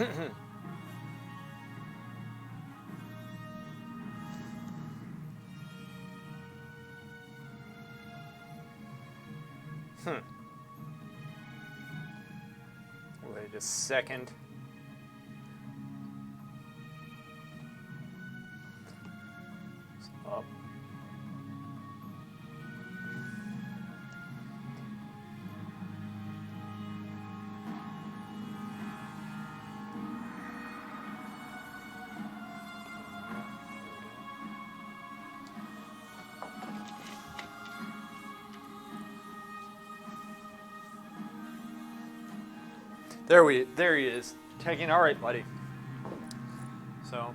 Wait a second. Up. There he is. Taking, all right, buddy. So,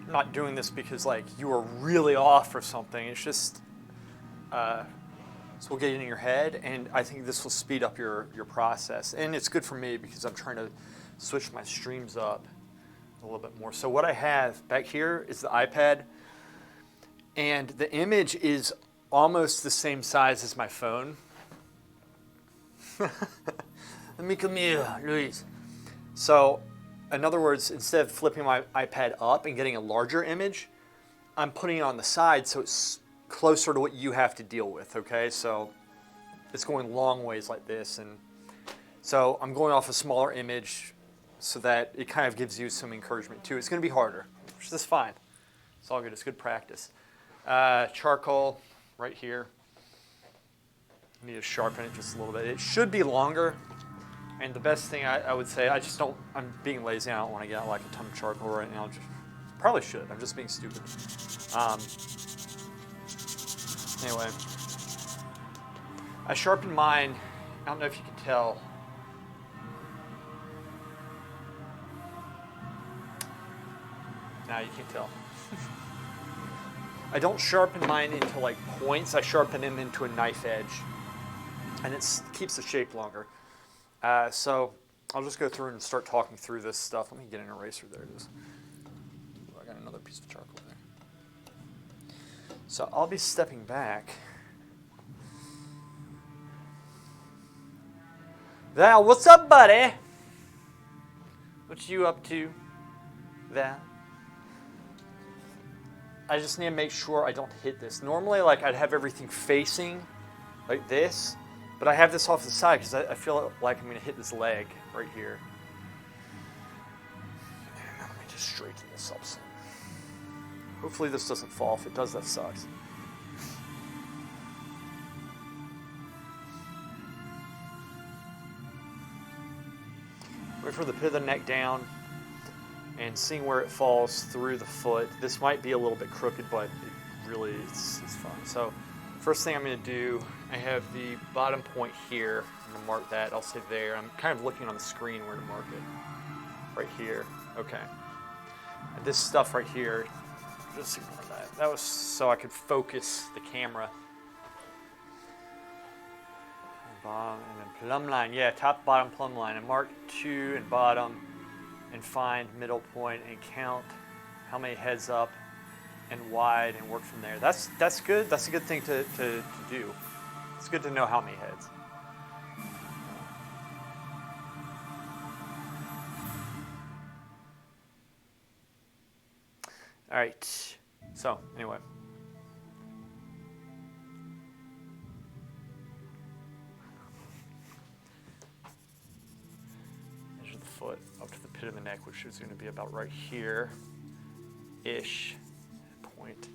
I'm not doing this because like you are really off or something. It's just, this will get in your head, and I think this will speed up your process. And it's good for me because I'm trying to switch my streams up a little bit more. So what I have back here is the iPad, and the image is almost the same size as my phone. Let me come here, Luis. So, in other words, instead of flipping my iPad up and getting a larger image, I'm putting it on the side so it's closer to what you have to deal with, okay? So, it's going long ways like this. And so, I'm going off a smaller image so that it kind of gives you some encouragement too. It's going to be harder, which is fine. It's all good. It's good practice. Charcoal right here. I need to sharpen it just a little bit. It should be longer. And the best thing I would say, I'm being lazy. I don't want to get out like a ton of charcoal right now. Probably should. I'm just being stupid. Anyway, I sharpened mine. I don't know if you can tell. Now you can tell. I don't sharpen mine into like points. I sharpen them into a knife edge. And it keeps the shape longer. So I'll just go through and start talking through this stuff. Let me get an eraser. There it is. Oh, I got another piece of charcoal there. So I'll be stepping back. Val, what's up, buddy? What you up to, Val? I just need to make sure I don't hit this. Normally, like I'd have everything facing like this. But I have this off the side because I feel like I'm going to hit this leg right here. Let me just straighten this up some. Hopefully this doesn't fall. If it does, that sucks. Wait for the pit of the neck down and seeing where it falls through the foot. This might be a little bit crooked, but it really it's fine. So first thing I'm going to do, I have the bottom point here. I'm going to mark that. I'll say there. I'm kind of looking on the screen where to mark it. Right here. Okay. And this stuff right here, just ignore that. That was so I could focus the camera. Bottom and then plumb line. Yeah, top, bottom, plumb line. And mark 2 and bottom and find middle point and count how many heads up and wide and work from there. That's good. That's a good thing to do. It's good to know how many heads. All right. So anyway. Measure the foot up to the pit of the neck, which is going to be about right here-ish. Point.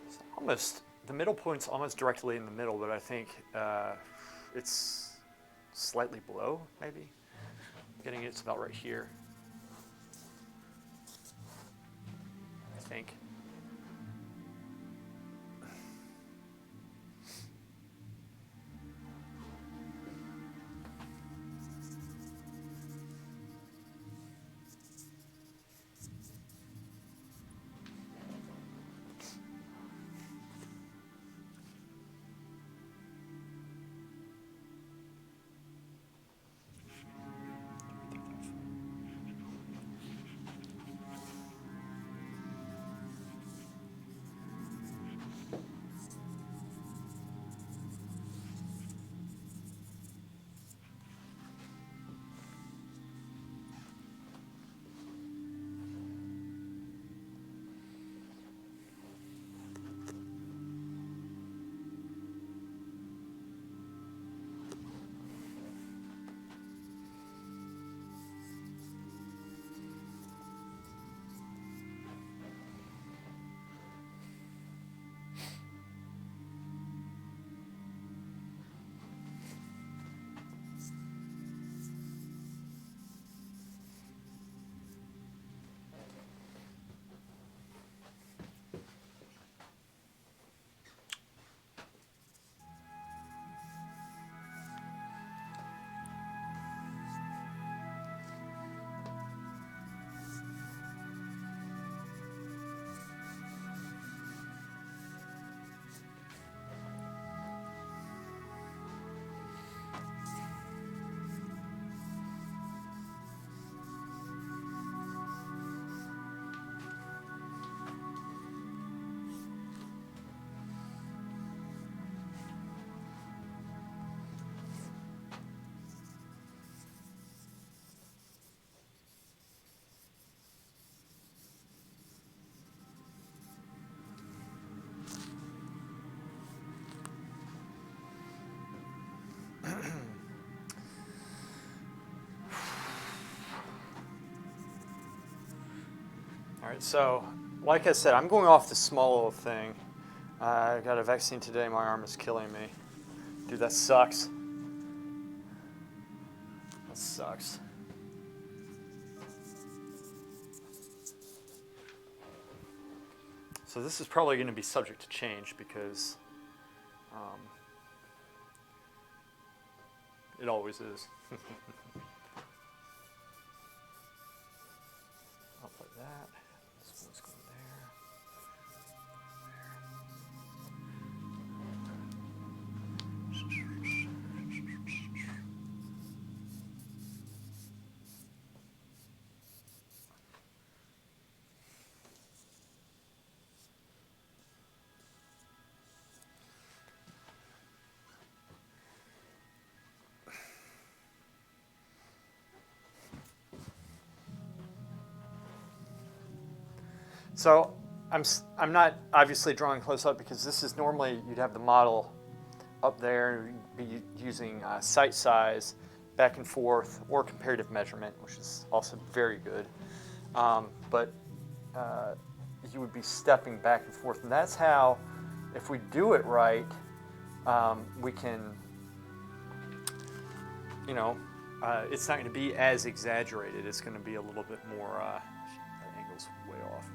It's almost, the middle point's almost directly in the middle, but I think it's slightly below, maybe. Getting it's about right here. I think. All right, so like I said, I'm going off the small little thing. I got a vaccine today. My arm is killing me. Dude, that sucks. That sucks. So this is probably going to be subject to change because it always is. Up like that. This one's going there. So I'm not obviously drawing close up because this is normally you'd have the model up there and be using sight size, back and forth, or comparative measurement, which is also very good. But you would be stepping back and forth, and that's how, if we do it right, we can, it's not going to be as exaggerated. It's going to be a little bit more. That angle's way off.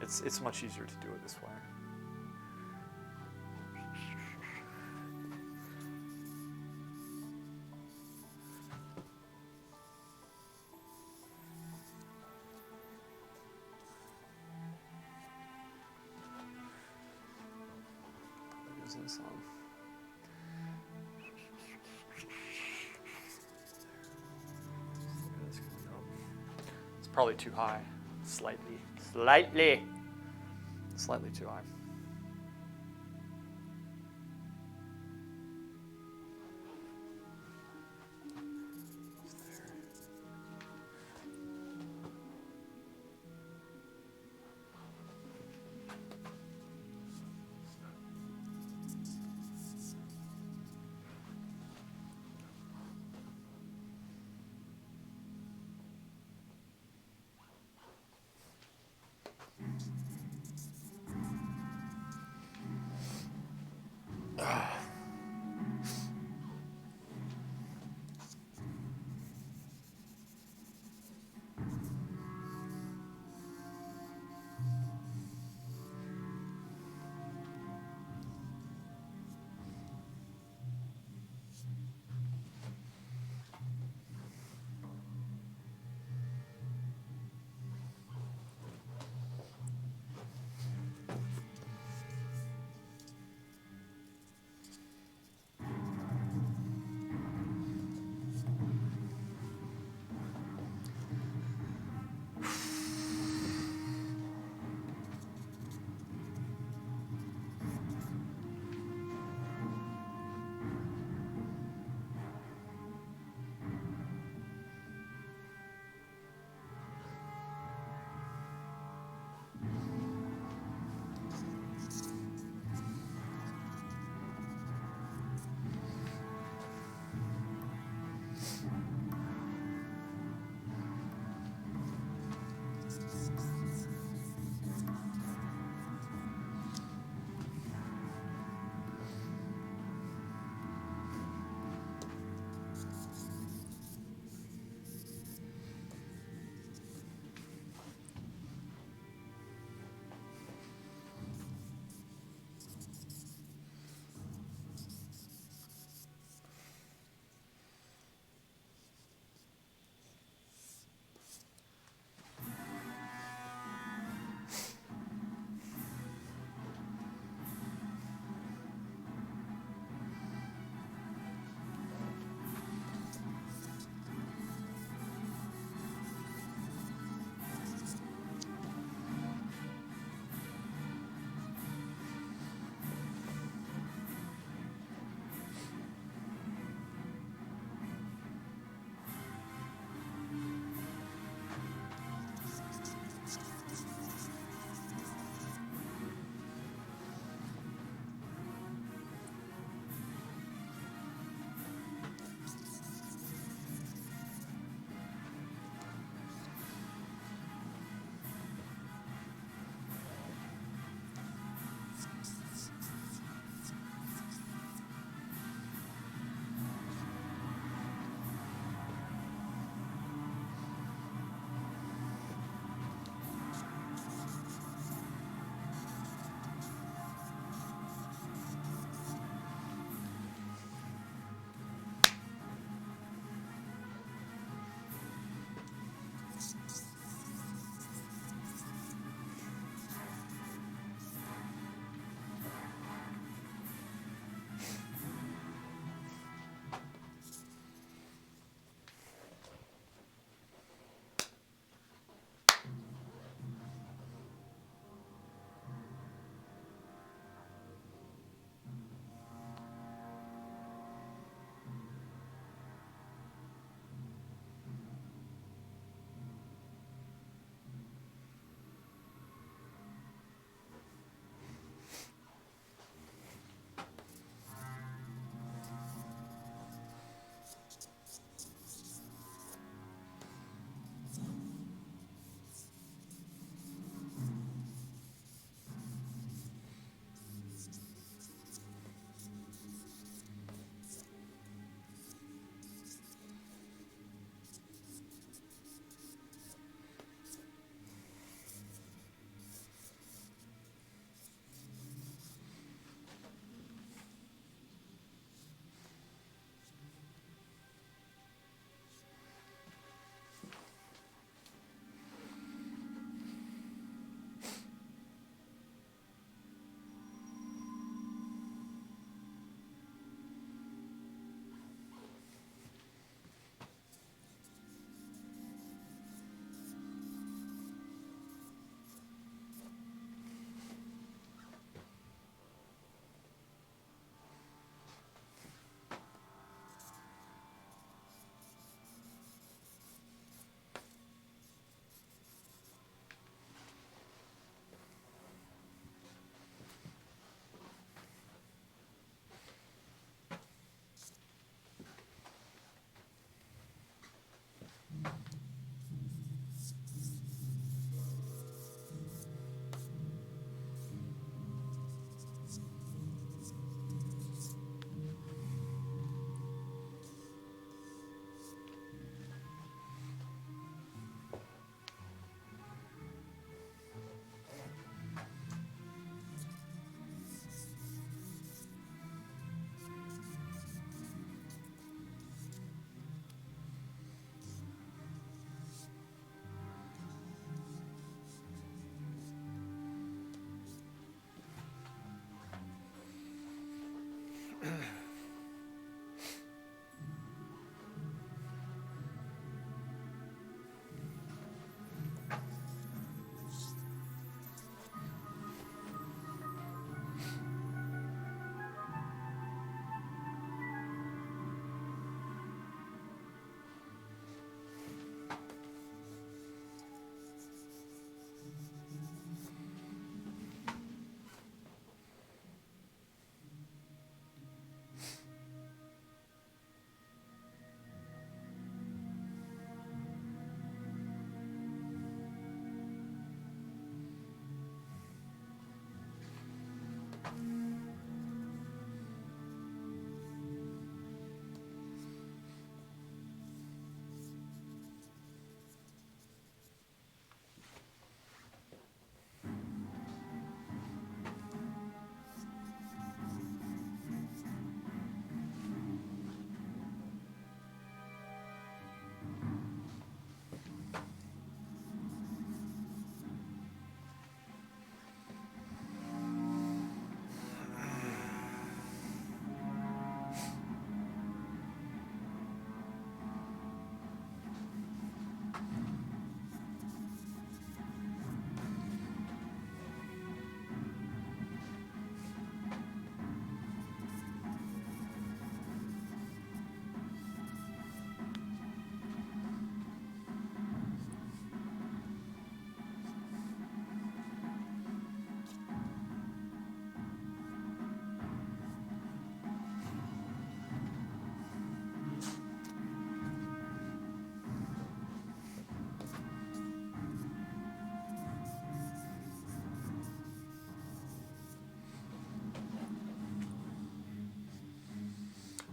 It's much easier to do it this way. Goes in some. It's probably too high. Slightly too high.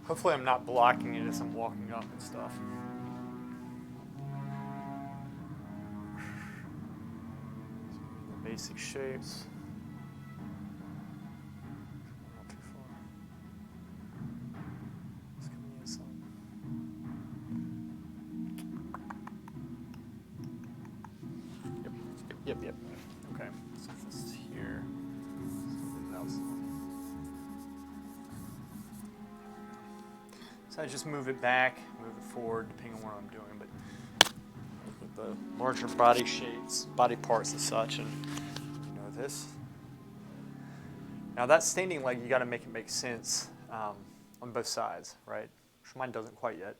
Hopefully I'm not blocking it as I'm walking up and stuff. The basic shapes. Not too far. It's coming in some. Yep. Okay, so this is here. So I just move it back, move it forward, depending on what I'm doing. But with the larger body shapes, body parts and such, and you know this. Now that standing leg, you got to make it make sense on both sides, right? Which mine doesn't quite yet.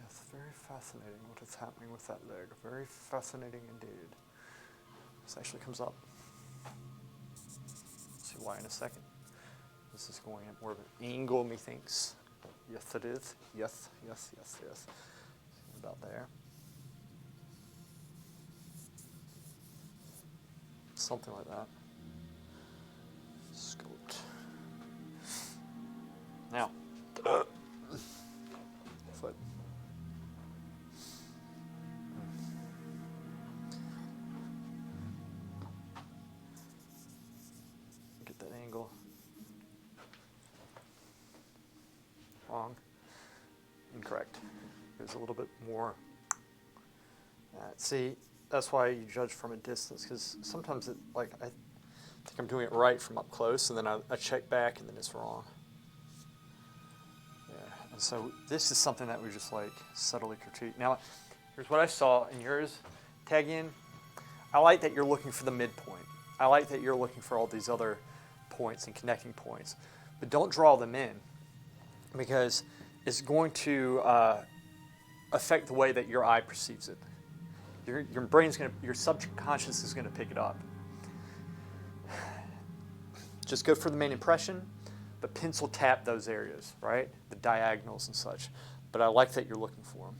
Yes, very fascinating what is happening with that leg. Very fascinating indeed. This actually comes up. See why in a second. This is going at more of an angle, methinks. Yes, it is. Yes. About there. Something like that. Sculpt. Now, foot. Get that angle. Wrong. Incorrect. There's a little bit more. See, that's why you judge from a distance, because sometimes I think I'm doing it right from up close, and then I check back, and then it's wrong. Yeah, and so this is something that we just subtly critique. Now, here's what I saw in yours, tag in. I like that you're looking for the midpoint. I like that you're looking for all these other points and connecting points, but don't draw them in, because it's going to affect the way that your eye perceives it. Your brain's your subconscious is gonna pick it up. Just go for the main impression, but pencil tap those areas, right? The diagonals and such. But I like that you're looking for them.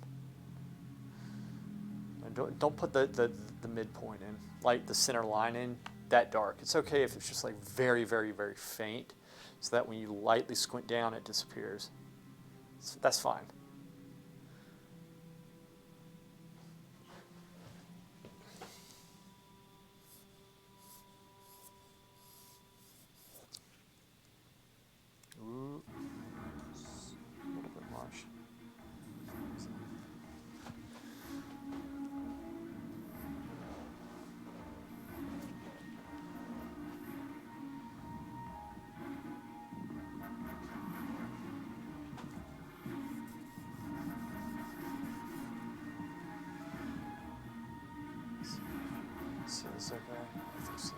And don't put the midpoint in, like the center line in that dark. It's okay if it's just very, very, very faint, so that when you lightly squint down, it disappears. So that's fine. Ooh, a little bit much. Is this okay? I think so.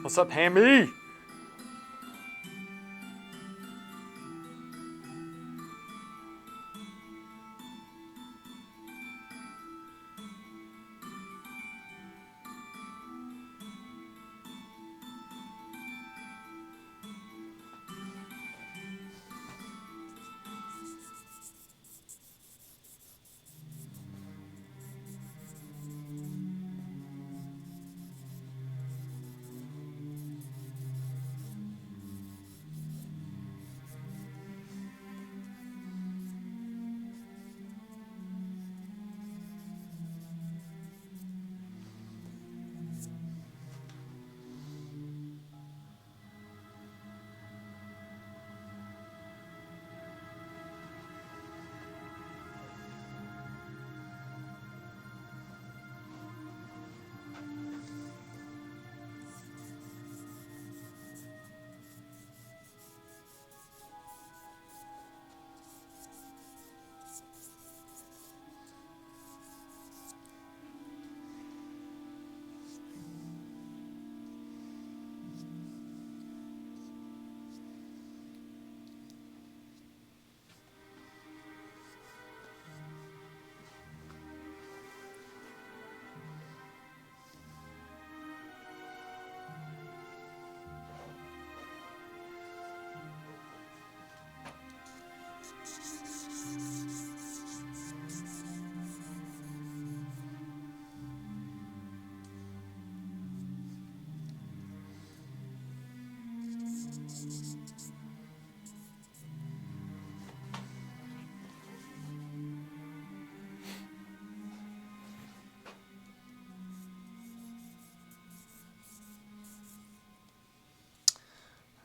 What's up, Hammy?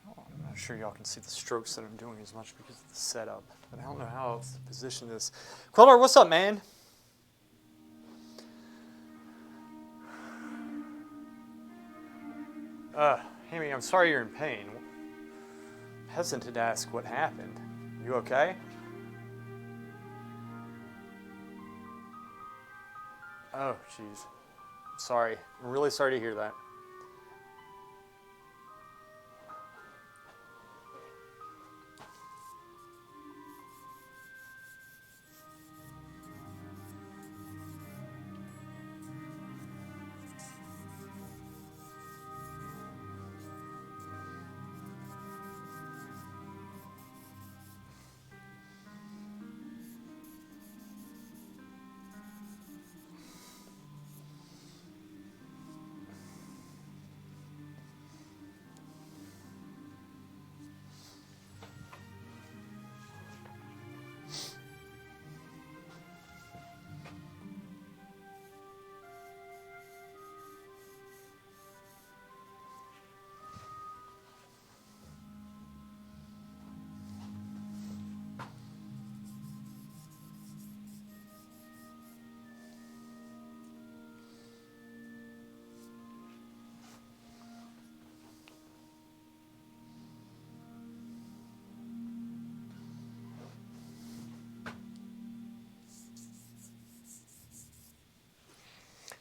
I'm not sure y'all can see the strokes that I'm doing as much because of the setup, but I don't know how else to position this. Queller, what's up, man? Hammy, I'm sorry you're in pain. Hesitant to ask what happened. You okay? Oh, jeez. Sorry. I'm really sorry to hear that.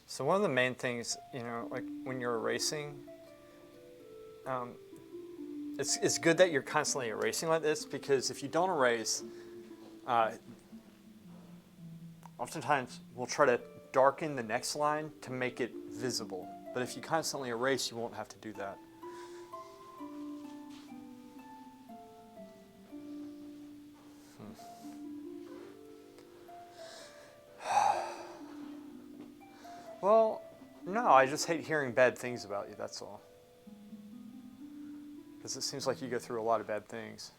So one of the main things, like when you're erasing, it's good that you're constantly erasing like this, because if you don't erase, oftentimes we'll try to darken the next line to make it visible. But if you constantly erase, you won't have to do that. Well, no, I just hate hearing bad things about you, that's all. Because it seems like you go through a lot of bad things.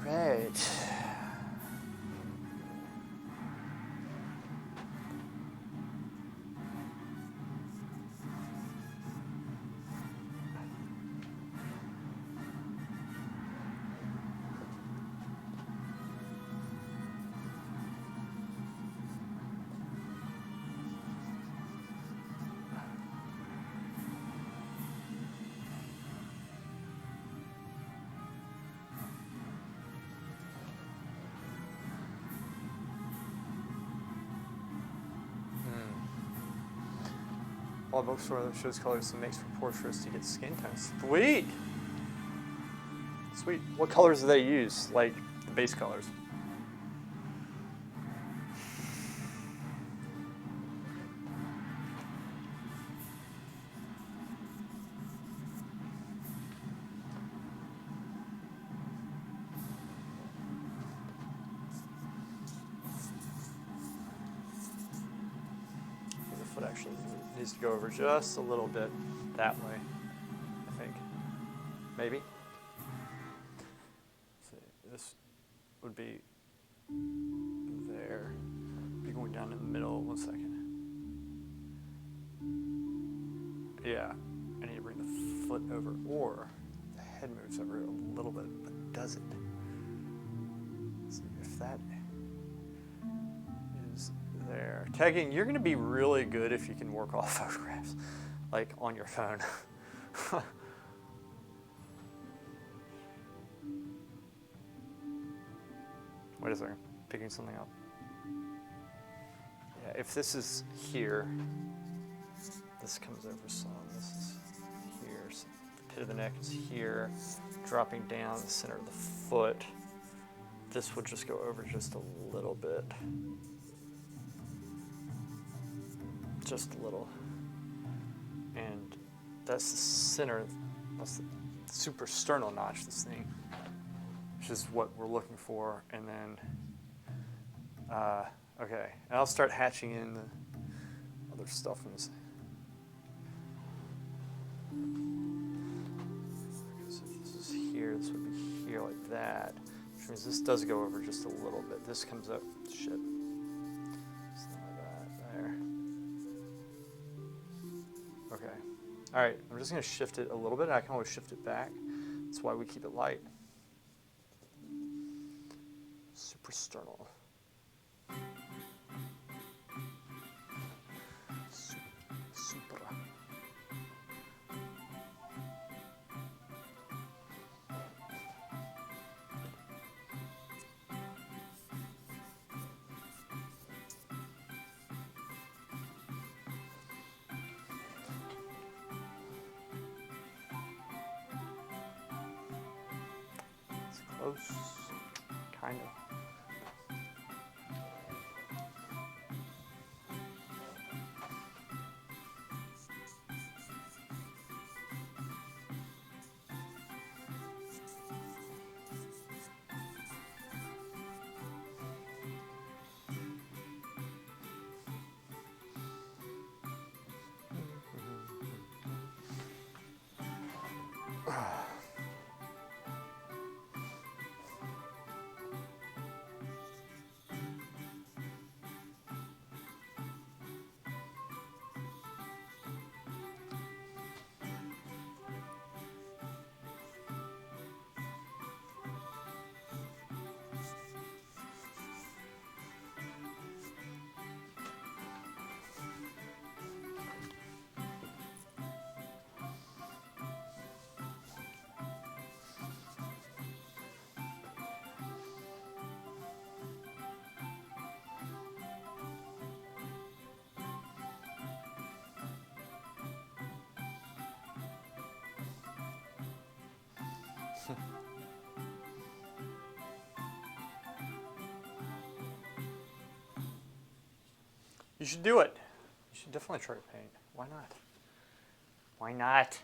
right. All bookstore that shows colors and makes for portraits to get skin tones. Sweet! Sweet. What colors do they use? Like the base colors? The foot actually needs to go over just a little bit that way, I think. Maybe. So this would be there. Be going down in the middle. 1 second. Yeah, I need to bring the foot over, or the head moves over a little bit, but does it? Let's see if that is there. Tagging, you're going to be really good if you can work off photographs, like on your phone. Wait a second, picking something up. Yeah, if this is here, this comes over some. This is here. So the pit of the neck is here, dropping down the center of the foot. This would just go over just a little bit. Just a little. And that's the center, that's the suprasternal notch, this thing, which is what we're looking for. And then, okay, and I'll start hatching in the other stuff in this. So if this is here, this would be here like that, which means this does go over just a little bit. This comes up, shit. Something like that, there. Okay. All right, I'm just gonna shift it a little bit. I can always shift it back. That's why we keep it light. Suprasternal. Supra. It's close, kind of. You should do it. You should definitely try to paint. Why not? Why not?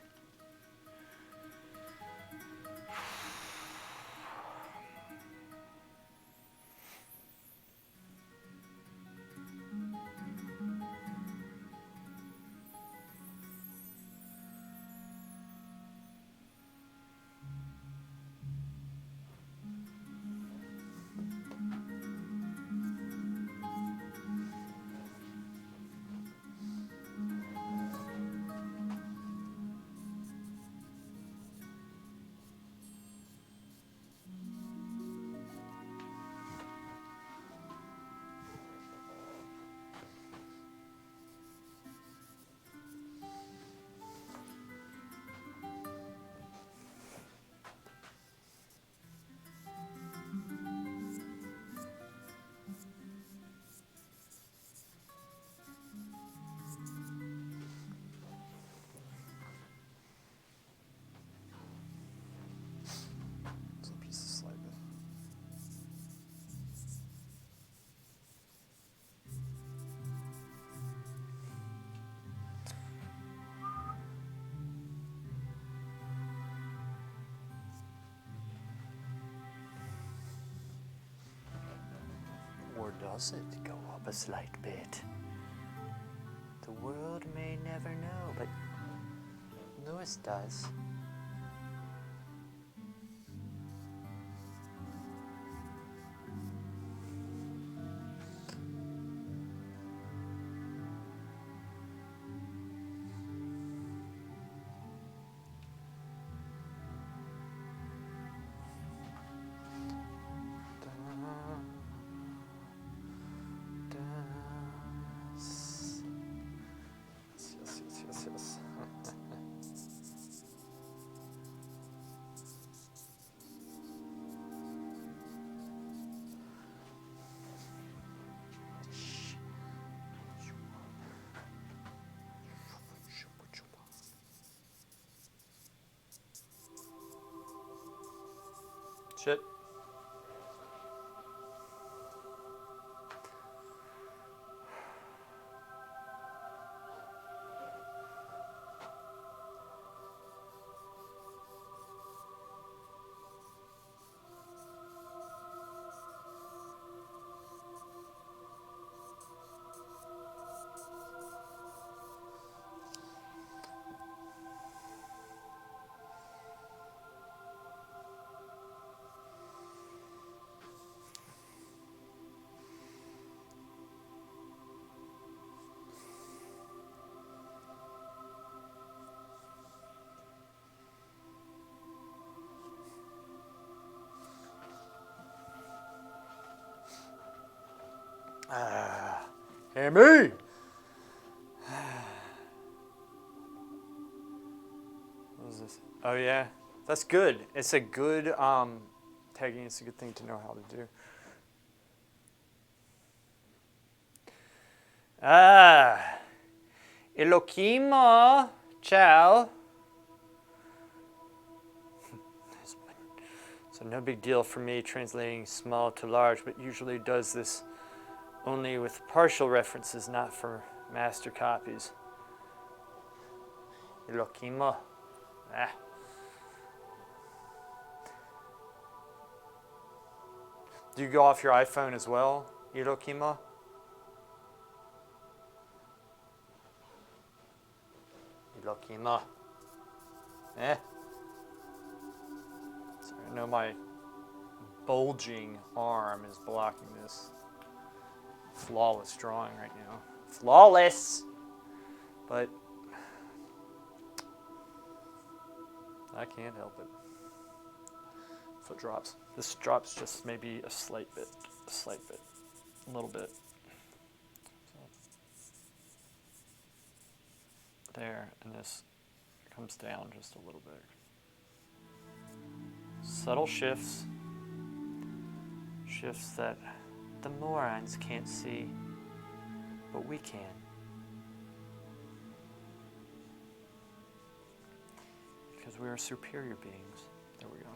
does it go up a slight bit? The world may never know, but Lewis does. Yes. Shit. Hey me! What is this? Oh yeah, that's good. It's a good tagging. It's a good thing to know how to do. Elohim, ciao. So no big deal for me translating small to large, but usually does this only with partial references, not for master copies. Elohim. Do you go off your iPhone as well, Elohim? Elohim. Sorry, I know my bulging arm is blocking this flawless drawing right now. Flawless! But I can't help it. Foot drops. This drops just maybe a slight bit, a little bit. So, there, and this comes down just a little bit. Subtle shifts that the morons can't see, but we can. Because we are superior beings. There we go.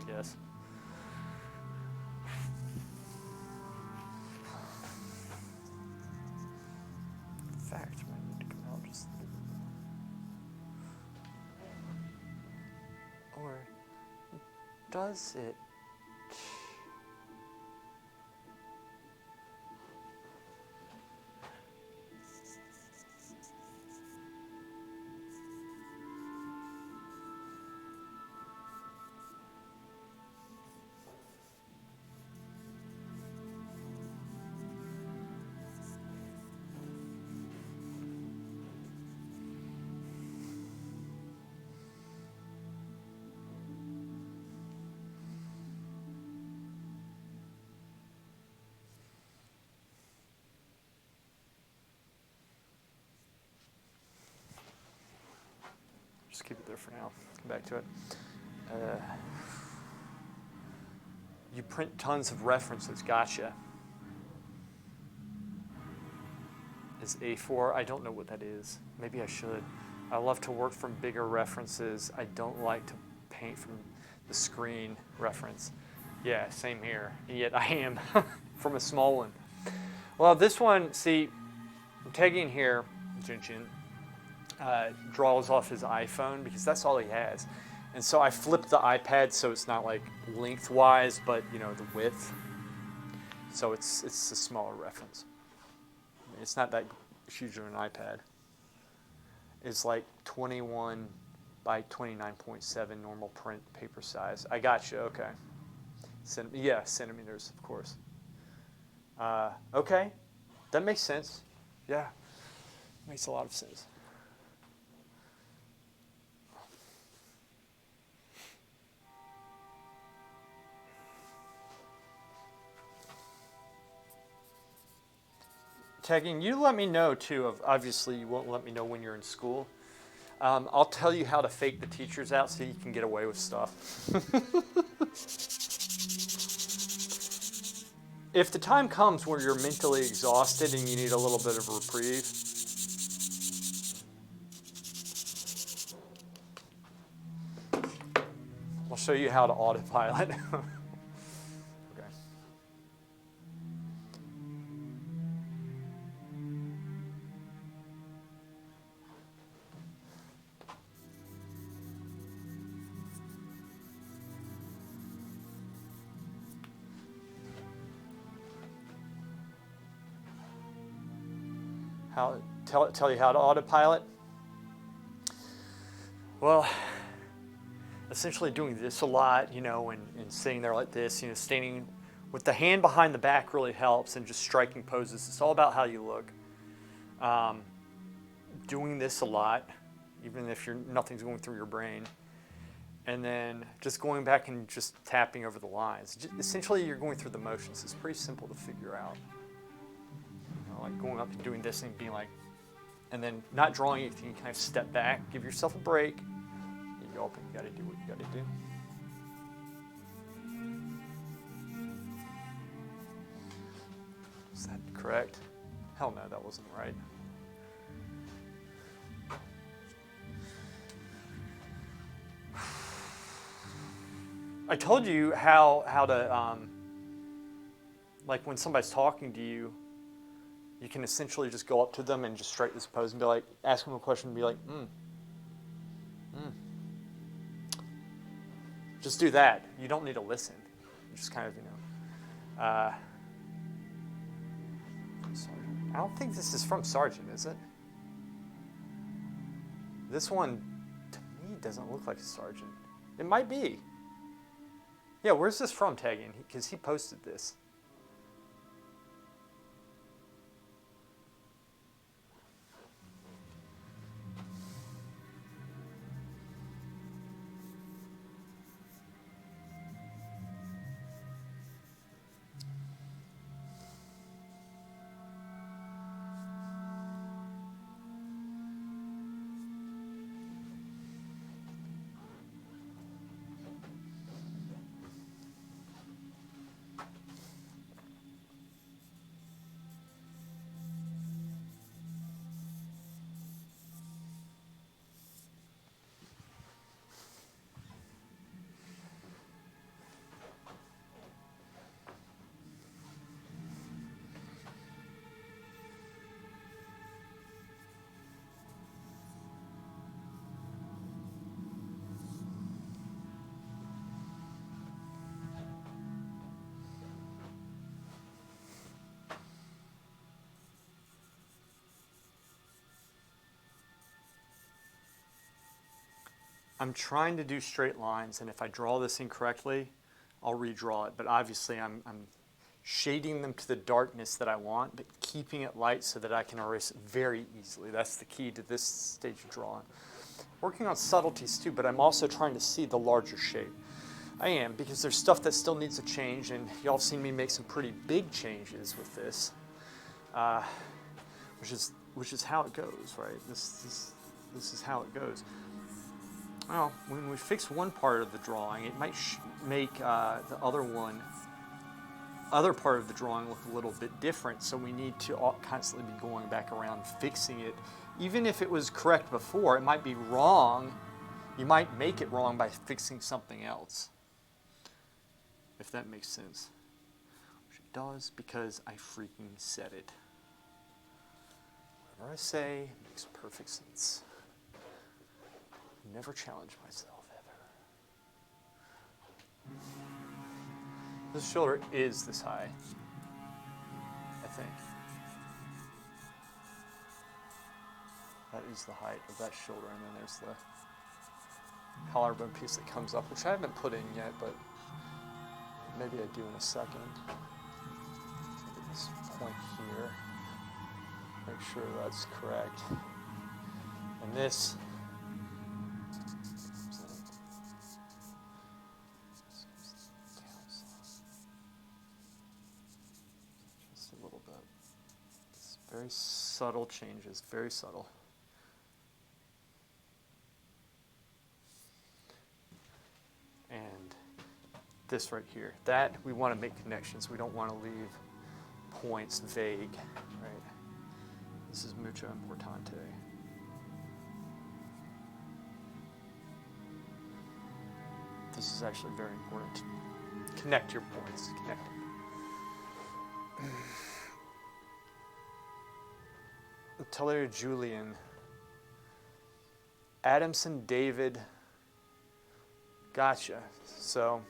I guess. In fact, I might need to come out just a little bit more. Or does it? Just keep it there for now. Come back to it. You print tons of references. Gotcha. Is A4? I don't know what that is. Maybe I should. I love to work from bigger references. I don't like to paint from the screen reference. Yeah, same here. And yet I am from a small one. Well, this one, see, I'm tagging here, Jinshin. Draws off his iPhone because that's all he has, and so I flipped the iPad so it's not like lengthwise, but you know, the width. So it's a smaller reference. I mean, it's not that huge of an iPad. It's like 21 by 29.7 normal print paper size. I got you. Okay. Yeah, centimeters, of course. Okay, that makes sense. Yeah, makes a lot of sense. Tagging, you let me know too. Obviously, you won't let me know when you're in school. I'll tell you how to fake the teachers out so you can get away with stuff. If the time comes where you're mentally exhausted and you need a little bit of a reprieve, I'll show you how to autopilot. Okay. Tell you how to autopilot? Well, essentially doing this a lot, and sitting there like this, standing with the hand behind the back really helps, and just striking poses. It's all about how you look. Doing this a lot, even if nothing's going through your brain. And then just going back and just tapping over the lines. Essentially, you're going through the motions. It's pretty simple to figure out. Like going up and doing this and being like, and then not drawing anything, you kind of step back, give yourself a break. You go up and you got to do what you got to do. Is that correct? Hell no, that wasn't right. I told you how to, like when somebody's talking to you, you can essentially just go up to them and just strike this pose and be like, ask them a question and be like, Just do that. You don't need to listen. You just kind of, Sergeant. I don't think this is from Sergeant, is it? This one, to me, doesn't look like a Sergeant. It might be. Yeah, where's this from, Tagging? Because he posted this. I'm trying to do straight lines, and if I draw this incorrectly, I'll redraw it. But obviously, I'm shading them to the darkness that I want, but keeping it light so that I can erase it very easily. That's the key to this stage of drawing. Working on subtleties too, but I'm also trying to see the larger shape. I am, because there's stuff that still needs to change, and y'all have seen me make some pretty big changes with this, which is how it goes, right? This is how it goes. Well, when we fix one part of the drawing, it might make the other part of the drawing look a little bit different, so we need to constantly be going back around fixing it. Even if it was correct before, it might be wrong. You might make it wrong by fixing something else, if that makes sense. Which it does, because I freaking said it. Whatever I say makes perfect sense. Never challenge myself, ever. This shoulder is this high. think. That is the height of that shoulder, and then there's the collarbone piece that comes up, which I haven't put in yet, but maybe I do in a second. At this point here, make sure that's correct. And this just a little bit. It's very subtle changes, very subtle. And this right here, that we want to make connections. We don't want to leave points vague, right? This is mucho importante. This is actually very important. Connect your points. Connect them. Teller Julian. Adamson David. Gotcha. So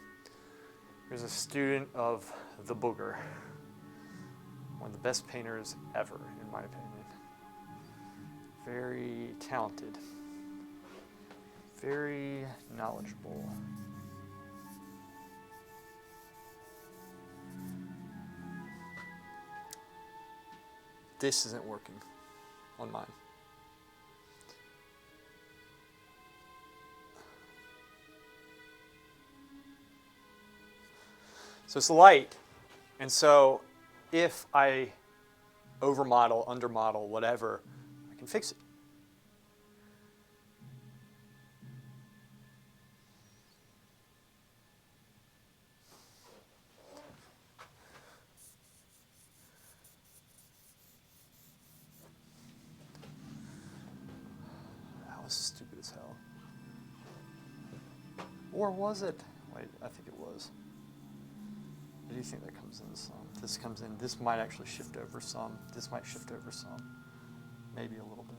here's a student of the Booger. One of the best painters ever, in my opinion. Very talented. Very knowledgeable. This isn't working on mine. So it's light, and so if I overmodel, undermodel, whatever, I can fix it. That was stupid as hell. Or was it? Wait, I think it was. I do think that comes in some. This comes in. This might actually shift over some. This might shift over some. Maybe a little bit.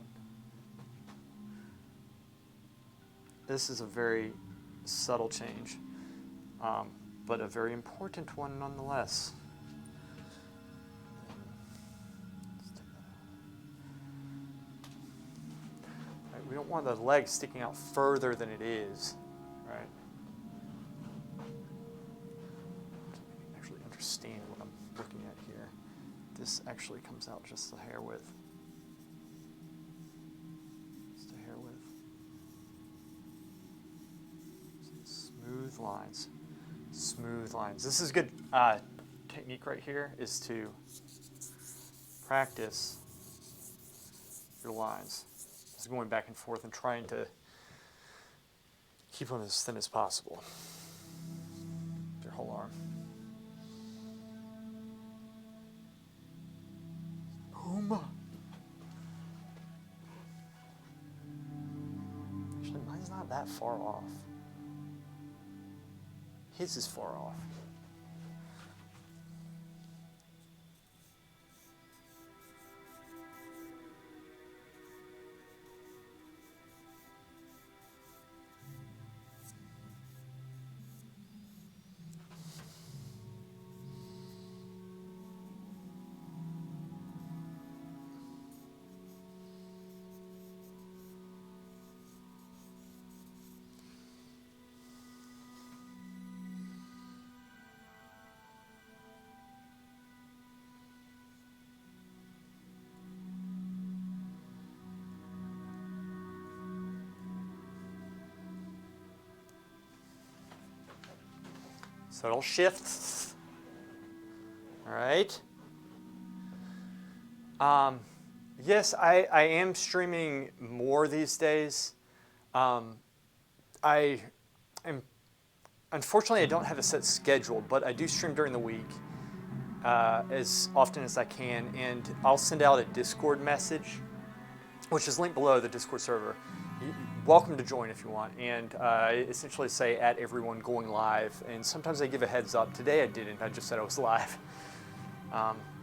This is a very subtle change, but a very important one nonetheless. Right, we don't want the leg sticking out further than it is, right? Understand what I'm looking at here. This actually comes out just a hair width. Just a hair width. Smooth lines. Smooth lines. This is good technique right here, is to practice your lines. Just going back and forth and trying to keep them as thin as possible. Your whole arm. Actually, mine's not that far off. His is far off. So it'll shift. All right. Yes, I am streaming more these days. Unfortunately, I don't have a set schedule, but I do stream during the week as often as I can, and I'll send out a Discord message, which is linked below, the Discord server. Welcome to join if you want, and essentially say at everyone going live, and sometimes I give a heads up. Today I didn't, I just said I was live.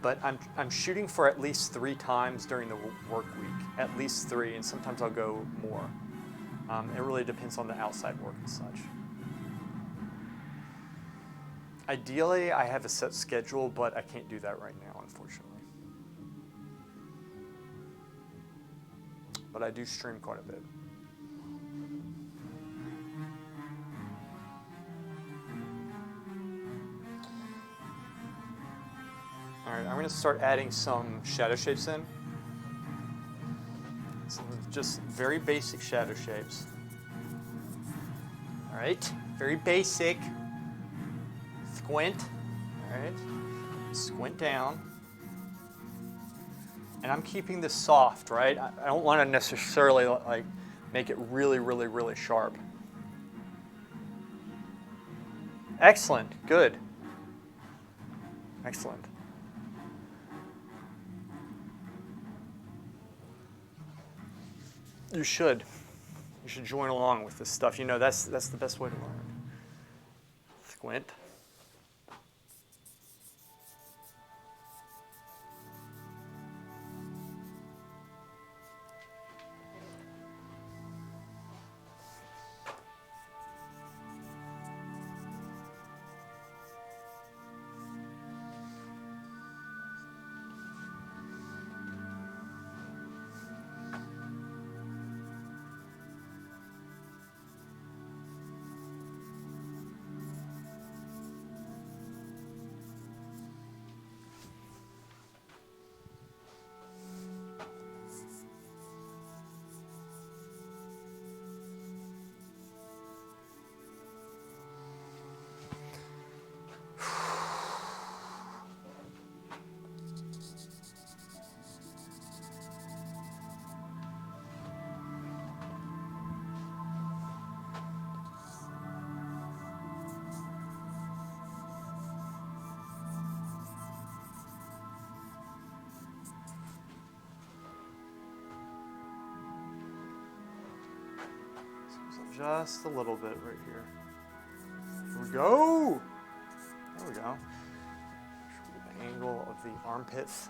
But I'm shooting for at least 3 times during the work week, at least 3, and sometimes I'll go more. It really depends on the outside work and such. Ideally, I have a set schedule, but I can't do that right now, unfortunately. but I do stream quite a bit. All right, I'm going to start adding some shadow shapes in. Some just very basic shadow shapes. All right, very basic. Squint. All right, squint down. And I'm keeping this soft, right? I don't want to necessarily like make it really, really, really sharp. Excellent, good. Excellent. You should. You should join along with this stuff. You know, that's the best way to learn. Squint. Just a little bit right here. Here we go. There we go. The angle of the armpits.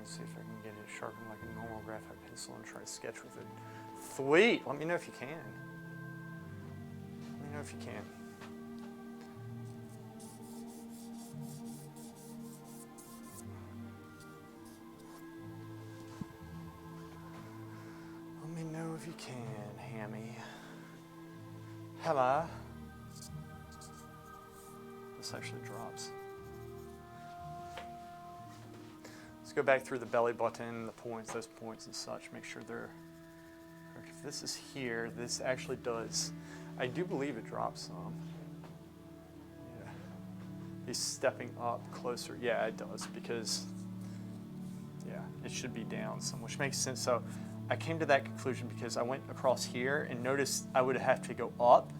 See if I can get it sharpened like a normal graphite pencil and try to sketch with it. Sweet! Let me know if you can. Let me know if you can. Let me know if you can, Hammy. Hello. This actually drops. Let's go back through the belly button, the points, those points and such, make sure they're correct. If this is here, this actually does, I do believe it drops some. Yeah. He's stepping up closer. Yeah, it does, because, yeah, it should be down some, which makes sense. So I came to that conclusion because I went across here and noticed I would have to go up,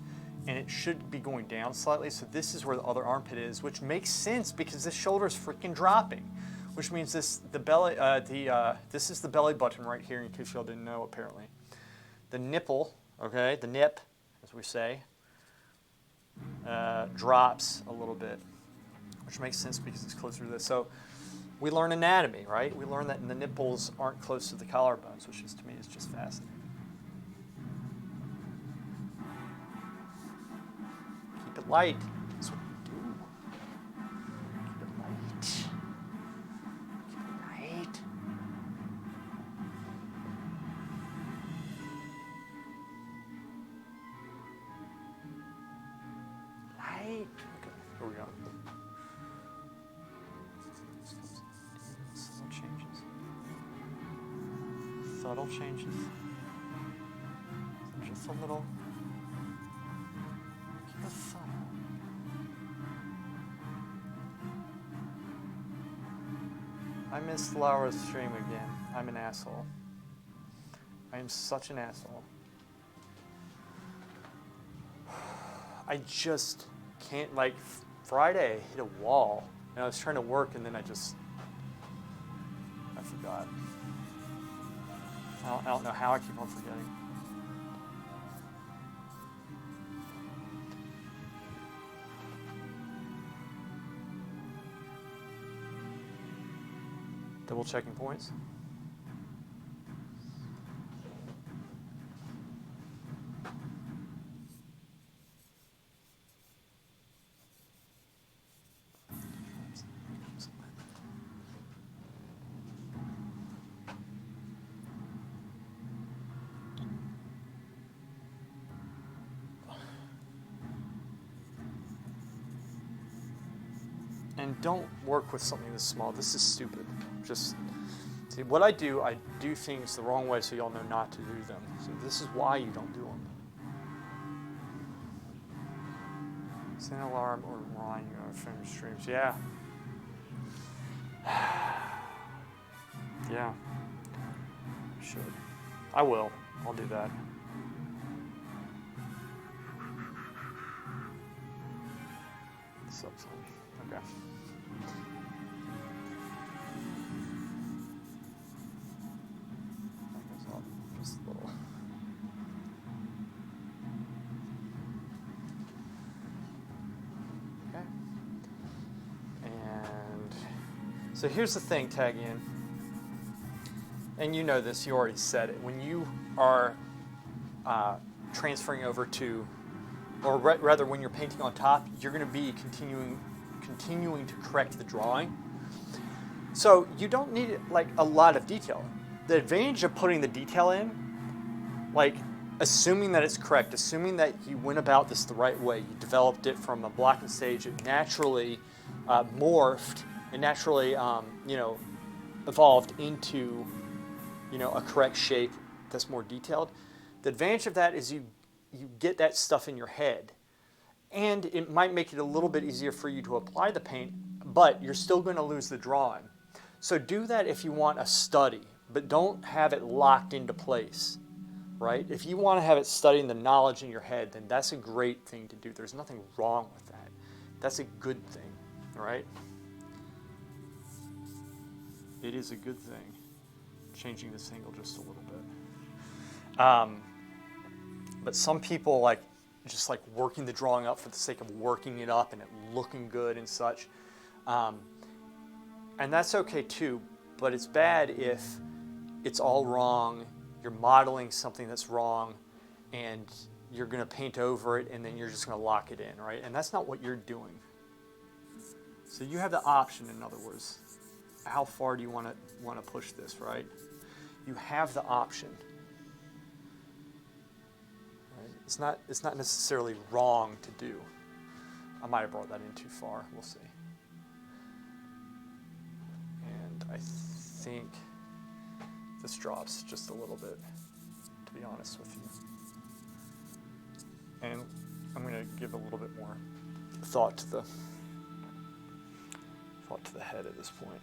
and it should be going down slightly. So this is where the other armpit is, which makes sense because this shoulder is freaking dropping. Which means this is the belly button right here, in case y'all didn't know, apparently. The nipple, okay, the nip, as we say, drops a little bit, which makes sense because it's closer to this. So we learn anatomy, right? We learn that the nipples aren't close to the collarbones, which is, to me, is just fascinating. Keep it light. That's what we do. Keep it light. me. Okay, here we go. Subtle changes. Subtle changes. Just a little. Keep it subtle. I missed Laura's stream again. I'm an asshole. I am such an asshole. I just can't, like, Friday I hit a wall. And I was trying to work and then I forgot. I don't know how I keep on forgetting. Double checking points. And don't work with something this small. This is stupid. Just see what I do things the wrong way so y'all know not to do them. So this is why you don't do them. Set an alarm or remind you of film streams. Yeah. Yeah. Should. I will. I'll do that. Subs. Okay. That goes up just a little. Okay. And so here's the thing, tag in. And you know this, you already said it. When you are transferring over to, or rather when you're painting on top, you're going to be continuing to correct the drawing. So you don't need like a lot of detail. The advantage of putting the detail in, like assuming that it's correct, assuming that you went about this the right way, you developed it from a block and stage, it naturally morphed, and naturally evolved into a correct shape that's more detailed. The advantage of that is you get that stuff in your head. And it might make it a little bit easier for you to apply the paint, but you're still going to lose the drawing. So do that if you want a study, but don't have it locked into place, right? If you want to have it studying the knowledge in your head, then that's a great thing to do. There's nothing wrong with that. That's a good thing, right? It is a good thing. Changing this angle just a little bit. But some people just working the drawing up for the sake of working it up and it looking good and such. And that's okay too, but it's bad if it's all wrong, you're modeling something that's wrong, and you're going to paint over it and then you're just going to lock it in, right? And that's not what you're doing. So you have the option, in other words. How far do you want to push this, right? You have the option. Right? It's not necessarily wrong to do. I might have brought that in too far. We'll see. And I think this drops just a little bit, to be honest with you. And I'm going to give a little bit more thought to the head at this point.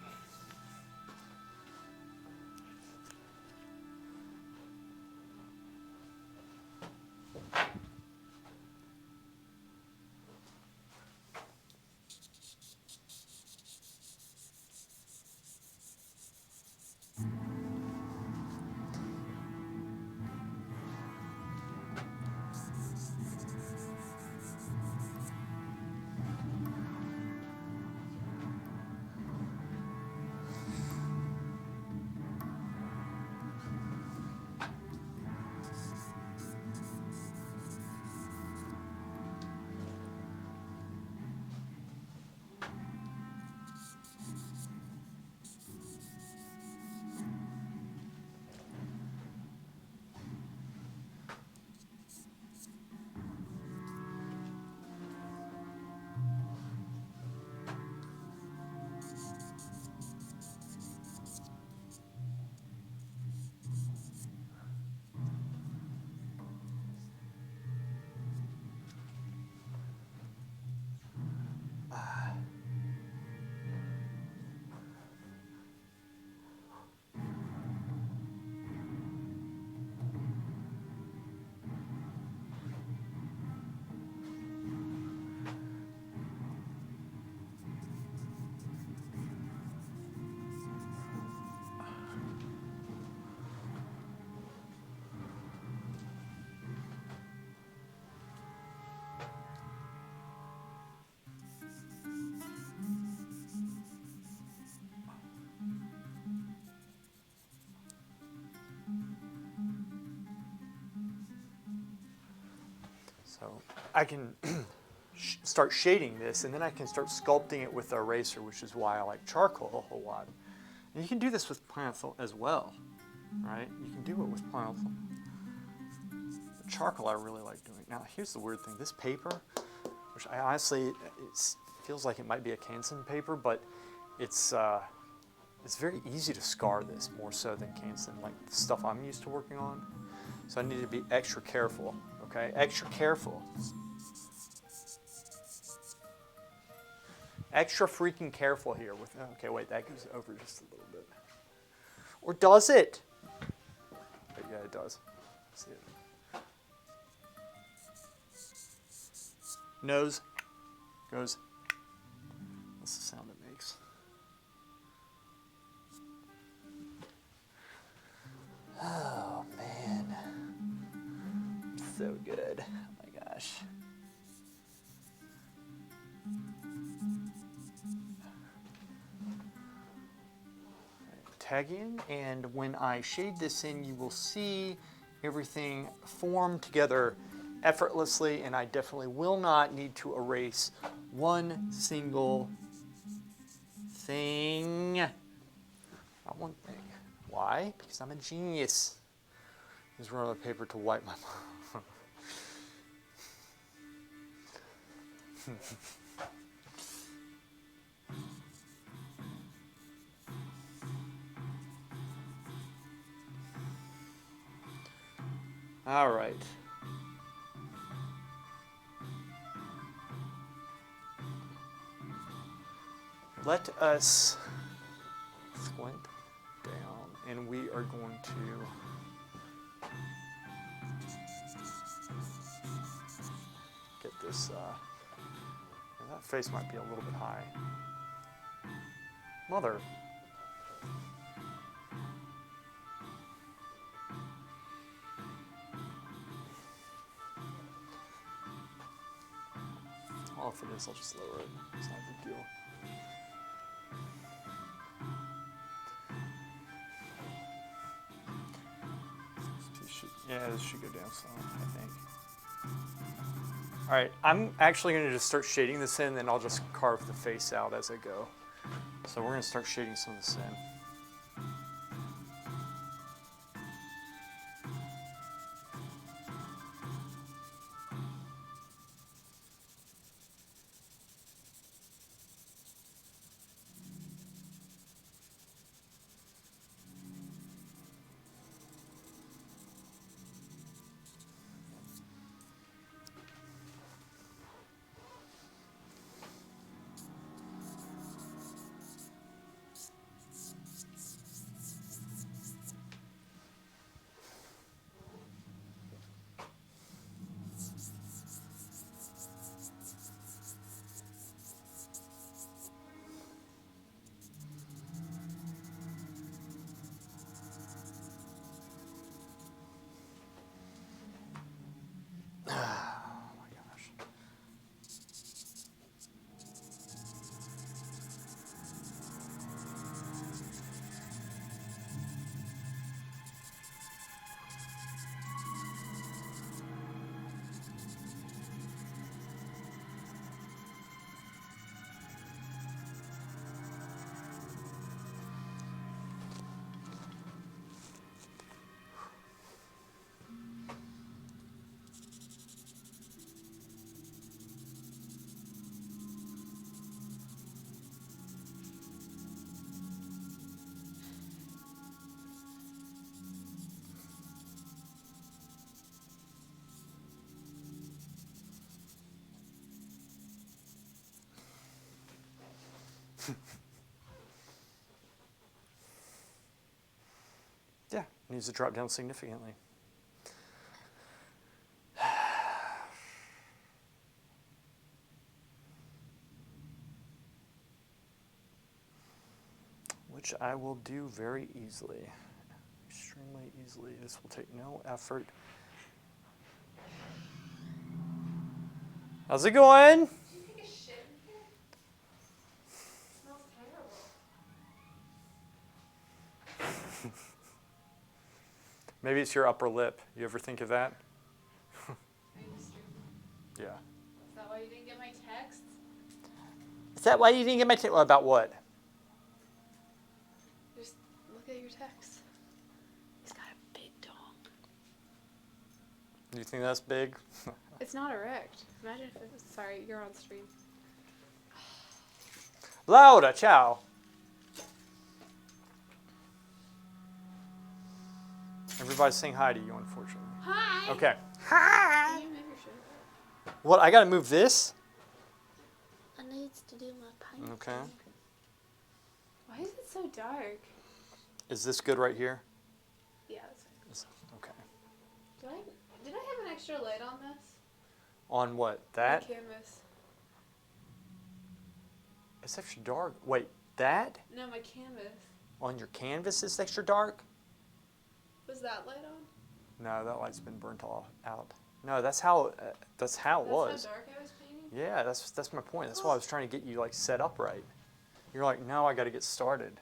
So I can start shading this, and then I can start sculpting it with the eraser, which is why I like charcoal a whole lot. And you can do this with Pine-O-Film as well, right? You can do it with Pine-O-Film. Charcoal I really like doing. Now here's the weird thing. This paper, which I honestly, it feels like it might be a Canson paper, but it's very easy to scar this more so than Canson, like the stuff I'm used to working on. So I need to be extra careful, okay? Extra careful. Extra freaking careful here with, okay, wait, that goes over just a little bit. Or does it? But yeah, it does. See it. Nose goes, that's the sound it makes. Oh man, so good, oh my gosh. Tag in, and when I shade this in, you will see everything form together effortlessly, and I definitely will not need to erase one single thing. Not one thing. Why? Because I'm a genius. Use roll of paper to wipe my mouth. All right. Let us squint down, and we are going to get this, that face might be a little bit high. Mother. Well, if it is, I'll just lower it. It's not a big deal. Yeah, this should go down some, I think. All right, I'm actually going to just start shading this in, and then I'll just carve the face out as I go. So we're going to start shading some of this in. Yeah, needs to drop down significantly. Which I will do very easily, extremely easily. This will take no effort. How's it going? Did you take a shit in here? It smells terrible. Maybe it's your upper lip. You ever think of that? I used to. that why you didn't get my text? About what? Just look at your text. He's got a big dong. Do you think that's big? It's not erect. Imagine if it was. Sorry, you're on stream. Laura, ciao. Everybody's saying hi to you, unfortunately. Hi. Okay. Can you move your shirt? What? I gotta move this? I need to do my painting. Okay. Why is it so dark? Is this good right here? Yeah. Okay. Did I have an extra light on this? On what? That? My canvas. It's extra dark. Wait, that? No, my canvas. On your canvas is extra dark? Was that light on? No, that light's been burnt out. No, that's how it was. That's how dark I was painting? Yeah, that's my point. That's why I was trying to get you like set up right. You're like, no, I got to get started.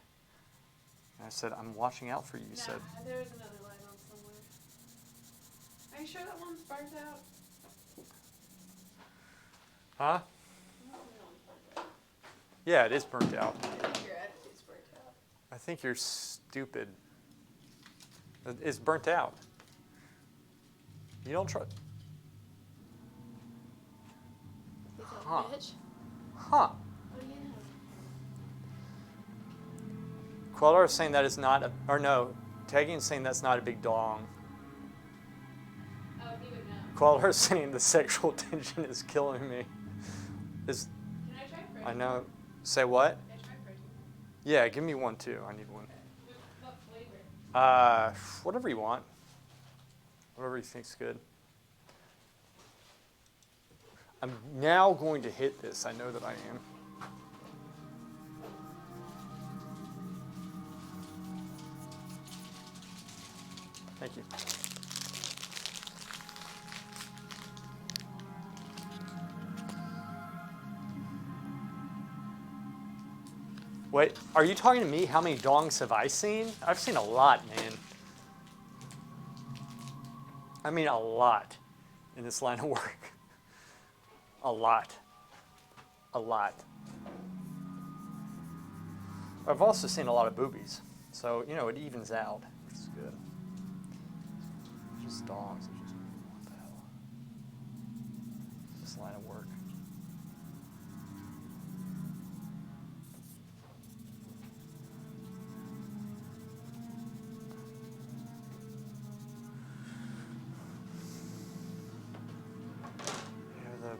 And I said, I'm watching out for you. You said, There was another light on somewhere. Are you sure that one's burnt out? huh? Yeah, it is burnt out. I think your attitude's burnt out. I think you're stupid. It's burnt out. You don't try. You call Huh. bitch? Huh. What do you know? Queller is saying that is not or no, Tagging is saying that's not a big dong. Oh, he would know. Queller is saying the sexual tension is killing me. Is Can I try for I know. Say what? Can I try for Yeah, give me one too. I need one. What flavor? Whatever you want. Whatever you think's good. I'm now going to hit this. I know that I am. Thank you. Wait, are you talking to me? How many dongs have I seen? I've seen a lot, man. I mean a lot in this line of work. A lot. A lot. I've also seen a lot of boobies. So, you know, it evens out, which is good. Just dongs. What the hell? This line of work.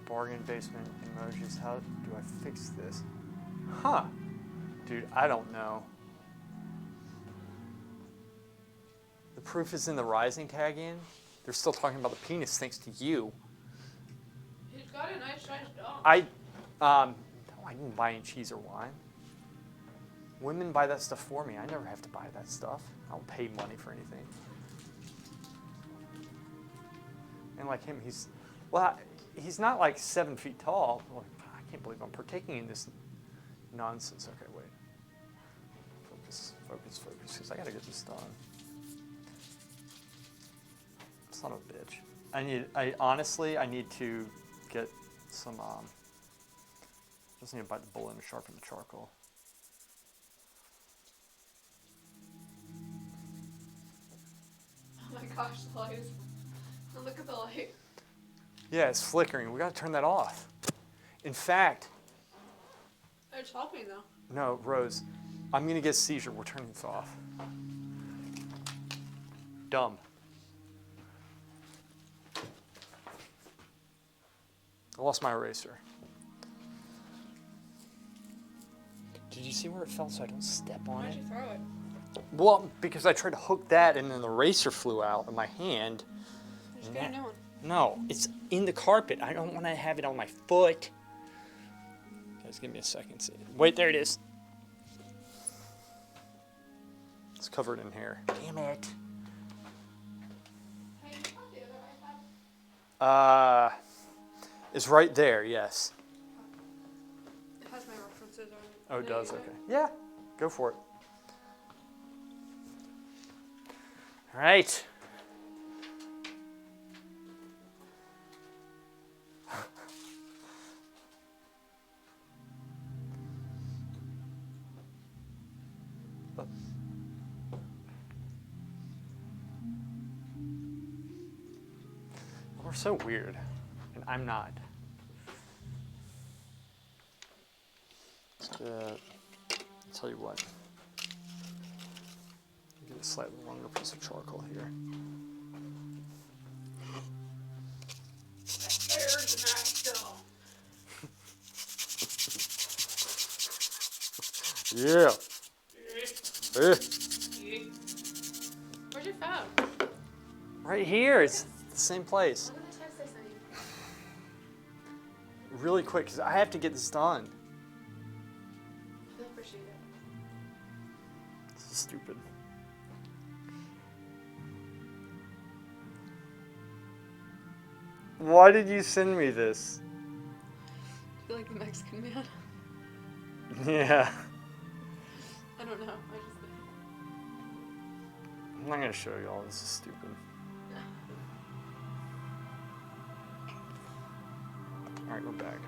Bargain basement emojis. How do I fix this? Huh. Dude, I don't know. The proof is in the rising tag in. They're still talking about the penis thanks to you. He's got a nice sized dog. I didn't buy any cheese or wine. Women buy that stuff for me. I never have to buy that stuff. I don't pay money for anything. And like him, he's not like 7 feet tall. Like, I can't believe I'm partaking in this nonsense. Okay, wait. Focus, because I gotta get this done. Son of a bitch. I need to get some, just need to bite the bullet and sharpen the charcoal. Oh my gosh, the light is. Look at the light. Yeah, it's flickering. We gotta turn that off. In fact, It's helping though. no, Rose, I'm gonna get a seizure. We're turning this off. Dumb. I lost my eraser. Did you see where it fell so I don't step on Why'd it? you throw it? Well, because I tried to hook that and then the eraser flew out of my hand. Just get a new one. No, it's in the carpet. I don't want to have it on my foot. Guys, give me a second. Wait, there it is. It's covered in hair. Damn it. Hey, you got the other iPad? It's right there, yes. It has my references on it. Oh, it There does? you Okay. go. Yeah, go for it. All right. We're so weird, and I'm not. Tell you what. Get a slightly longer piece of charcoal here. There's an axle. Yeah. Eh. Where's your phone? Right here. It's the same place. Look at the text I sent you. Really quick, because I have to get this done. I appreciate it. This is stupid. Why did you send me this? I feel like the Mexican man. Yeah. I don't know. I just think. I'm not going to show you all. This is stupid. Alright, we're back.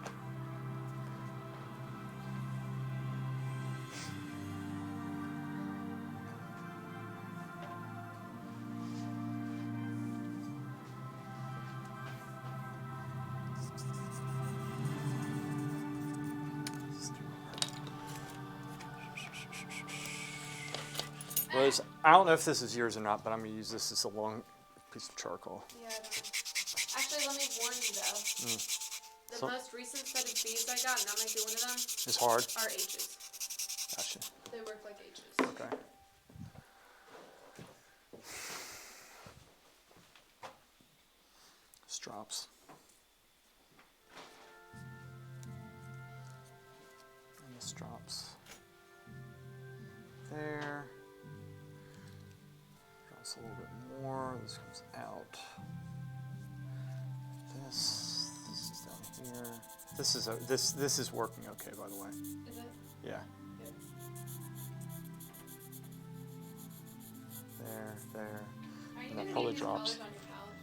Rose, I don't know if this is yours or not, but I'm going to use this as a long piece of charcoal. Yeah, I don't know. Actually, let me warn you though. The So- most recent set of B's I got, and that might be one of them, It's hard. are H's. Gotcha. They work like H's. Okay. Drops. And this drops there. Drops a little bit more. This comes out. This is down here. This is working okay, by the way. Is it? Yeah. Good. There. Are you And that gonna probably need these drops. colors on your palette?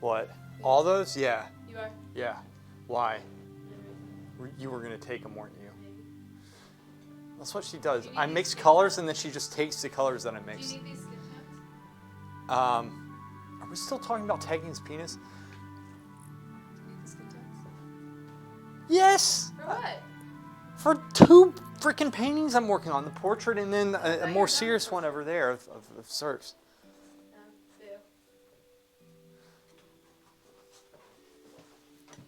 What? All those? Yeah. You are? Yeah. Why? No reason. You were gonna take them, weren't you? Maybe. That's what she does. Do you I need mix these colors and then she just takes the colors that I Do mix. you need these skin tones? Are we still talking about tagging his penis? Do you need the skin tones? Yes! For what? For 2 freaking paintings I'm working on. The portrait and then thought a you more were done serious with one over there of Surfs. Boo.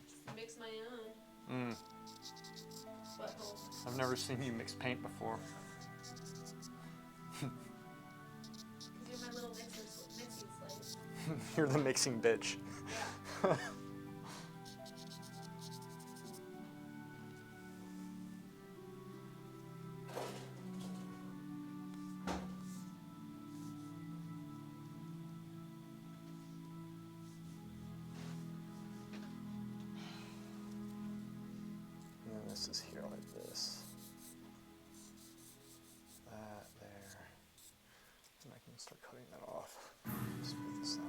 Just mix my own. Butthole. I've never seen you mix paint before. You're my little mixing slave. You're the mixing bitch. Yeah. And then this is here like this. That there. And I can start cutting that off. Smooth this out.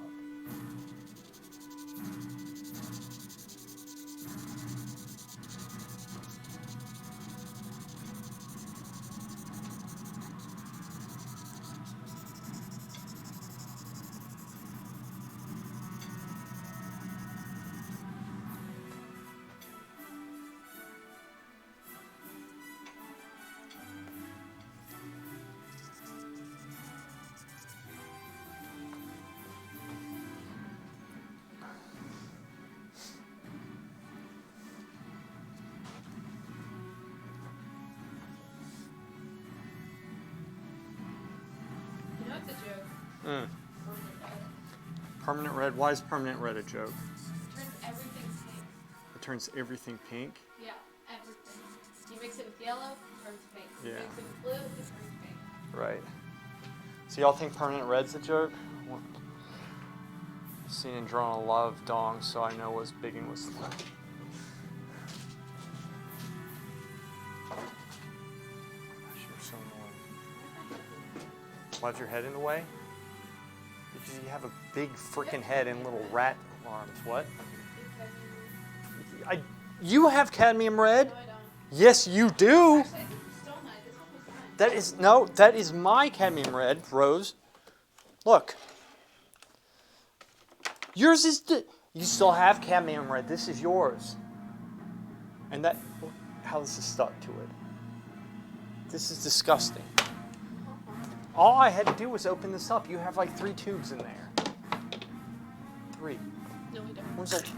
You know it's a joke. Mm. Permanent red. Why is permanent red a joke? Turns everything pink. It turns everything pink. Yeah, everything. You mix it with yellow, it turns pink. You Yeah. mix it with blue, it turns pink. Right. So y'all think permanent red's a joke? Well, I've seen and drawn a lot of dongs, so I know what's big and what's little. Gosh, you're so annoying. Why's your head in the way? Because you have a big freaking head and little rat arms. What? You have cadmium red? No, I don't. Yes, you do. Actually, I think you stole mine. This one was mine. That is my cadmium red, Rose. Look. Yours is you still have cadmium red. This is yours. And that, look how this is stuck to it. This is disgusting. All I had to do was open this up. You have like 3 tubes in there. 3. No, we don't.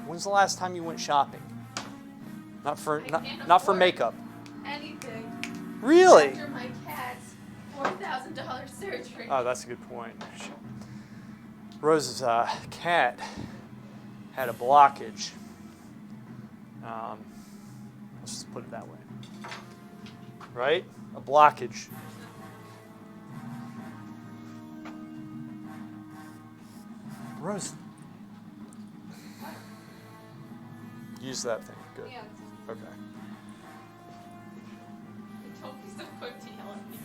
When's the last time you went shopping? Not for I can't not for afford makeup. Anything. Really? After my cat's $4,000 surgery. Oh, that's a good point. Rose's cat had a blockage. Let's just put it that way. Right? A blockage. Rose. Use that thing. Good. Yeah. Okay. Don't be so quick to yell at me.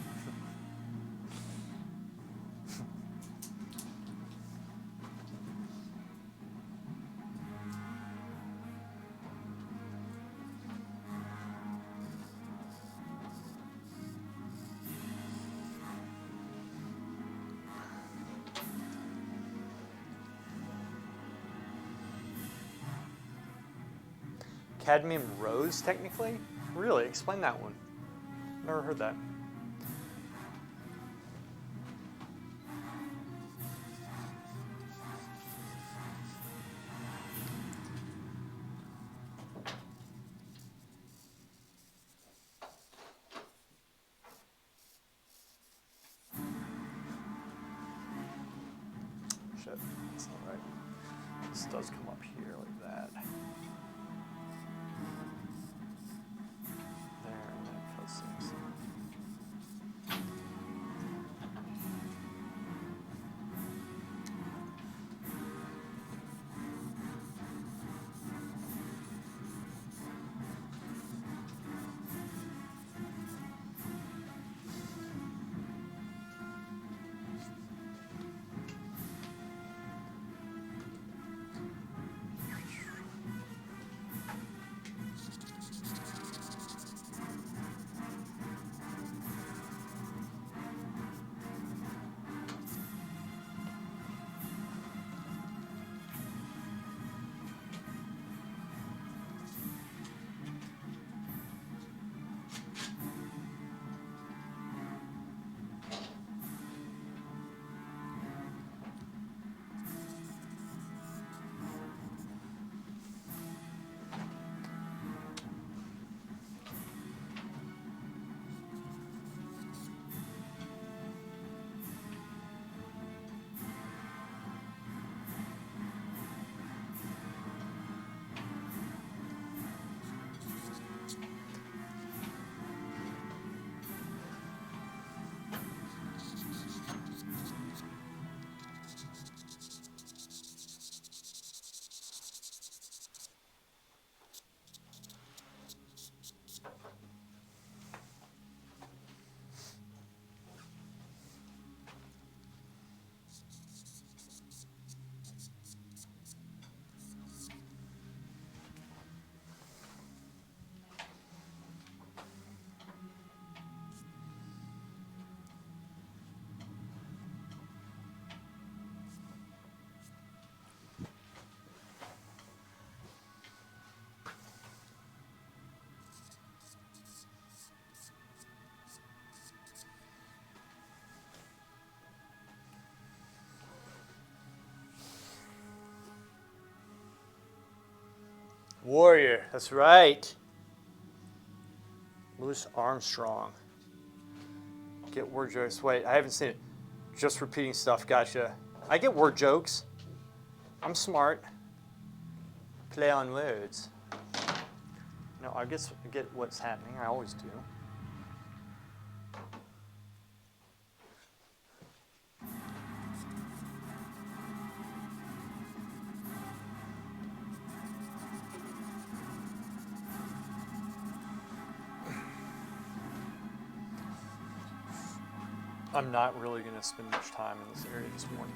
Cadmium rose, technically? Really? Explain that one. Never heard that. Shit, that's not right. This does come up here like that. There, and that cuts things. Warrior, that's right. Louis Armstrong. Get word jokes. Wait, I haven't seen it. Just repeating stuff, gotcha. I get word jokes. I'm smart. Play on words. No, I guess I get what's happening. I always do. I'm not really going to spend much time in this area this morning.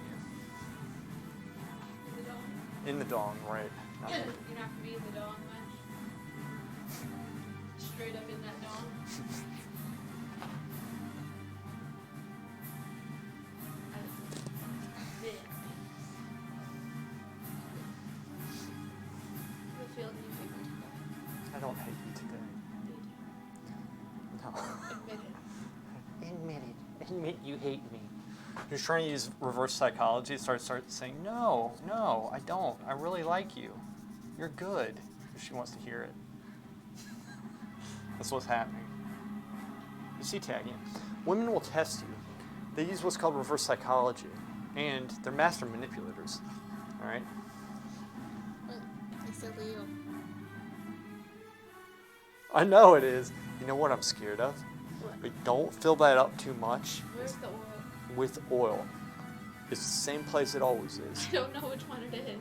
The dawn. In the dawn, right. Not You're not gonna be in the dawn much. Straight up in that dawn. admit you hate me. He was trying to use reverse psychology. Start saying, no, I don't. I really like you. You're good. She wants to hear it. That's what's happening. You see tagging. Women will test you. They use what's called reverse psychology, and they're master manipulators. All right. It's illegal. I know it is. You know what I'm scared of? What? But don't fill that up too much Where's the oil? with oil. It's the same place it always is. I don't know which one it is.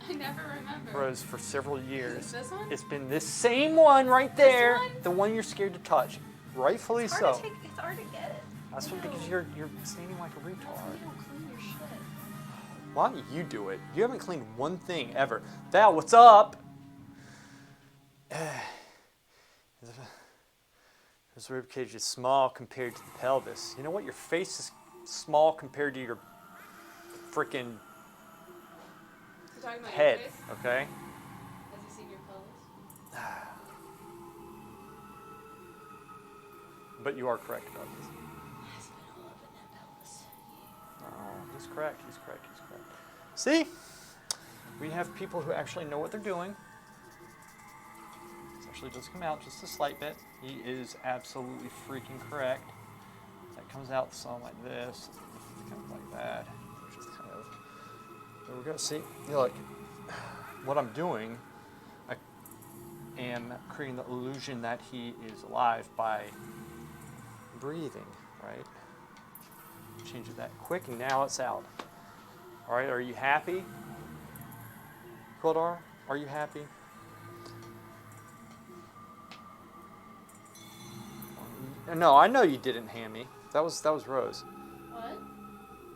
I never remember. Rose, for several years. Is this one? It's been this same one right there. one? The one you're scared to touch. Rightfully It's so. hard to take, it's hard to get it. That's what, because you're standing like a That's why retard. you don't clean your shit. Why don't you do it? You haven't cleaned one thing ever. Val, what's up? This rib cage is small compared to the pelvis. You know what? Your face is small compared to your freaking You're talking about head, your face? okay? Has he seen your pelvis? But you are correct about this. Has been all up in that pelvis. Oh, he's correct. See? We have people who actually know what they're doing. This actually does come out just a slight bit. He is absolutely freaking correct. That comes out some like this, kind of like that. Just kind of. There we go. See? Look, what I'm doing, I am creating the illusion that he is alive by breathing, right? Change it that quick, and now it's out. All right, are you happy? Kodar, are you happy? No, I know you didn't, Hammy. That was Rose.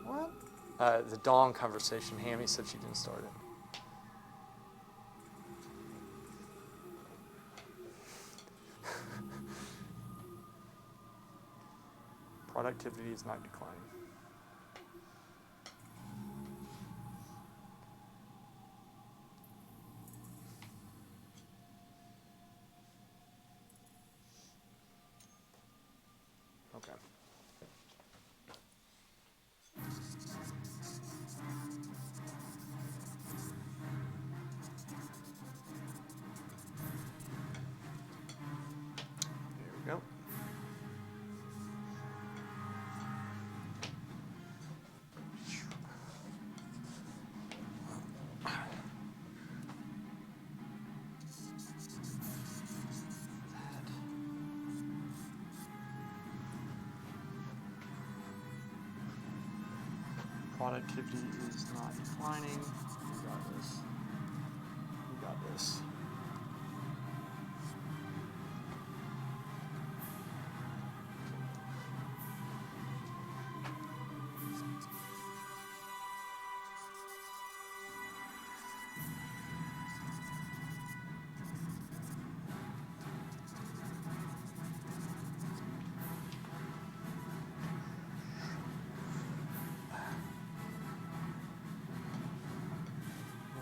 What? What? The dawn conversation. Hammy said she didn't start it. Productivity is not declining. Okay. There we go. Productivity is not declining. You got this. You got this.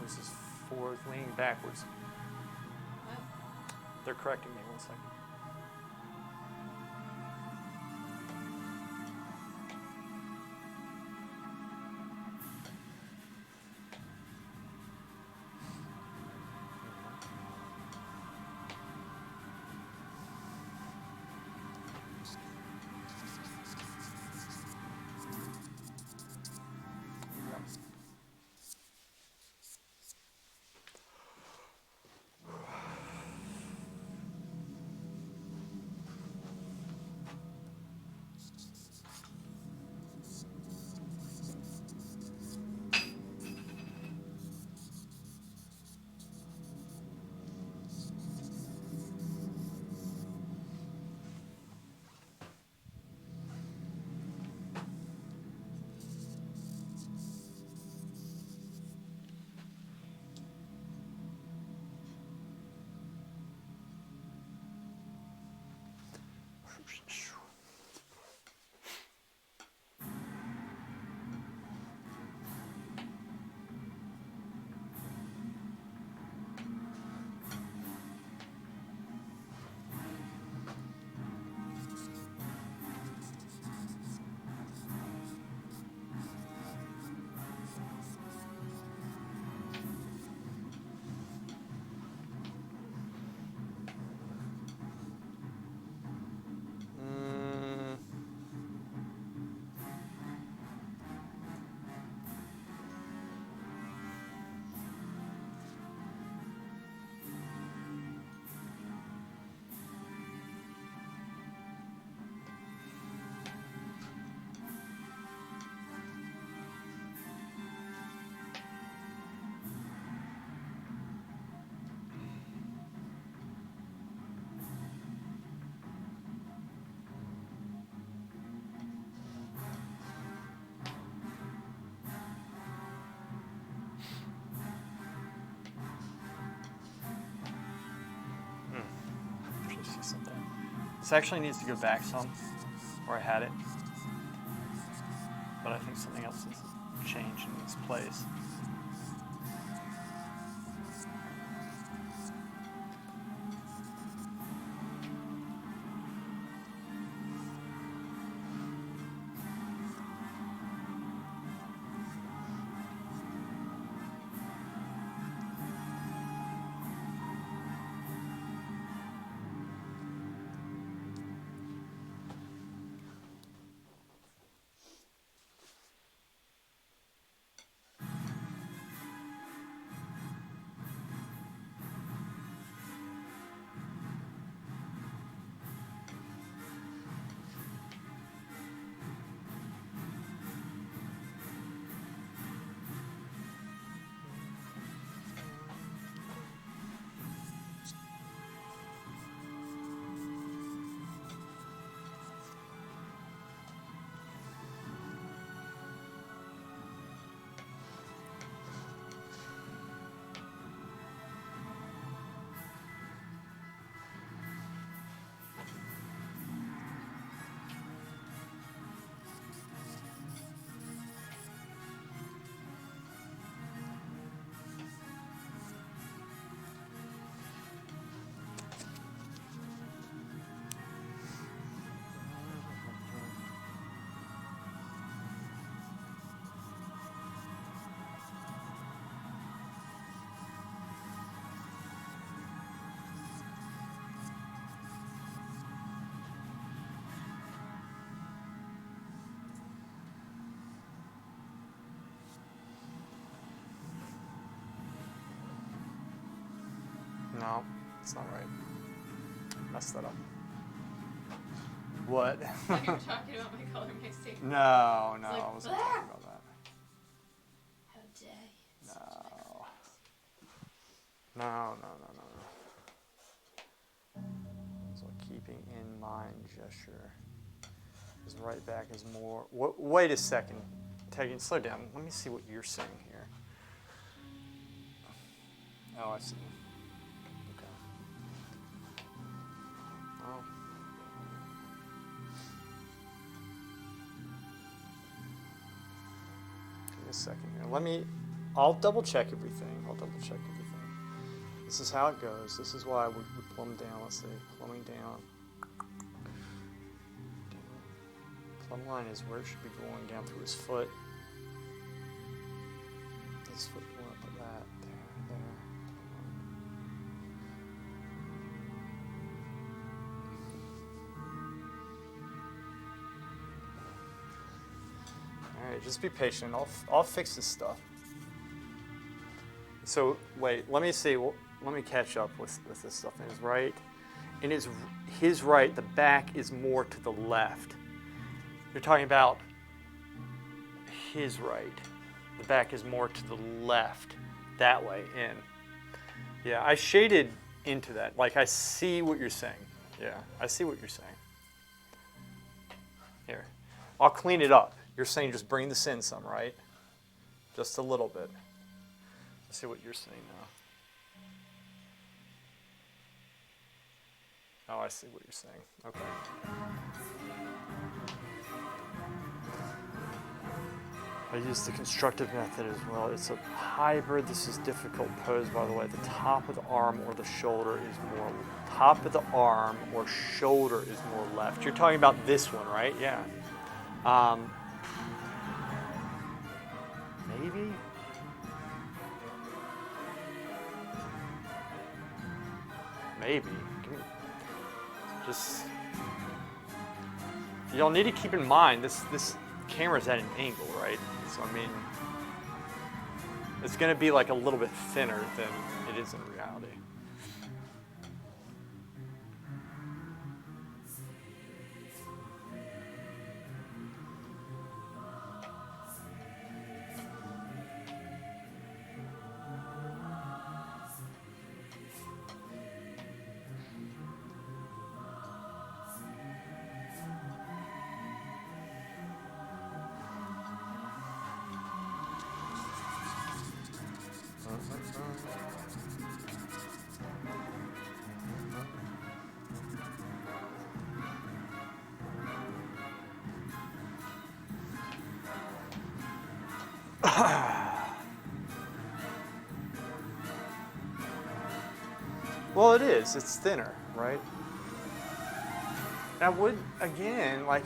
This is forward, leaning backwards. What? They're correcting me. 1 second. This actually needs to go back some, where I had it. But I think something else has changed in its place. No, it's not right. Messed that up. What? You're talking about my color mixtape. No, like, I wasn't talking about that. How dare you? No. No. So keeping in mind gesture. His right back is more. Wait a second. Tegan, slow down. Let me see what you're saying here. Oh, I see. Okay. Oh. Give me a second here. I'll double check everything. This is how it goes. This is why we plumb down. Let's say plumbing down. Plumb line is where it should be going down through his foot. His foot going up at that. There. All right, just be patient. I'll fix this stuff. So wait, let me see. Let me catch up with this stuff. In his right, the back is more to the left. You're talking about his right. The back is more to the left, that way in. Yeah, I shaded into that. Like, I see what you're saying. Yeah, I see what you're saying. Here, I'll clean it up. You're saying just bring this in some, right? Just a little bit. Let's see what you're saying now. Oh, I see what you're saying. Okay. I use the constructive method as well. It's a hybrid. This is difficult pose, by the way. The top of the arm or the shoulder is more left. You're talking about this one, right? Yeah. Maybe. Just, you'll need to keep in mind this camera's at an angle, right? So I mean, it's going to be like a little bit thinner than it is in reality. Well, it is. It's thinner, right? I would, again, like,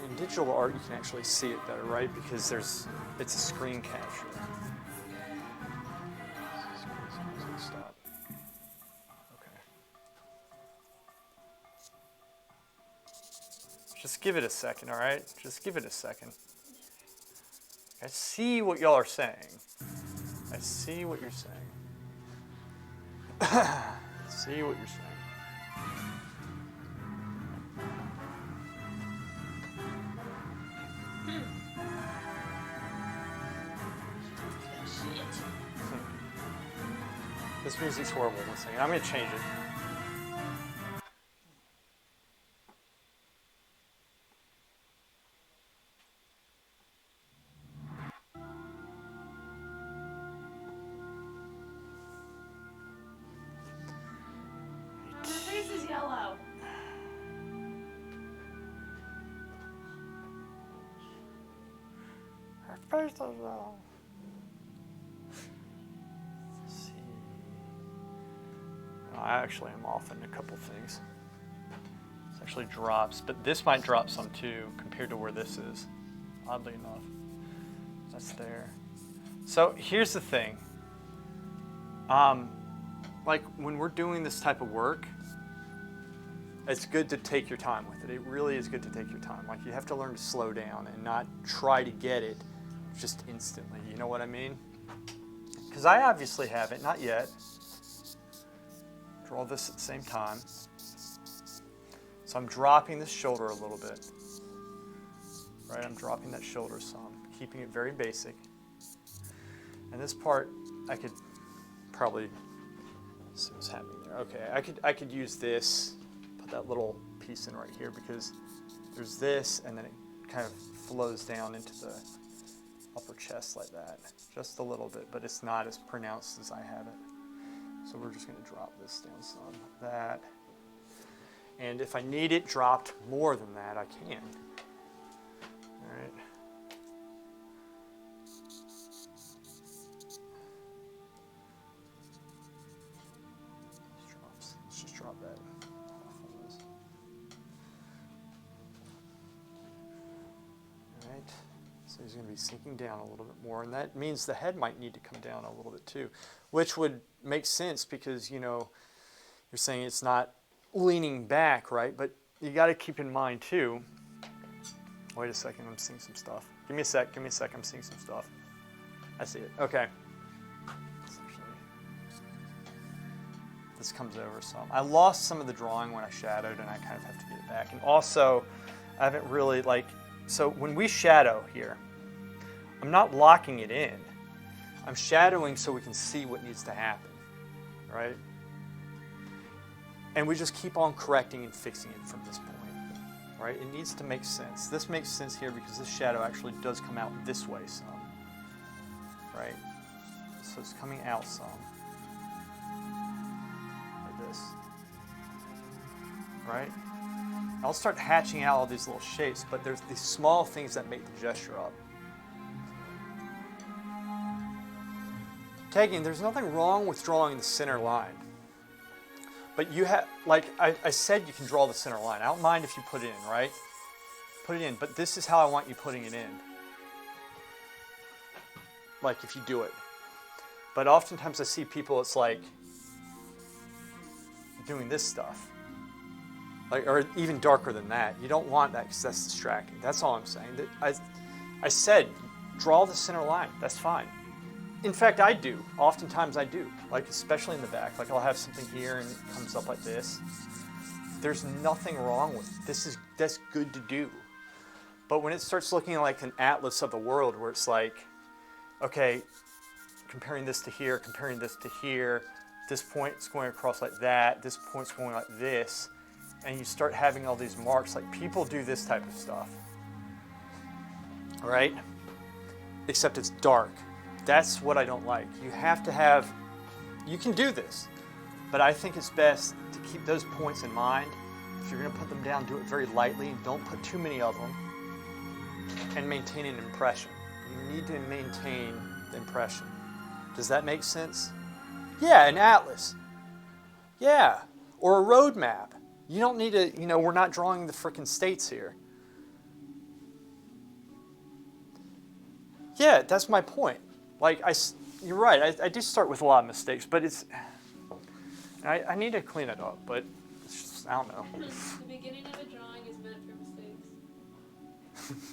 in digital art, you can actually see it better, right? Because it's a screen capture. Stop. Okay. Just give it a second, all right? Just give it a second. I see what y'all are saying. I see what you're saying. See what you're saying. This music's horrible. 1 second. I'm going to change it. My face is yellow. Her face is wrong. Let's see. I actually am off in a couple things. This actually drops, but this might drop some too compared to where this is, oddly enough. That's there. So here's the thing. Like when we're doing this type of work, it's good to take your time with it. It really is good to take your time. Like you have to learn to slow down and not try to get it just instantly. You know what I mean? Because I obviously haven't, not yet. Draw this at the same time. So I'm dropping this shoulder a little bit. Right, I'm dropping that shoulder some, keeping it very basic. And this part, I could probably see what's happening there. Okay, I could use this, put that little piece in right here because there's this, and then it kind of flows down into the upper chest like that, just a little bit, but it's not as pronounced as I have it. So we're just going to drop this down some, like that. And if I need it dropped more than that, I can. All right. Let's just drop that off on this. All right. So he's going to be sinking down a little bit more, and that means the head might need to come down a little bit too, which would make sense because, you know, you're saying it's not leaning back, right? But you got to keep in mind too. Wait a second, I'm seeing some stuff. Give me a sec, I'm seeing some stuff. I see it, okay. This comes over some. I lost some of the drawing when I shadowed and I kind of have to get it back. And also, I haven't really so when we shadow here, I'm not locking it in. I'm shadowing so we can see what needs to happen, right? And we just keep on correcting and fixing it from this point, right? It needs to make sense. This makes sense here because this shadow actually does come out this way some, right? So it's coming out some, like this, right? I'll start hatching out all these little shapes, but there's these small things that make the gesture up. Tagging, there's nothing wrong with drawing the center line. But you have, like I said, you can draw the center line. I don't mind if you put it in, right? Put it in, but this is how I want you putting it in. Like if you do it. But oftentimes I see people, it's like doing this stuff. Like, or even darker than that. You don't want that because that's distracting. That's all I'm saying. I said, draw the center line. That's fine. In fact, I do. Oftentimes I do. Like, especially in the back. Like, I'll have something here and it comes up like this. There's nothing wrong with it. That's good to do. But when it starts looking like an atlas of the world where it's like, okay, comparing this to here, comparing this to here, this point's going across like that, this point's going like this, and you start having all these marks, like people do this type of stuff, all right? Except it's dark. That's what I don't like. You have to have, you can do this, but I think it's best to keep those points in mind. If you're gonna put them down, do it very lightly and don't put too many of them. and maintain an impression. You need to maintain the impression. Does that make sense? Yeah, an atlas. Yeah, or a road map. You don't need to, we're not drawing the frickin' states here. Yeah, that's my point. Like, you're right, I do start with a lot of mistakes, but I need to clean it up, but it's just, I don't know. The beginning of a drawing is meant for mistakes.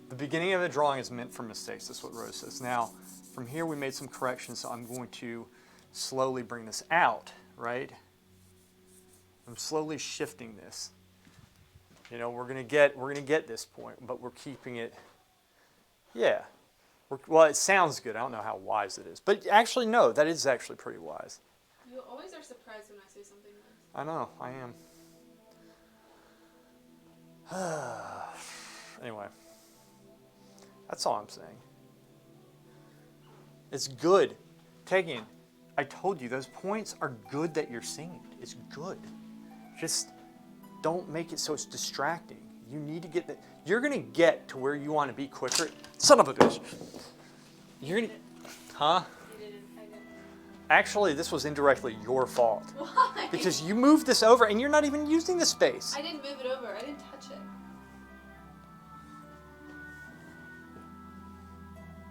The beginning of a drawing is meant for mistakes, that's what Rose says. Now, from here we made some corrections, so I'm going to slowly bring this out, right? I'm slowly shifting this. We're gonna get this point, but we're keeping it, yeah. Well, it sounds good. I don't know how wise it is. But actually, no, that is actually pretty wise. You always are surprised when I say something nice. I know, I am. Anyway, that's all I'm saying. It's good. Tegan, I told you, those points are good that you're singing. It's good. Just don't make it so it's distracting. You need to get that. You're going to get to where you want to be quicker. Son of a bitch. You're going to, huh? You didn't. I didn't. Actually, this was indirectly your fault. Why? Because you moved this over and you're not even using the space. I didn't move it over. I didn't touch it.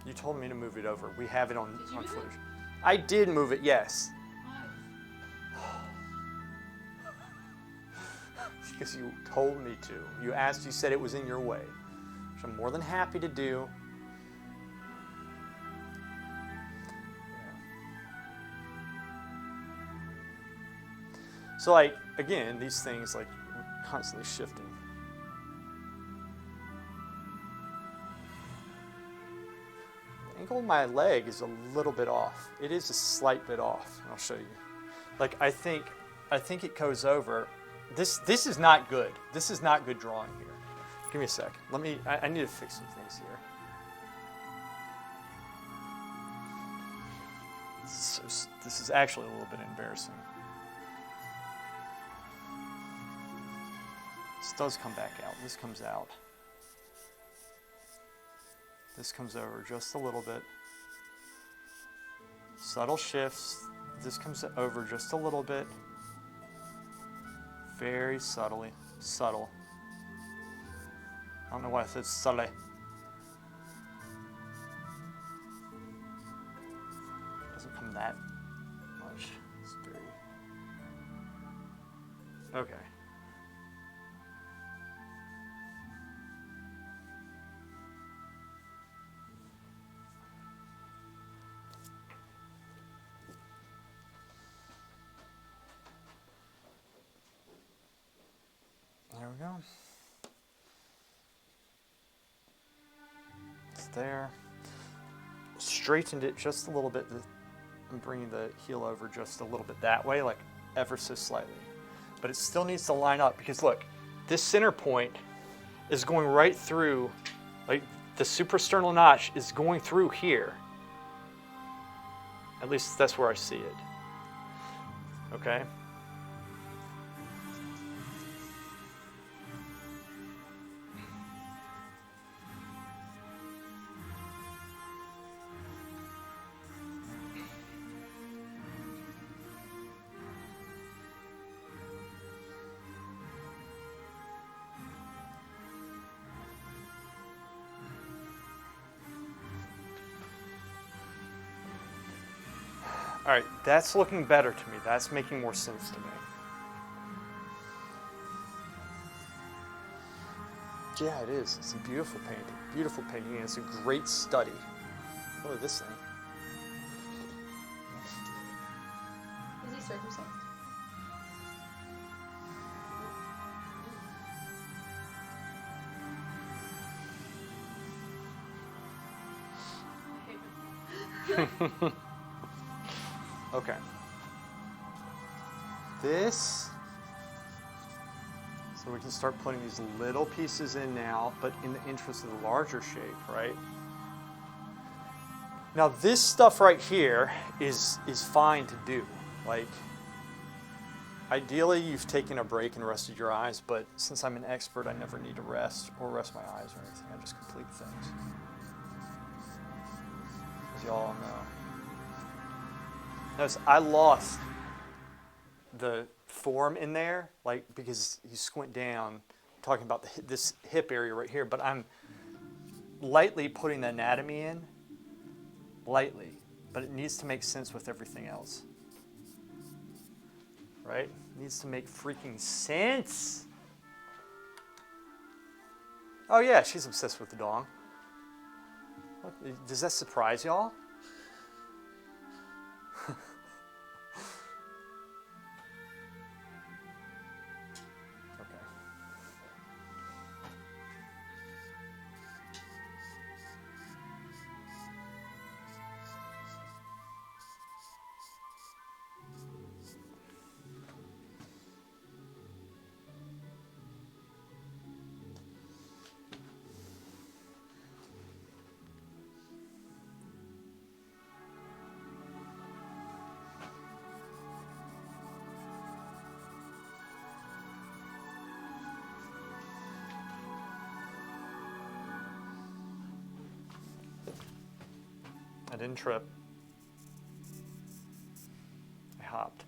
You told me to move it over. We have it on Did you move it? footage. I did move it, yes. Why? Because you told me to. You said it was in your way. Which I'm more than happy to do. So again, these things constantly shifting. The angle of my leg is a little bit off. It is a slight bit off, and I'll show you. I think it goes over. This is not good. This is not good drawing here. Give me a sec. I need to fix some things here. This is actually a little bit embarrassing. This does come back out. This comes out. This comes over just a little bit. Subtle shifts. This comes over just a little bit. Very subtly. Subtle. I don't know why I said subtle. Doesn't come that much. It's very... Okay. There we go. It's there. Straightened it just a little bit. I'm bringing the heel over just a little bit that way, ever so slightly. But it still needs to line up because look, this center point is going right through, the suprasternal notch is going through here. At least that's where I see it. Okay? All right, that's looking better to me. That's making more sense to me. Yeah, it is. It's a beautiful painting. Beautiful painting, and it's a great study. Look at this thing. Is he circumcised? I hate him. Okay. This, so we can start putting these little pieces in now, but in the interest of the larger shape, right? Now this stuff right here is fine to do. Ideally, you've taken a break and rested your eyes, but since I'm an expert, I never need to rest or rest my eyes or anything. I just complete things. As you all know. Notice I lost the form in there, like because you squint down, talking about this hip area right here, but I'm lightly putting the anatomy in, lightly, but it needs to make sense with everything else. Right? It needs to make freaking sense. Oh yeah, she's obsessed with the dong. Does that surprise y'all? Okay. I didn't trip. I hopped.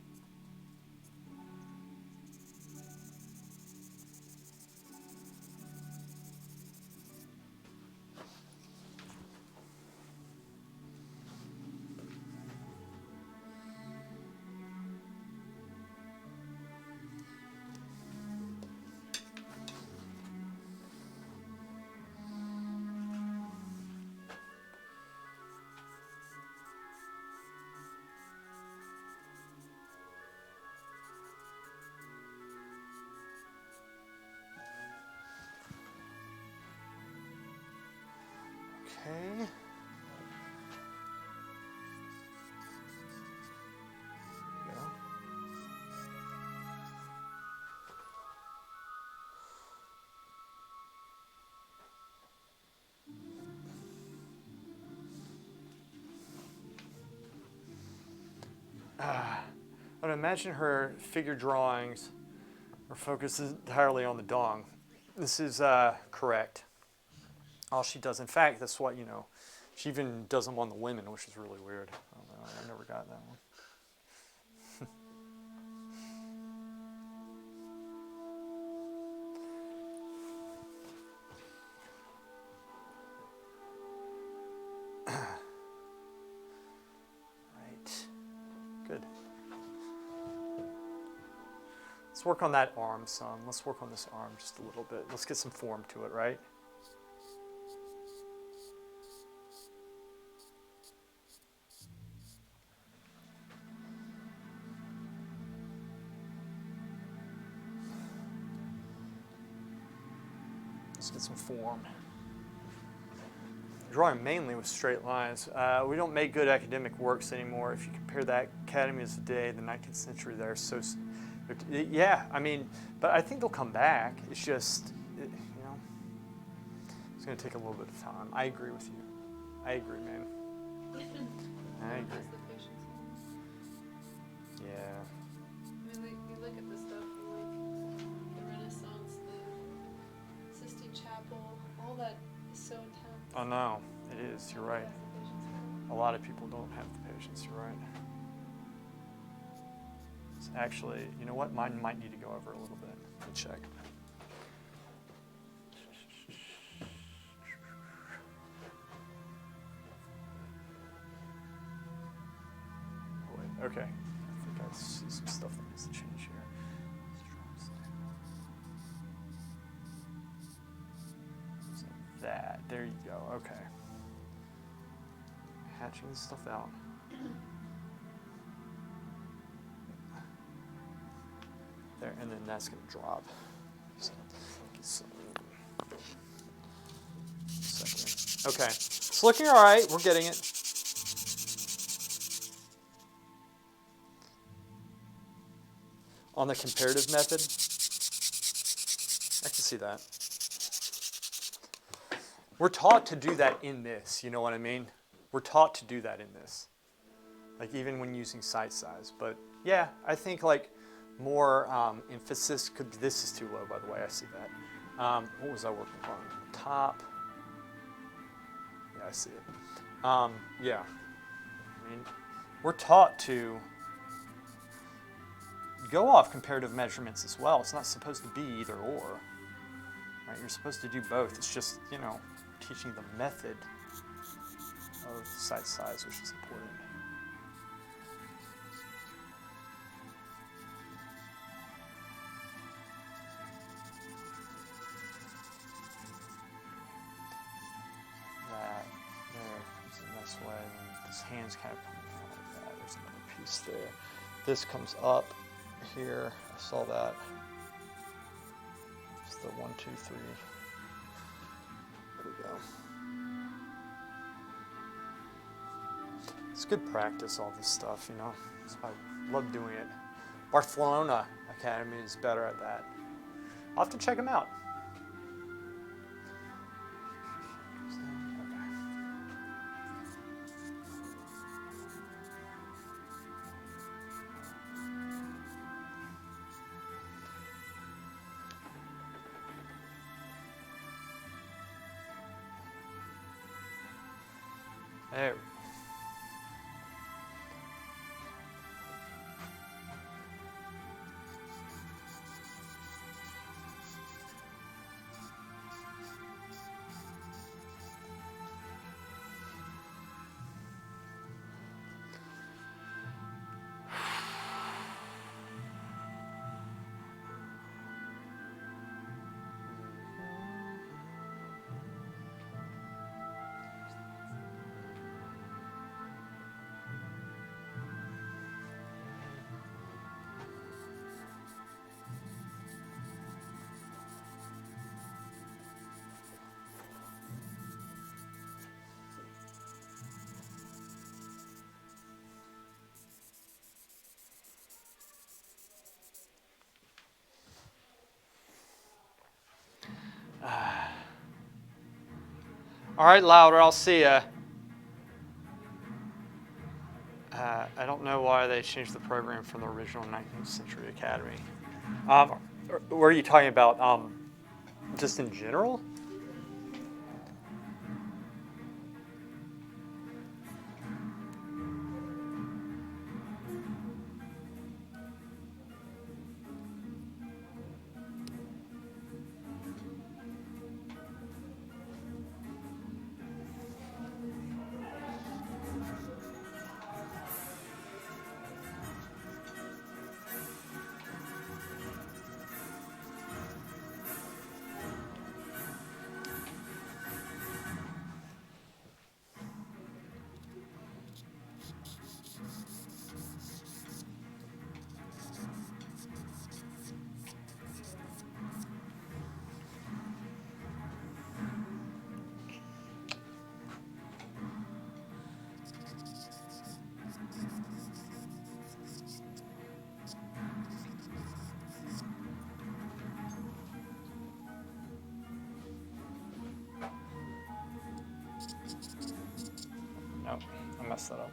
Okay. There we go. I would imagine her figure drawings are focused entirely on the dong. This is correct. All she does, in fact, that's what, she even does them on the women, which is really weird. I don't know, I never got that one. Right, good. Let's work on that arm some. Let's work on this arm just a little bit. Let's get some form to it, right? Let's get some form. Drawing mainly with straight lines. We don't make good academic works anymore. If you compare that academies today, the 19th century, they're so, yeah, I mean, but I think they'll come back. It's just, it's going to take a little bit of time. I agree with you. I agree, man. I agree. That's the patience. Yeah. I mean, you look at this stuff from like the Renaissance, the Sistine Chapel, all that is so intense. Oh no, it is. You're right. A lot of people don't have the patience. You're right. It's actually, you know what? Mine might need to go over a little bit. Let me check. Oh, wait. Okay. I think I see some stuff that needs to change here. So that. There you go. Okay. Hatching this stuff out. There, and then that's going to drop. So, second. Okay, it's looking all right. We're getting it. On the comparative method, I can see that. We're taught to do that in this, you know what I mean? We're taught to do that in this. Like even when using site size. But yeah, I think like more emphasis. Could this is too low, by the way. I see that. What was I working on? Top. Yeah, I see it. Yeah. I mean, we're taught to go off comparative measurements as well. It's not supposed to be either or. Right? You're supposed to do both. It's just, teaching the method of site size, which is important. That there comes in this way, and this hand's kind of coming out like that. There's another piece there. This comes up here. I saw that. It's the 1, 2, 3. There we go. It's good practice, all this stuff, I love doing it. Barcelona Academy is better at that. I'll have to check them out. There we go. All right, Louder, I'll see ya. I don't know why they changed the program from the original 19th Century Academy. What are you talking about? Just in general? No, I messed that up.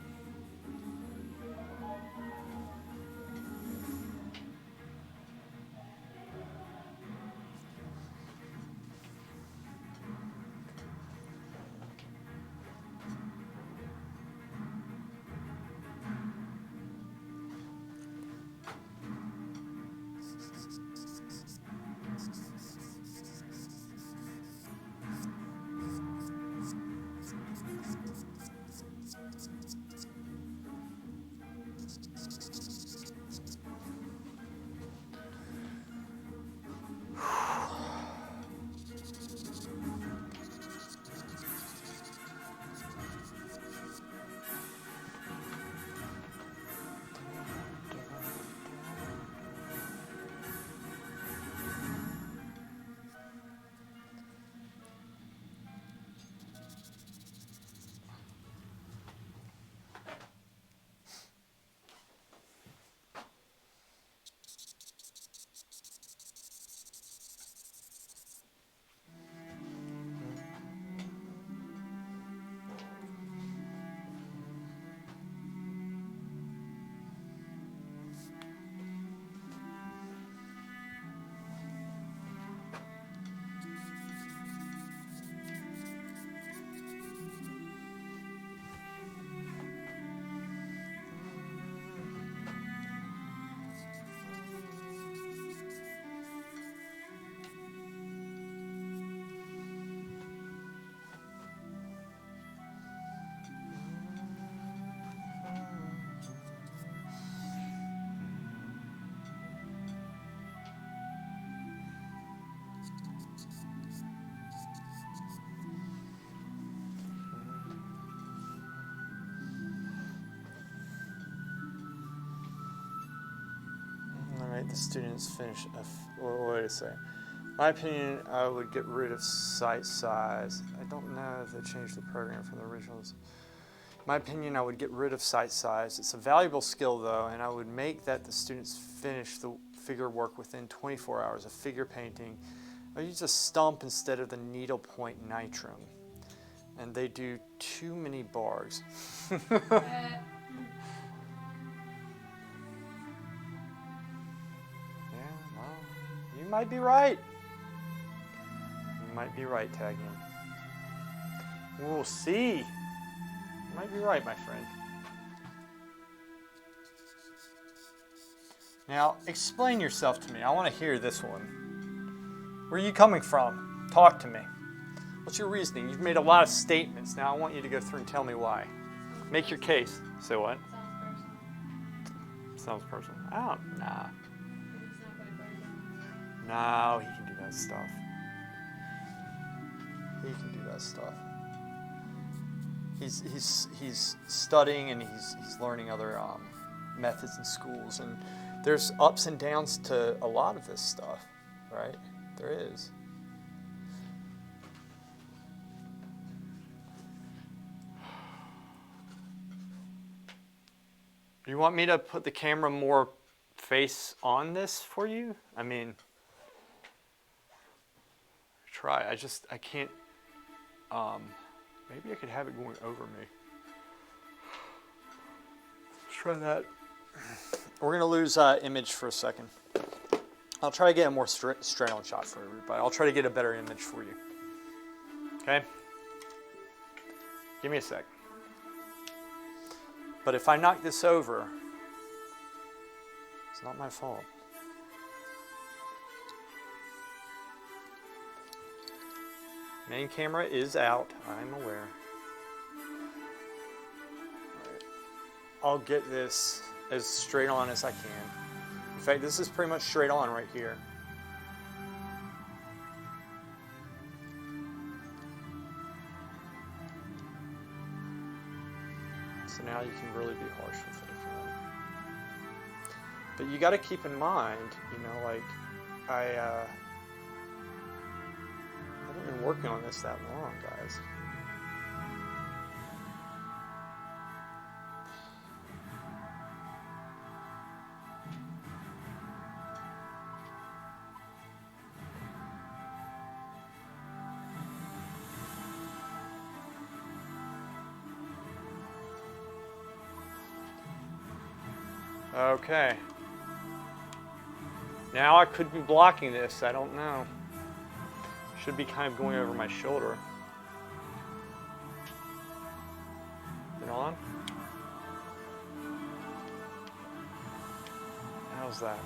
the students finish. Wait a second. My opinion, I would get rid of site size. I don't know if they changed the program from the originals. My opinion, I would get rid of site size. It's a valuable skill though, and I would make that the students finish the figure work within 24 hours of figure painting. I use a stump instead of the needlepoint nitrum. And they do too many bars. Yeah, well, you might be right. You might be right, Tag In. We'll see. You might be right, my friend. Now, explain yourself to me. I want to hear this one. Where are you coming from? Talk to me. What's your reasoning? You've made a lot of statements. Now I want you to go through and tell me why. Make your case. Say what? Sounds personal. Sounds personal. Oh, nah. It's not very personal. No, he can do that stuff. He can do that stuff. He's studying and he's learning other methods in schools, and there's ups and downs to a lot of this stuff, right? There is. Do you want me to put the camera more face on this for you? I mean, try. I can't. Maybe I could have it going over me. Let's try that. We're gonna lose image for a second. I'll try to get a more straight on shot for everybody. I'll try to get a better image for you. Okay? Give me a sec. But if I knock this over, it's not my fault. Main camera is out, I'm aware. Alright. I'll get this as straight on as I can. In fact, this is pretty much straight on right here. So now you can really be harsh with it if you want. But you got to keep in mind, you know, like I haven't been working on this that long, guys. Okay. Now I could be blocking this, I don't know. Should be kind of going over my shoulder. Is it on? How's that?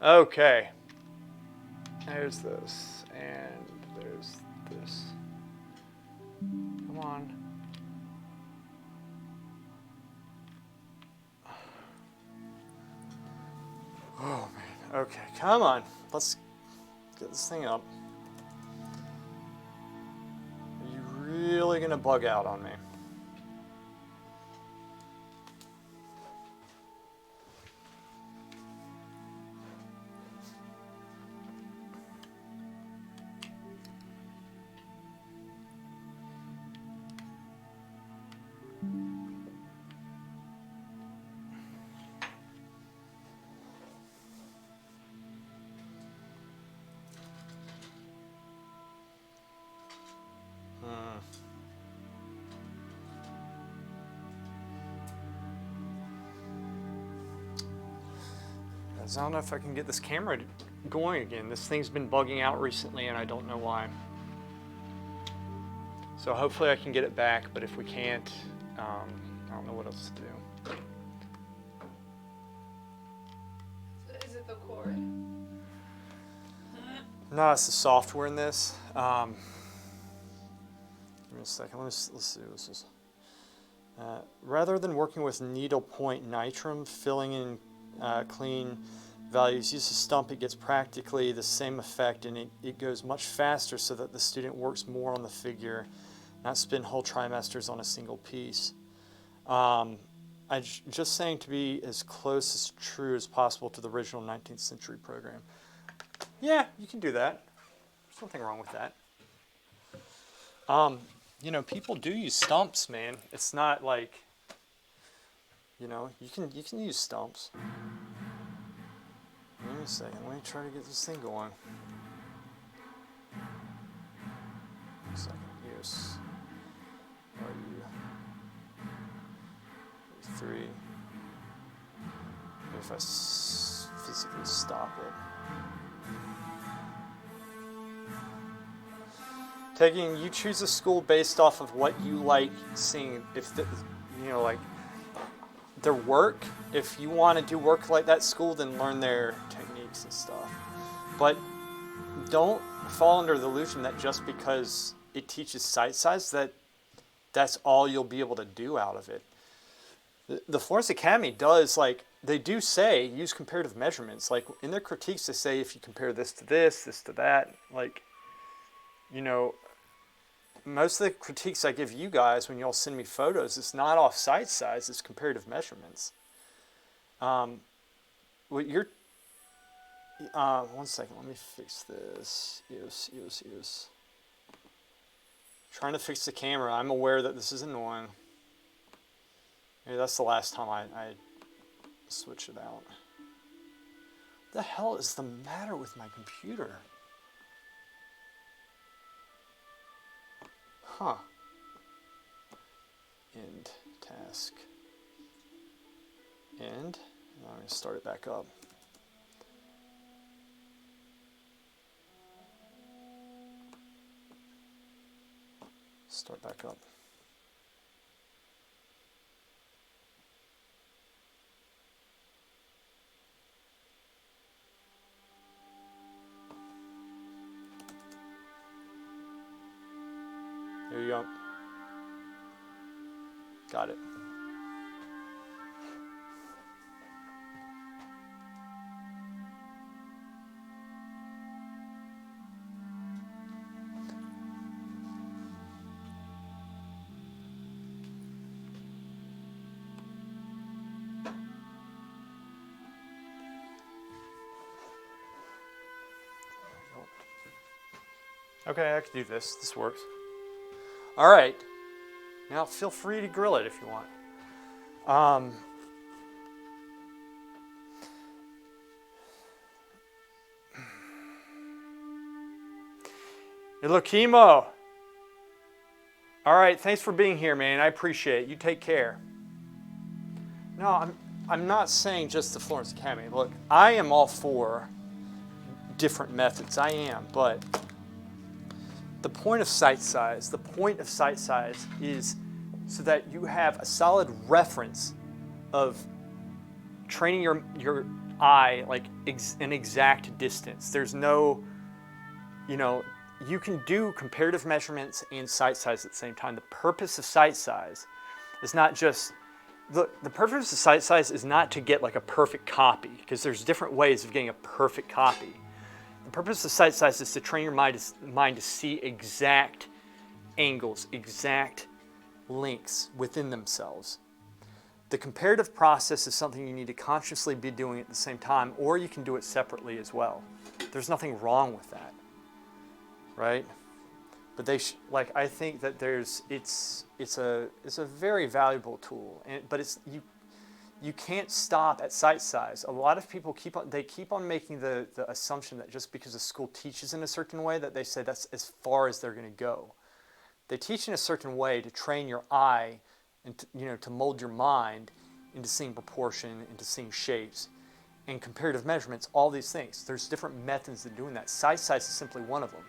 Okay. There's this, and there's this. Come on. Oh, man. Okay, come on. Let's get this thing up. Are you really going to bug out on me? is I don't know if I can get this camera going again. This thing's been bugging out recently and I don't know why. So hopefully I can get it back, but if we can't, I don't know what else to do. So is it the cord? No, it's the software in this. Give me a second. Let's see what this is. Rather than working with needle point nitrum, filling in clean values, use a stump, it gets practically the same effect, and it goes much faster so that the student works more on the figure, not spend whole trimesters on a single piece. I'm just saying to be as close as true as possible to the original 19th century program. Yeah, you can do that. There's nothing wrong with that. You know, people do use stumps, man. It's not like, you know, you can use stumps. Wait a second, let me try to get this thing going. 1 second, yes. Are you 3? Maybe if I physically stop it. You choose a school based off of what you like seeing. If the, you know, like their work. If you want to do work like that school, then learn their techniques and stuff. But don't fall under the illusion that just because it teaches sight size that's all you'll be able to do out of it. The Florence Academy does, like, they do say use comparative measurements. Like in their critiques, they say if you compare this to this, this to that, like, you know, most of the critiques I give you guys when y'all send me photos, it's not off sight size, it's comparative measurements. What you're, 1 second, let me fix this. Yes. Trying to fix the camera. I'm aware that this is annoying. Maybe that's the last time I switch it out. What the hell is the matter with my computer? Huh. End task. End. Now I'm going to start it back up. Start back up. There you go. Got it. Okay, I can do this. This works. All right. Now feel free to grill it if you want. Elohimo. All right, thanks for being here, man. I appreciate it. You take care. No, I'm not saying just the Florence Academy. Look, I am all for different methods. I am, but the point of sight size is so that you have a solid reference of training your eye like an exact distance. There's no, you know, you can do comparative measurements and sight size at the same time. The purpose of sight size is not just, the purpose of sight size is not to get like a perfect copy, because there's different ways of getting a perfect copy. The purpose of sight size is to train your mind to see exact angles, exact lengths within themselves. The comparative process is something you need to consciously be doing at the same time, or you can do it separately as well. There's nothing wrong with that, right? But I think that it's a very valuable tool, but you can't stop at sight size. A lot of people keep on making the assumption that just because a school teaches in a certain way that they say that's as far as they're going to go. They teach in a certain way to train your eye and to mold your mind into seeing proportion, into seeing shapes. and comparative measurements, all these things. There's different methods of doing that. Site size is simply one of them.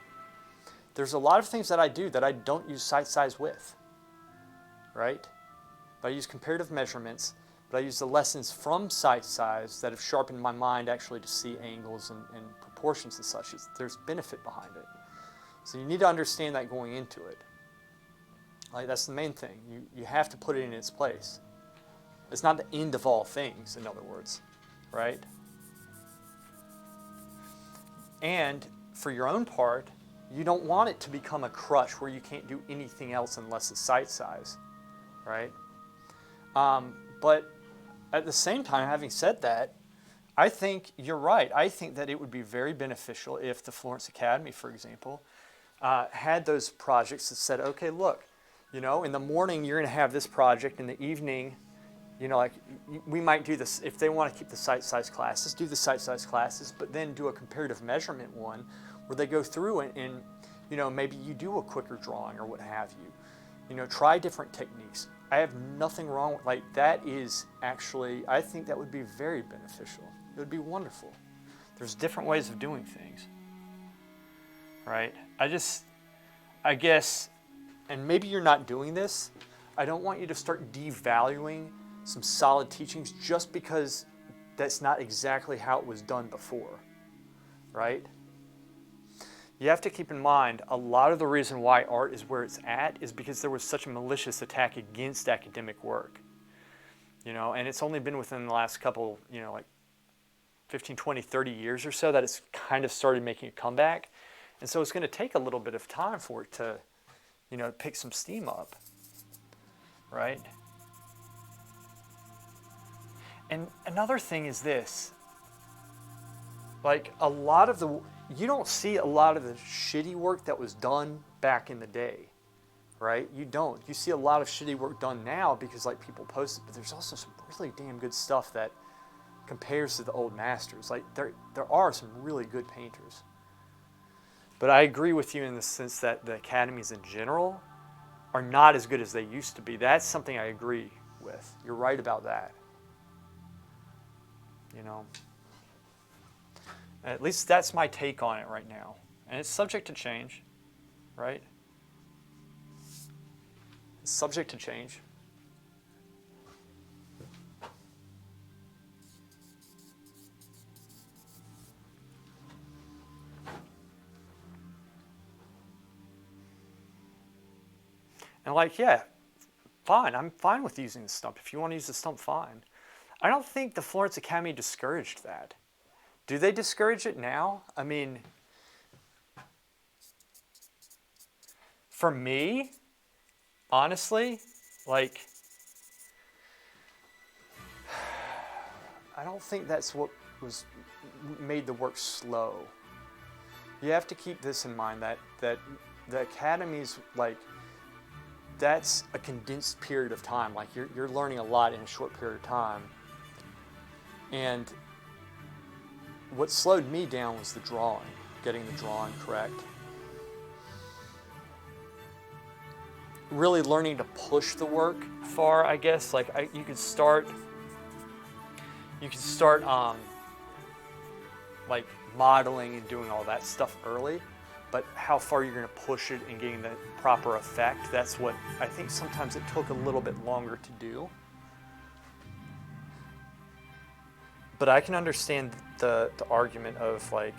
There's a lot of things that I do that I don't use site size with, right? But I use comparative measurements, but I use the lessons from site size that have sharpened my mind actually to see angles and proportions and such. There's benefit behind it. So you need to understand that going into it. Like, that's the main thing. You have to put it in its place. It's not the end of all things, in other words, right? And for your own part, you don't want it to become a crutch where you can't do anything else unless it's site size, right? But at the same time, having said that, I think you're right. I think that it would be very beneficial if the Florence Academy, for example, had those projects that said, okay, look, you know, in the morning you're going to have this project, in the evening, you know, like we might do this, if they want to keep the site size classes, do the site size classes, but then do a comparative measurement one where they go through and you know, maybe you do a quicker drawing or what have you. You know, try different techniques. I have nothing wrong with, like, that is actually, I think that would be very beneficial. It would be wonderful. There's different ways of doing things, right? I guess, and maybe you're not doing this, I don't want you to start devaluing some solid teachings just because that's not exactly how it was done before, right? You have to keep in mind, a lot of the reason why art is where it's at is because there was such a malicious attack against academic work. You know, and it's only been within the last couple, you know, like 15, 20, 30 years or so that it's kind of started making a comeback. And so it's going to take a little bit of time for it to, you know, pick some steam up, right? And another thing is this, like a lot of the, you don't see a lot of the shitty work that was done back in the day, right? You don't. You see a lot of shitty work done now because like people post it, but there's also some really damn good stuff that compares to the old masters. Like there are some really good painters. But I agree with you in the sense that the academies in general are not as good as they used to be. That's something I agree with. You're right about that. You know, at least that's my take on it right now. And it's subject to change, right? It's subject to change. And like, yeah, fine. I'm fine with using the stump. If you want to use the stump, fine. I don't think the Florence Academy discouraged that. Do they discourage it now? I mean, for me, honestly, like, I don't think that's what made the work slow. You have to keep this in mind that the academies, like, that's a condensed period of time. Like you're learning a lot in a short period of time. And what slowed me down was the drawing, getting the drawing correct. Really learning to push the work far, I guess. Like you could start like modeling and doing all that stuff early, but how far you're going to push it and getting the proper effect, that's what I think sometimes it took a little bit longer to do. But I can understand the argument of like,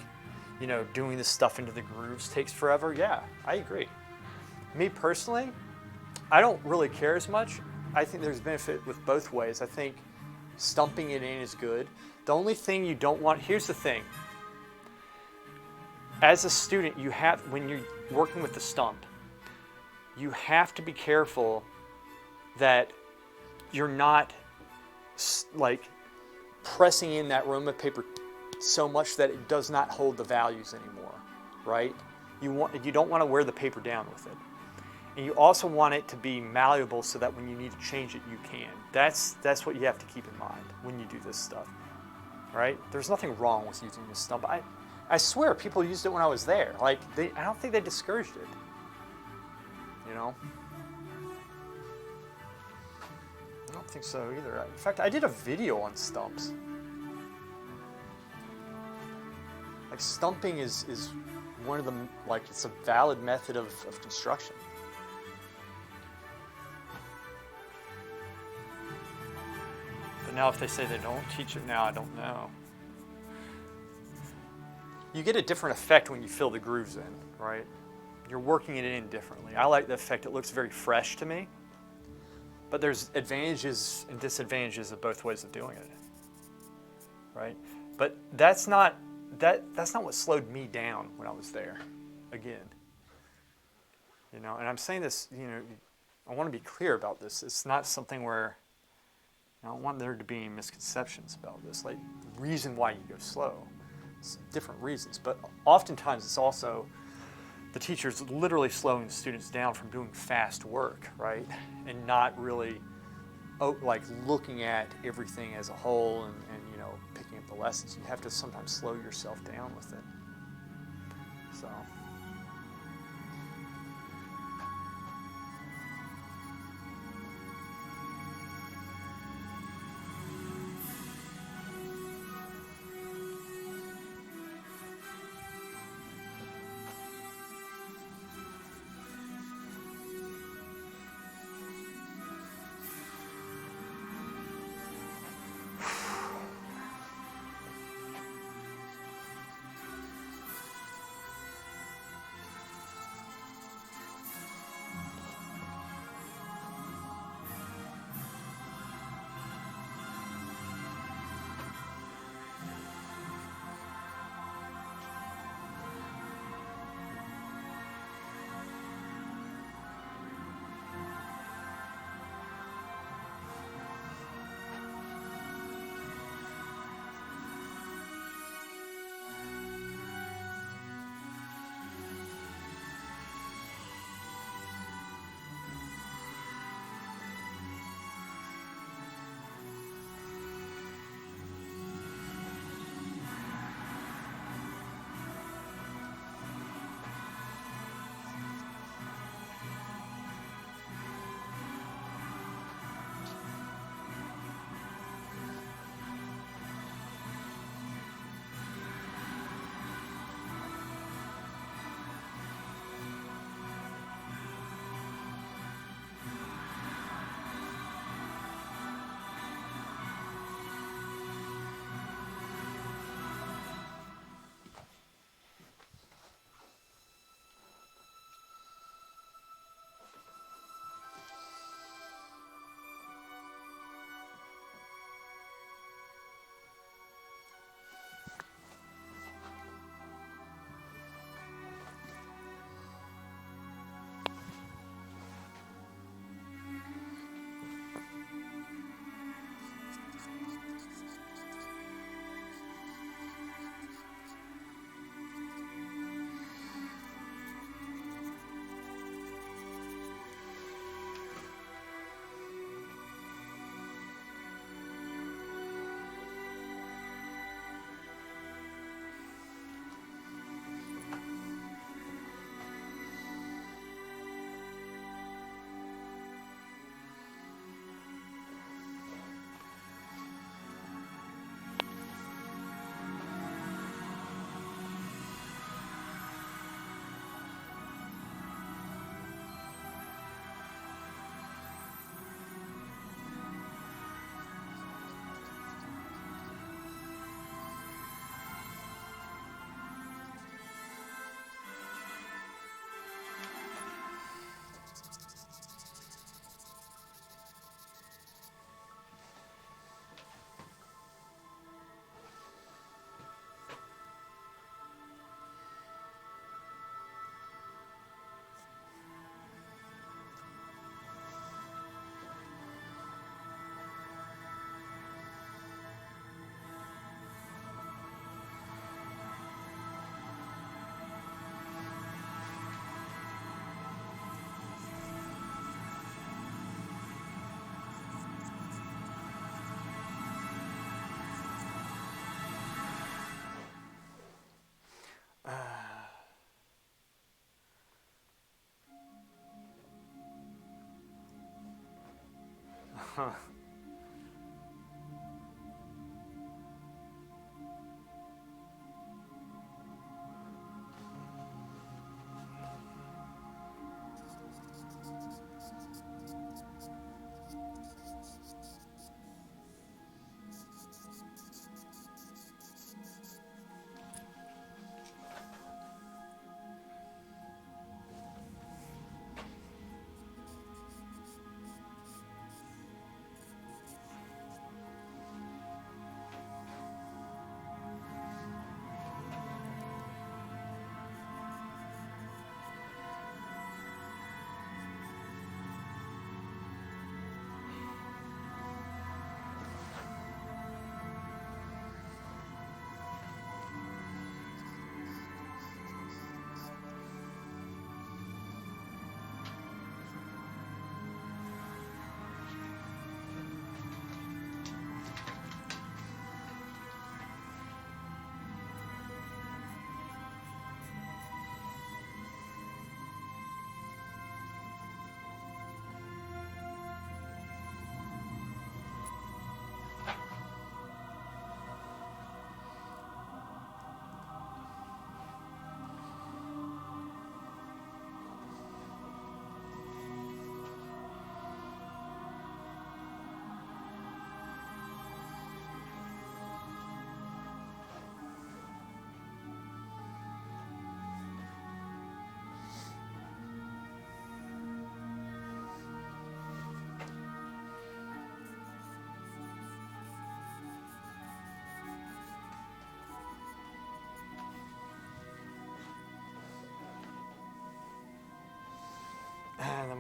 you know, doing this stuff into the grooves takes forever. Yeah, I agree. Me personally, I don't really care as much. I think there's benefit with both ways. I think stumping it in is good. The only thing you don't want, here's the thing. As a student, you have, when you're working with the stump, you have to be careful that you're not like pressing in that Roma paper so much that it does not hold the values anymore, right? You don't want to wear the paper down with it. And you also want it to be malleable so that when you need to change it, you can. That's what you have to keep in mind when you do this stuff, right? There's nothing wrong with using this stump. I swear people used it when I was there. Like, I don't think they discouraged it, you know? I don't think so either. In fact, I did a video on stumps. Like stumping is one of the, like it's a valid method of construction. But now if they say they don't teach it now, I don't know. You get a different effect when you fill the grooves in, right? You're working it in differently. I like the effect. It looks very fresh to me. But there's advantages and disadvantages of both ways of doing it, right? But that's not what slowed me down when I was there, again. You know, and I'm saying this, you know, I want to be clear about this. It's not something where I don't want there to be any misconceptions about this. Like, the reason why you go slow. It's different reasons, but oftentimes it's also the teacher's literally slowing the students down from doing fast work, right? And not really like looking at everything as a whole and you know, picking up the lessons. You have to sometimes slow yourself down with it. So. Huh.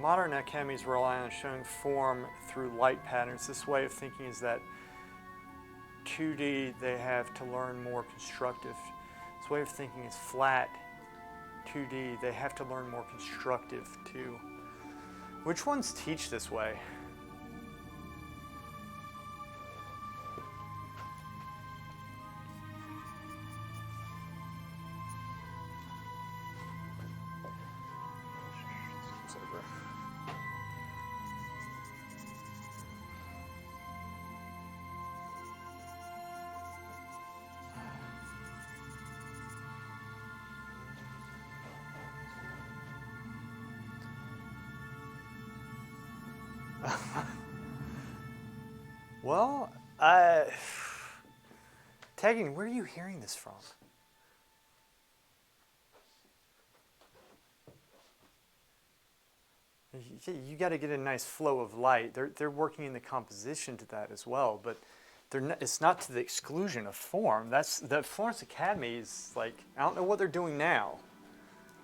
modern academies rely on showing form through light patterns. This way of thinking is that 2D, they have to learn more constructive. This way of thinking is flat. 2D, they have to learn more constructive too. Which ones teach this way? It's over. Well, Tagging, where are you hearing this from? You got to get a nice flow of light. They're working in the composition to that as well, but it's not to the exclusion of form. That's the Florence Academy is like, I don't know what they're doing now,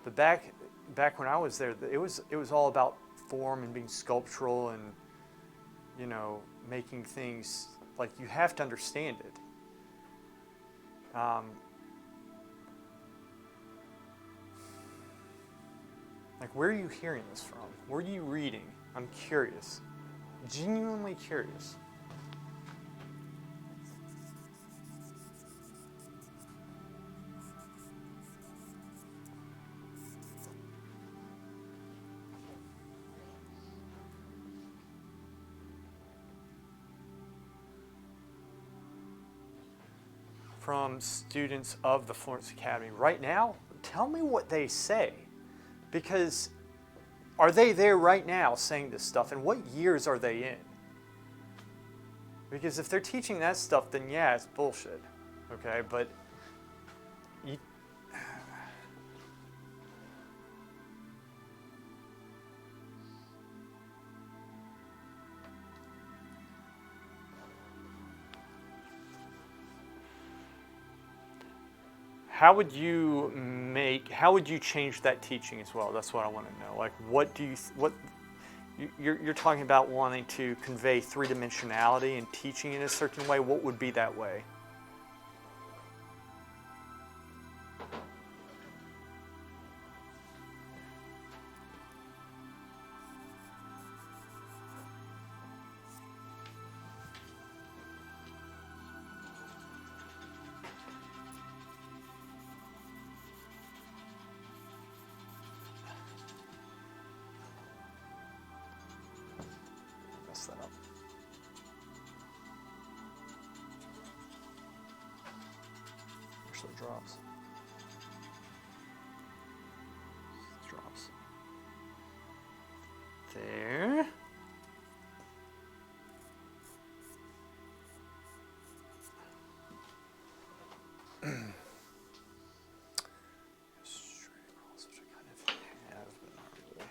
but back when I was there, it was all about form and being sculptural and, you know, making things like you have to understand it. Like, where are you hearing this from? Where are you reading? I'm curious, genuinely curious. From students of the Florence Academy right now, tell me what they say, because are they there right now saying this stuff, and what years are they in? Because if they're teaching that stuff, then yeah, it's bullshit, okay, but how would you change that teaching as well? That's what I want to know. Like, you're talking about wanting to convey three-dimensionality and teaching in a certain way. What would be that way? That up. Actually drops. Drops. There. Straight across, which I kind of have, but not really.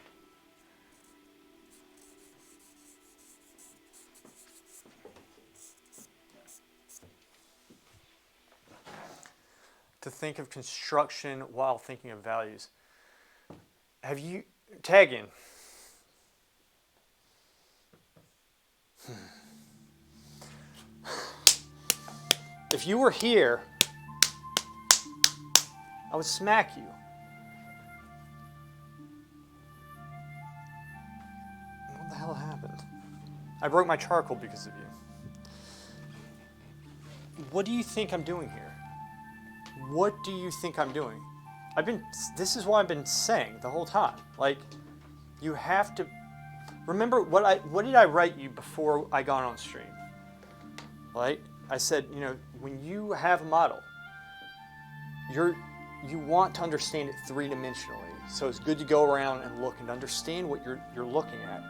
To think of construction while thinking of values. Have you, tag in. If you were here, I would smack you. What the hell happened? I broke my charcoal because of you. What do you think I'm doing here? What do you think I'm doing? This is what I've been saying the whole time. Like, you have to, remember what did I write you before I got on stream? Right? I said, you know, when you have a model, you want to understand it three-dimensionally. So it's good to go around and look and understand what you're looking at.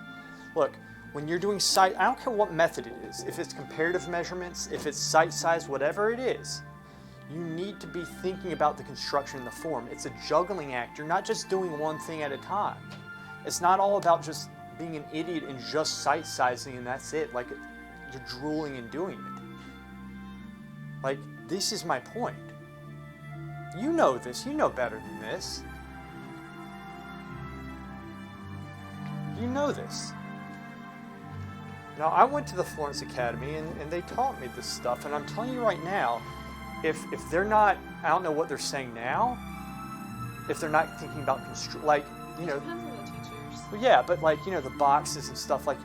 Look, when you're doing site, I don't care what method it is, if it's comparative measurements, if it's site size, whatever it is, you need to be thinking about the construction and the form. It's a juggling act. You're not just doing one thing at a time. It's not all about just being an idiot and just site sizing and that's it. Like, you're drooling and doing it. Like, this is my point. You know this. You know better than this. You you know this. Now, I went to the Florence Academy, and they taught me this stuff, and I'm telling you right now, if they're not, I don't know what they're saying now, if they're not thinking about like, you know, Depends on the teachers. well, yeah, but like, you know, the boxes and stuff, like,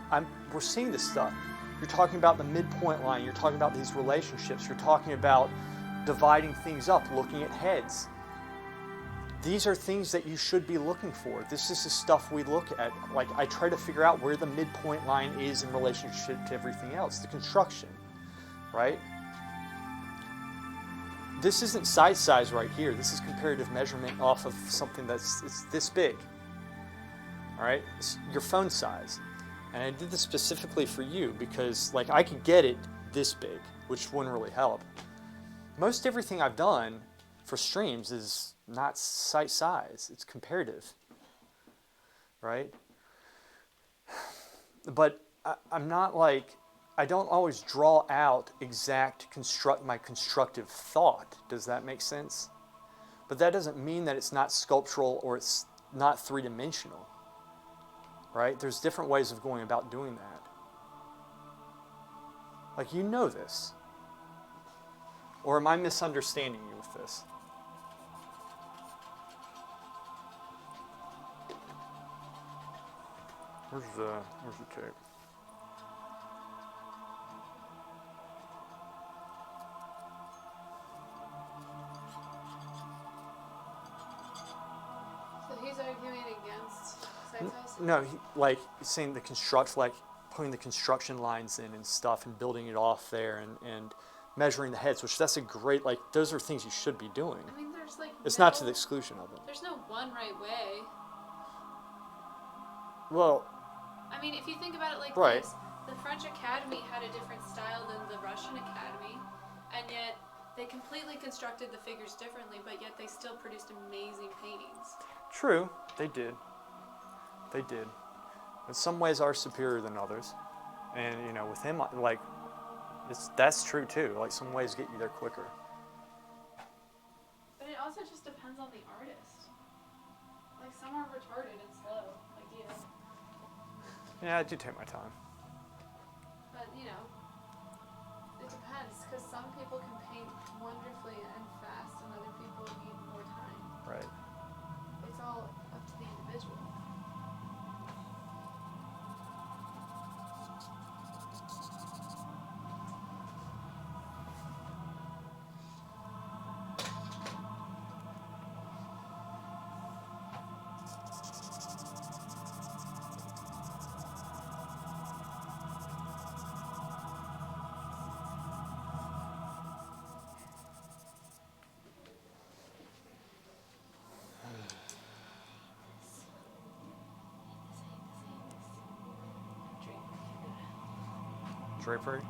we're seeing this stuff. You're talking about the midpoint line, you're talking about these relationships, you're talking about dividing things up, looking at heads. These are things that you should be looking for. This is the stuff we look at. Like, I try to figure out where the midpoint line is in relationship to everything else, the construction, right? This isn't side size right here. This is comparative measurement off of something it's this big, all right? It's your phone size. And I did this specifically for you because, like, I could get it this big, which wouldn't really help. Most everything I've done for streams is not site size, it's comparative, right? But I'm not like, I don't always draw out exact my constructive thought. Does that make sense? But that doesn't mean that it's not sculptural or it's not three-dimensional, right? There's different ways of going about doing that. Like, you know this. Or am I misunderstanding you with this? Where's the tape? So he's arguing against side size? No, like saying like putting the construction lines in and stuff and building it off there and measuring the heads, which that's a great, like, those are things you should be doing. I mean, there's like It's not to the exclusion of it. There's no one right way. Well, I mean, if you think about it like right. this, the French Academy had a different style than the Russian Academy, and yet they completely constructed the figures differently, but yet they still produced amazing paintings. True, they did. They did. In some ways are superior than others. And, you know, with him, like, that's true too. Like, some ways get you there quicker. But it also just depends on the artist. Like, some are retarded and slow, like you. Yeah, I do take my time. But, you know, it depends, because some people can paint wonderfully and fast, and other people need more time. Right. It's all up to the individual. Drapery?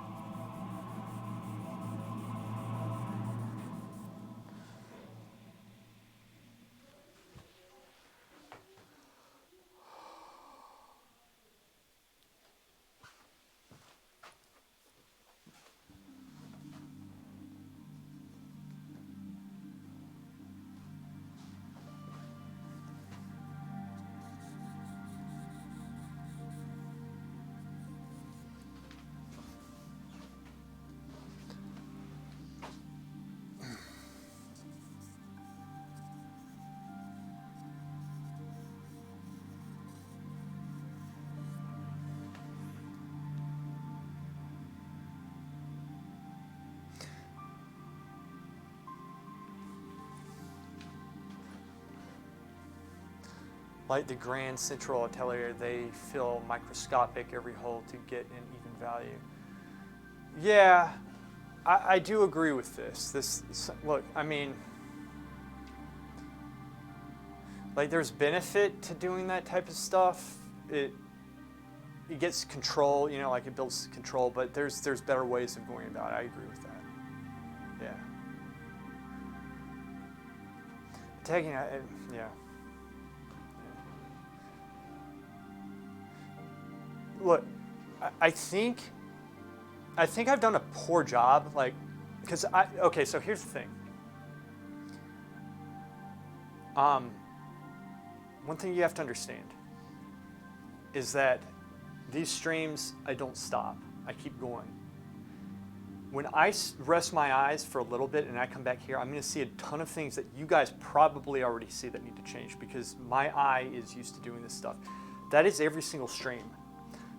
Like the Grand Central Atelier, they fill microscopic every hole to get an even value. Yeah, I do agree with this. Look, I mean, like, there's benefit to doing that type of stuff. It gets control, you know, like it builds control, but there's better ways of going about it. I agree with that. Yeah. Taking it, yeah. Look, I think I've done a poor job, like, because okay, so here's the thing. One thing you have to understand. is that these streams, I don't stop. I keep going. When I rest my eyes for a little bit and I come back here, I'm going to see a ton of things that you guys probably already see that need to change because my eye is used to doing this stuff. That is every single stream.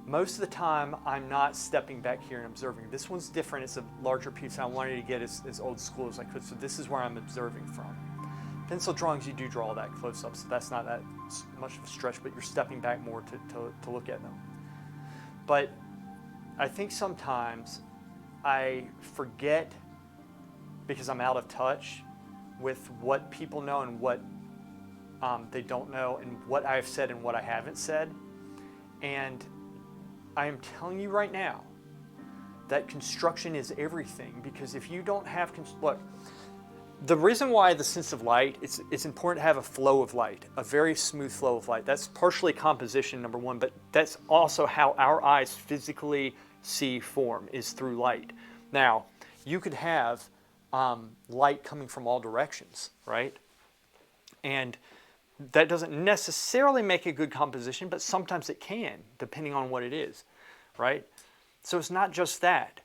Most of the time, I'm not stepping back here and observing. This one's different. It's a larger piece. I wanted to get as old school as I could, so this is where I'm observing from. Pencil drawings, you do draw that close up, so that's not that much of a stretch, but you're stepping back more to look at them. But I think sometimes I forget because I'm out of touch with what people know and what they don't know and what I've said and what I haven't said. And I am telling you right now that construction is everything, because if you don't have, look, the reason why the sense of light, it's important to have a flow of light, a very smooth flow of light. That's partially composition, number one, but that's also how our eyes physically see form, is through light. Now, you could have light coming from all directions, right? And that doesn't necessarily make a good composition, but sometimes it can, depending on what it is, right? So it's not just that.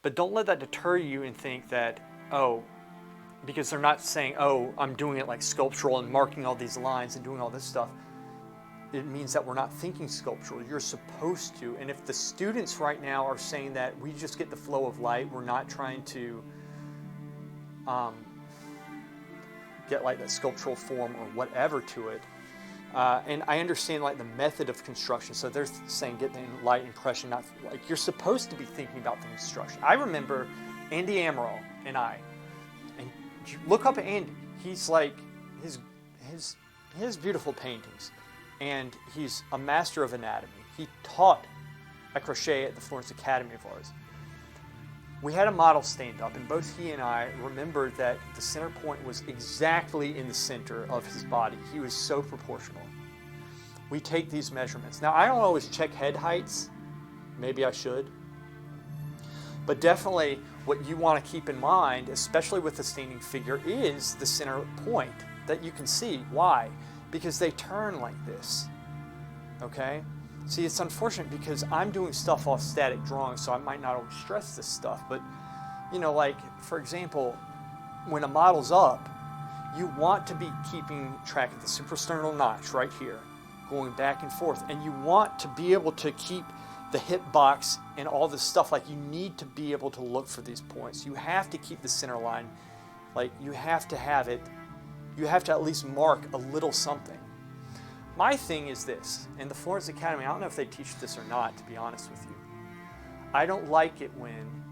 But don't let that deter you and think that, oh, because they're not saying, oh, I'm doing it like sculptural and marking all these lines and doing all this stuff. It means that we're not thinking sculptural. You're supposed to. And if the students right now are saying that we just get the flow of light, we're not trying to get like that sculptural form or whatever to it. And I understand like the method of construction. So they're saying get the light impression, not like you're supposed to be thinking about the construction. I remember Andy Amaral and I, and you look up at Andy. He's like his beautiful paintings, and he's a master of anatomy. He taught at crochet at the Florence Academy of Arts. We had a model stand up, and both he and I remembered that the center point was exactly in the center of his body. He was so proportional. We take these measurements. Now, I don't always check head heights. Maybe I should. But definitely what you want to keep in mind, especially with the standing figure, is the center point that you can see. Why? Because they turn like this, okay? See, it's unfortunate because I'm doing stuff off static drawings, so I might not always stress this stuff, but, you know, like, for example, when a model's up, you want to be keeping track of the suprasternal notch right here, going back and forth, and you want to be able to keep the hip box and all this stuff. Like, you need to be able to look for these points. You have to keep the center line, like, you have to have it, you have to at least mark a little something. My thing is this, in the Florence Academy, I don't know if they teach this or not, to be honest with you. I don't like it when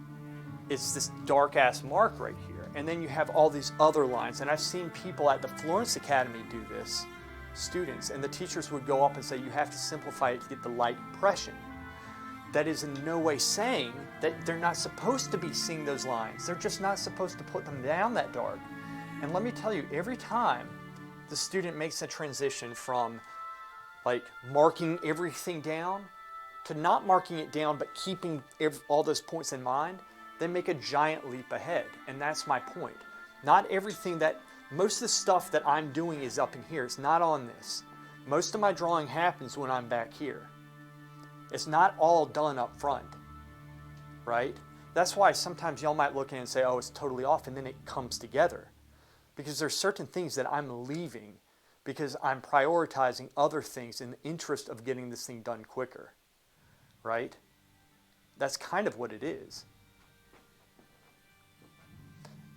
it's this dark-ass mark right here, and then you have all these other lines. And I've seen people at the Florence Academy do this, students, and the teachers would go up and say, you have to simplify it to get the light impression. That is in no way saying that they're not supposed to be seeing those lines. They're just not supposed to put them down that dark. And let me tell you, every time the student makes a transition from like marking everything down to not marking it down but keeping all those points in mind, they make a giant leap ahead. And that's my point. Not everything most of the stuff that I'm doing is up in here. It's not on this. Most of my drawing happens when I'm back here. It's not all done up front, right? That's why sometimes y'all might look in and say, oh, it's totally off, and then it comes together. Because there's certain things that I'm leaving because I'm prioritizing other things in the interest of getting this thing done quicker, right? That's kind of what it is.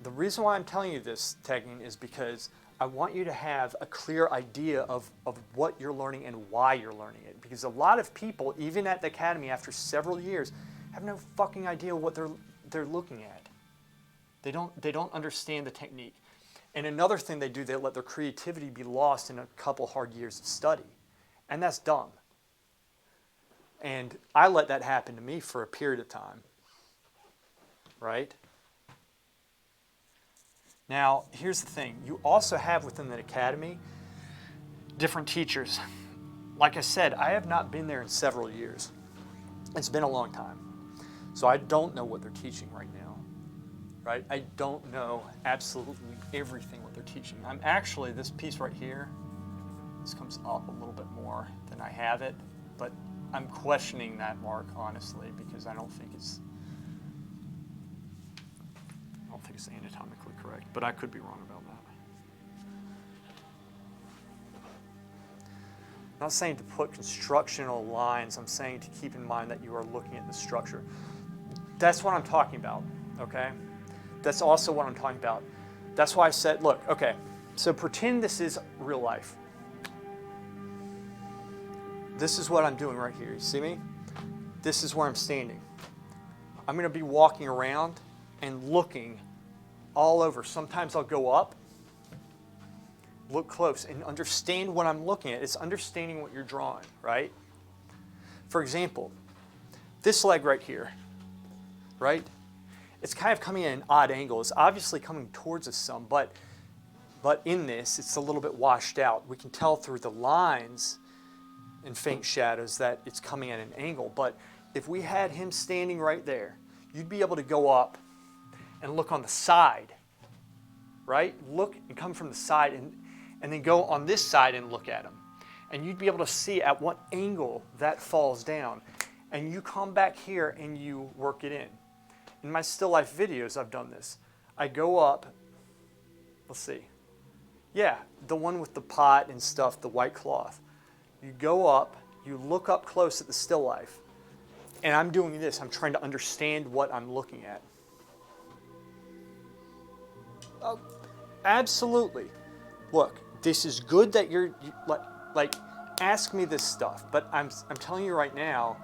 The reason why I'm telling you this, Tegan, is because I want you to have a clear idea of what you're learning and why you're learning it. Because a lot of people, even at the academy after several years, have no fucking idea what they're looking at. They don't understand the technique. And another thing they do, they let their creativity be lost in a couple hard years of study. And that's dumb. And I let that happen to me for a period of time. Right? Now, here's the thing. You also have within the academy different teachers. Like I said, I have not been there in several years. It's been a long time. So I don't know what they're teaching right now. Right? I don't know absolutely everything what they're teaching. I'm actually, this piece right here, this comes up a little bit more than I have it. But I'm questioning that mark, honestly, because I don't think it's anatomically correct, but I could be wrong about that. I'm not saying to put constructional lines, I'm saying to keep in mind that you are looking at the structure. That's what I'm talking about, okay? That's also what I'm talking about. That's why I said, look, okay, so pretend this is real life. This is what I'm doing right here. You see me? This is where I'm standing. I'm going to be walking around and looking all over. Sometimes I'll go up, look close, and understand what I'm looking at. It's understanding what you're drawing, right? For example, this leg right here, right? It's kind of coming at an odd angle. It's obviously coming towards us some, but in this, it's a little bit washed out. We can tell through the lines and faint shadows that it's coming at an angle. But if we had him standing right there, you'd be able to go up and look on the side, right? Look and come from the side and then go on this side and look at him. And you'd be able to see at what angle that falls down. And you come back here and you work it in. In my still life videos, I've done this. I go up, let's see. Yeah, the one with the pot and stuff, the white cloth. You go up, you look up close at the still life, and I'm doing this. I'm trying to understand what I'm looking at. Oh, absolutely. Look, this is good that you're like ask me this stuff, but I'm telling you right now,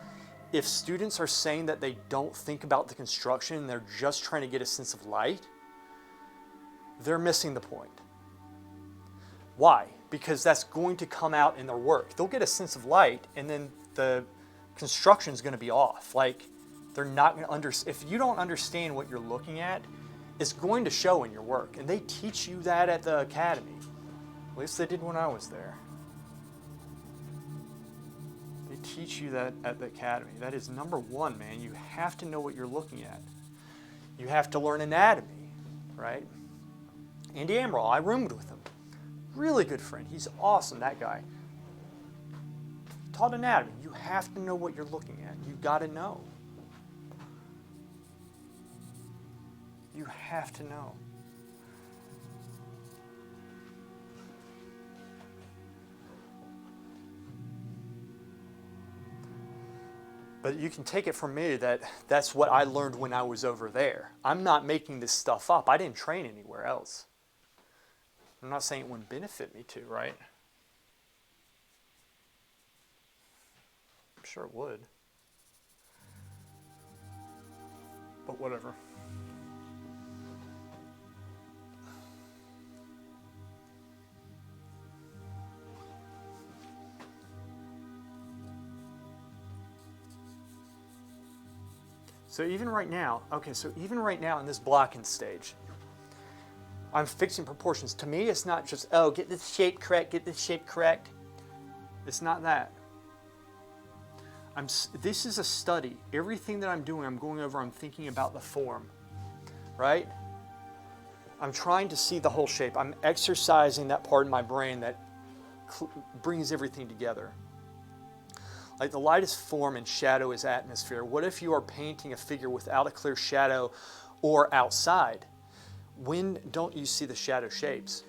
if students are saying that they don't think about the construction, they're just trying to get a sense of light, they're missing the point. Why? Because that's going to come out in their work. They'll get a sense of light, and then the construction is going to be off. Like, they're not going to if you don't understand what you're looking at, it's going to show in your work. And they teach you that at the academy. At least they did when I was there. They teach you that at the academy. That is number one, man. You have to know what you're looking at. You have to learn anatomy, right? Andy Amaral, I roomed with him. Really good friend. He's awesome, that guy. Taught anatomy. You have to know what you're looking at. You've got to know. You have to know. But you can take it from me that that's what I learned when I was over there. I'm not making this stuff up. I didn't train anywhere else. I'm not saying it wouldn't benefit me to, right? I'm sure it would. But whatever. So even right now, in this blocking stage, I'm fixing proportions. To me, it's not just, oh, get this shape correct, get this shape correct. It's not that. This is a study. Everything that I'm doing, I'm going over, I'm thinking about the form, right? I'm trying to see the whole shape. I'm exercising that part of my brain that brings everything together. Like the light is form and shadow is atmosphere. What if you are painting a figure without a clear shadow or outside? When don't you see the shadow shapes?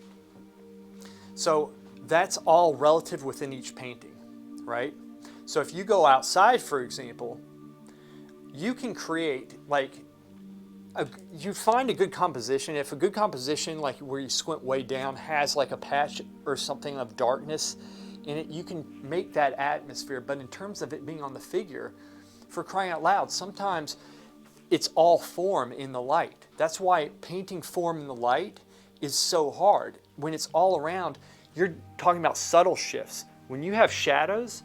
So that's all relative within each painting, right? So if you go outside, for example, you can create you find a good composition. If a good composition, like where you squint way down, has like a patch or something of darkness in it, you can make that atmosphere. But in terms of it being on the figure, for crying out loud, sometimes it's all form in the light. That's why painting form in the light is so hard. When it's all around, you're talking about subtle shifts. When you have shadows,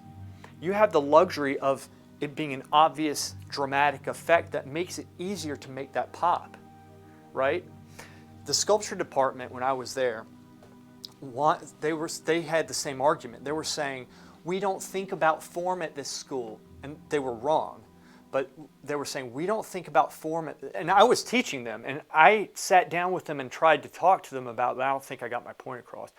you have the luxury of it being an obvious dramatic effect that makes it easier to make that pop, right? The sculpture department, when I was there, they had the same argument. They were saying, we don't think about form at this school, and they were wrong. But they were saying, we don't think about form. And I was teaching them, and I sat down with them and tried to talk to them about that. I don't think I got my point across.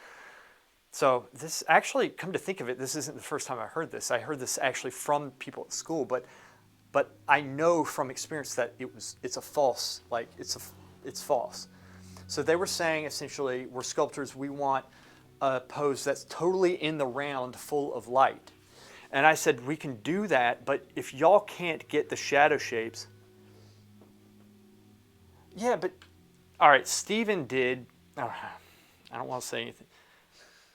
So this actually, come to think of it, this isn't the first time I heard this. I heard this actually from people at school, but I know from experience that it's false. It's false. So they were saying essentially, we're sculptors, we want a pose that's totally in the round, full of light. And I said, we can do that, but if y'all can't get the shadow shapes, yeah, but all right, Stephen did. Oh, I don't want to say anything.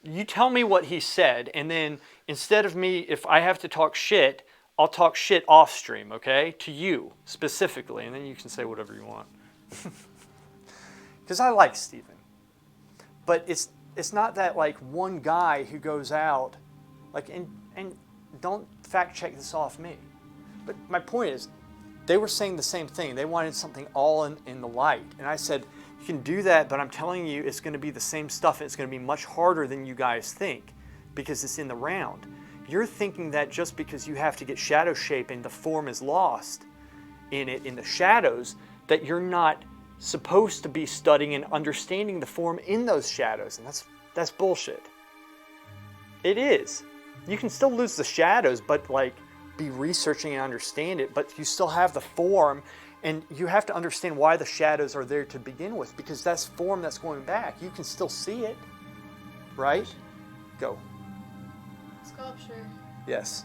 You tell me what he said, and then instead of me, if I have to talk shit, I'll talk shit off stream, okay? To you specifically, and then you can say whatever you want. Because I like Stephen. But it's not that like one guy who goes out, like, and don't fact check this off me. But my point is, they were saying the same thing. They wanted something all in the light. And I said, you can do that, but I'm telling you, it's going to be the same stuff. And it's going to be much harder than you guys think because it's in the round. You're thinking that just because you have to get shadow shape and the form is lost in it, in the shadows, that you're not supposed to be studying and understanding the form in those shadows. And that's bullshit. It is. You can still lose the shadows, but like be researching and understand it, but you still have the form, and you have to understand why the shadows are there to begin with, because that's form that's going back. You can still see it, right? Go. Sculpture. Yes.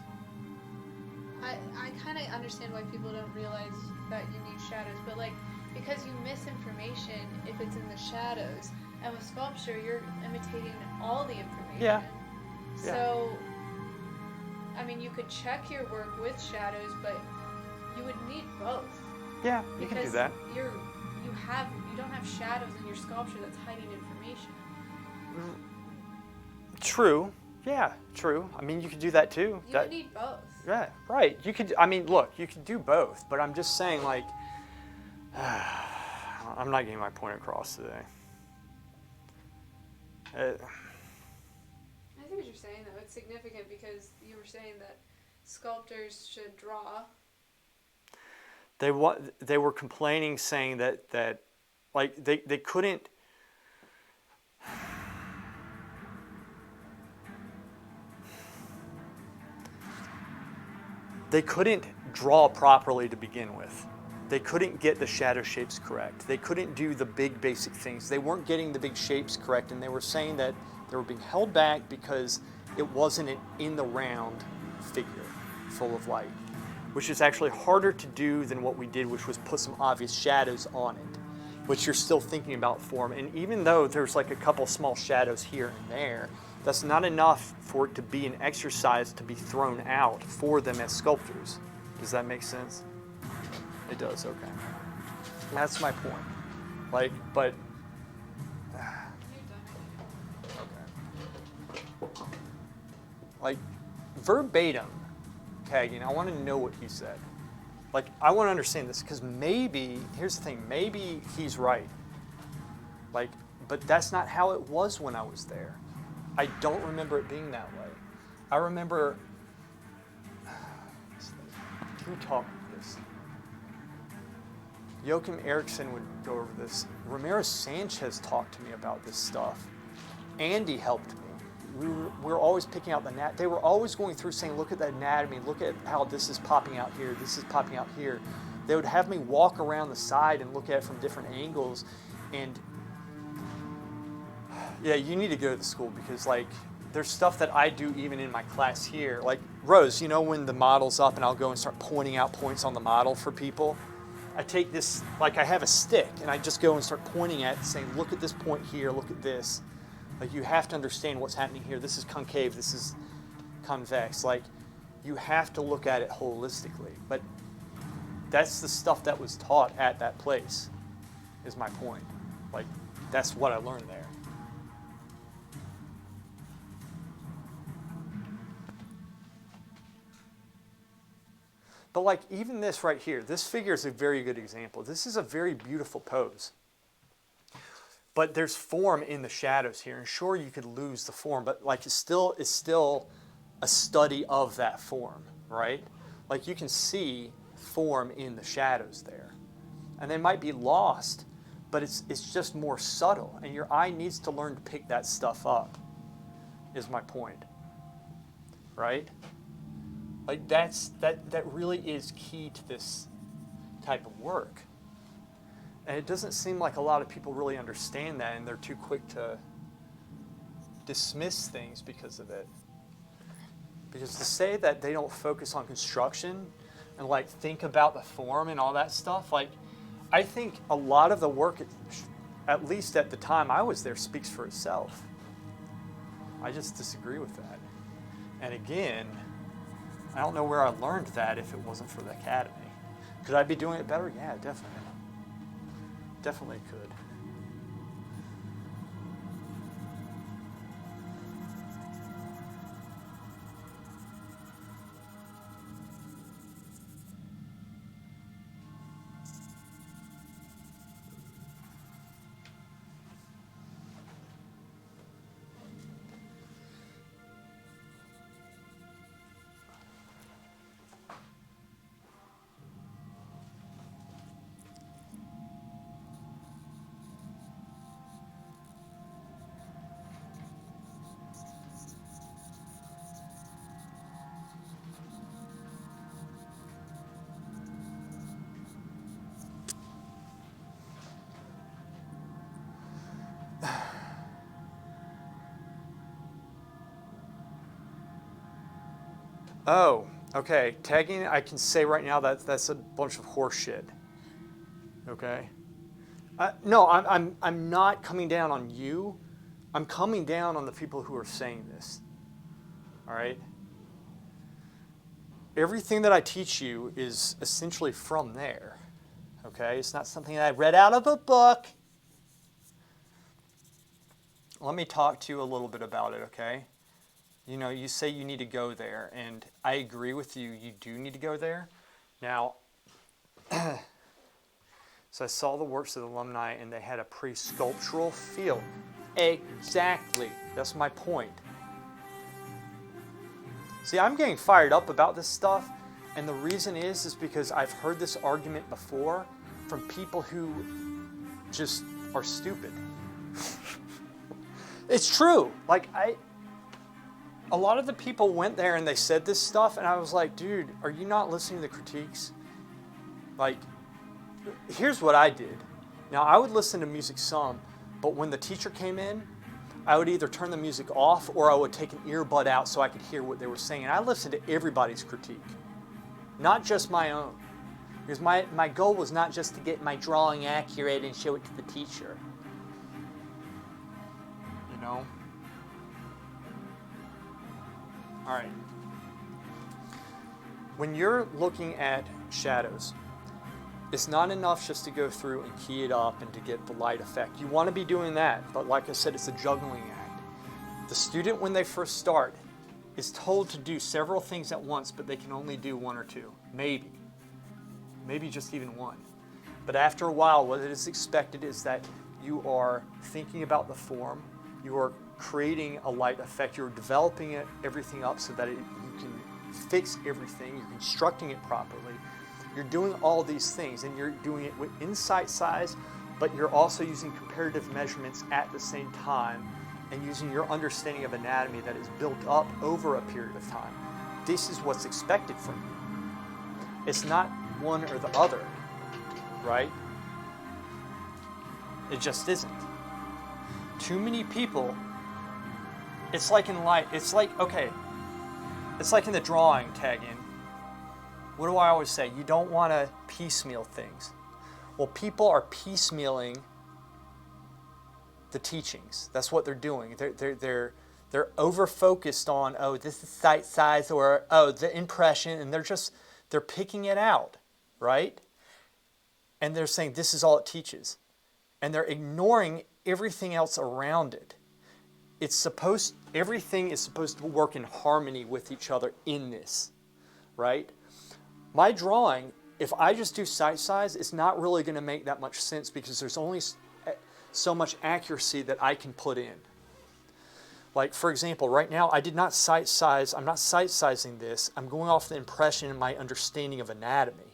I kind of understand why people don't realize that you need shadows, but like, because you miss information if it's in the shadows, and with sculpture, you're imitating all the information. Yeah. So, I mean, you could check your work with shadows, but you would need both. Yeah, you can do that. You don't have shadows in your sculpture that's hiding information. True. Yeah, true. I mean, you could do that too. You would need both. Yeah, right. You could, I mean, look, you could do both, but I'm just saying, like, I'm not getting my point across today. I see what you're saying, though. It's significant because you were saying that sculptors should draw. They were complaining, saying that like they couldn't. They couldn't draw properly to begin with. They couldn't get the shadow shapes correct. They couldn't do the big basic things. They weren't getting the big shapes correct, and they were saying that they were being held back because it wasn't an in the round figure full of light, which is actually harder to do than what we did, which was put some obvious shadows on it, which you're still thinking about form. And even though there's like a couple small shadows here and there, that's not enough for it to be an exercise to be thrown out for them as sculptors. Does that make sense? It does, okay. That's my point. Like, but, okay. Like, verbatim, tagging, I want to know what he said. Like, I want to understand this, because maybe, here's the thing, maybe he's right. Like, but that's not how it was when I was there. I don't remember it being that way. I remember, who taught me this? Joachim Eriksson would go over this. Ramirez Sanchez talked to me about this stuff. Andy helped me. We were always picking out they were always going through saying, look at the anatomy, look at how this is popping out here, this is popping out here. They would have me walk around the side and look at it from different angles. And yeah, you need to go to the school, because like there's stuff that I do even in my class here. Like Rose, you know when the model's up and I'll go and start pointing out points on the model for people? I take this, like I have a stick, and I just go and start pointing at it, saying, look at this point here, look at this. Like, you have to understand what's happening here. This is concave, this is convex. Like, you have to look at it holistically. But that's the stuff that was taught at that place, is my point. Like, that's what I learned there. But like, even this right here, this figure is a very good example. This is a very beautiful pose. But there's form in the shadows here, and sure, you could lose the form, but like it's still a study of that form, right? Like, you can see form in the shadows there, and they might be lost, but it's just more subtle, and your eye needs to learn to pick that stuff up. is my point, right? Like that really is key to this type of work. And it doesn't seem like a lot of people really understand that, and they're too quick to dismiss things because of it. Because to say that they don't focus on construction and like think about the form and all that stuff, like I think a lot of the work, at least at the time I was there, speaks for itself. I just disagree with that. And again, I don't know where I learned that if it wasn't for the academy. Could I be doing it better? Yeah, definitely. Definitely could. Oh, okay. Tagging, I can say right now that that's a bunch of horse shit. Okay. No, I'm not coming down on you. I'm coming down on the people who are saying this. All right. Everything that I teach you is essentially from there. Okay. It's not something that I read out of a book. Let me talk to you a little bit about it. Okay. You know, you say you need to go there, and I agree with you. You do need to go there. Now, so I saw the works of the alumni, and they had a pre-sculptural feel. Exactly. That's my point. See, I'm getting fired up about this stuff, and the reason is because I've heard this argument before from people who just are stupid. It's true. Like, a lot of the people went there and they said this stuff, and I was like, dude, are you not listening to the critiques? Like, here's what I did. Now, I would listen to music some, but when the teacher came in, I would either turn the music off or I would take an earbud out so I could hear what they were saying. And I listened to everybody's critique, not just my own. Because my goal was not just to get my drawing accurate and show it to the teacher. You know? All right. When you're looking at shadows, it's not enough just to go through and key it up and to get the light effect. You want to be doing that, but like I said, it's a juggling act. The student, when they first start, is told to do several things at once, but they can only do one or two, maybe. Maybe just even one. But after a while, what is expected is that you are thinking about the form, you are creating a light effect, you're developing everything up so that you can fix everything, you're constructing it properly. You're doing all these things, and you're doing it with insight size, but you're also using comparative measurements at the same time and using your understanding of anatomy that is built up over a period of time. This is what's expected from you. It's not one or the other, right? It just isn't. Too many people, it's like in life, it's like in the drawing tag-in. What do I always say? You don't want to piecemeal things. Well, people are piecemealing the teachings. That's what they're doing. They're over-focused on, oh, this is sight size, or, oh, the impression, and they're picking it out, right? And they're saying this is all it teaches. And they're ignoring everything else around it. Everything is supposed to work in harmony with each other in this, right? My drawing, if I just do sight size, it's not really going to make that much sense because there's only so much accuracy that I can put in. Like, for example, right now I did not sight size, I'm not sight sizing this, I'm going off the impression and my understanding of anatomy,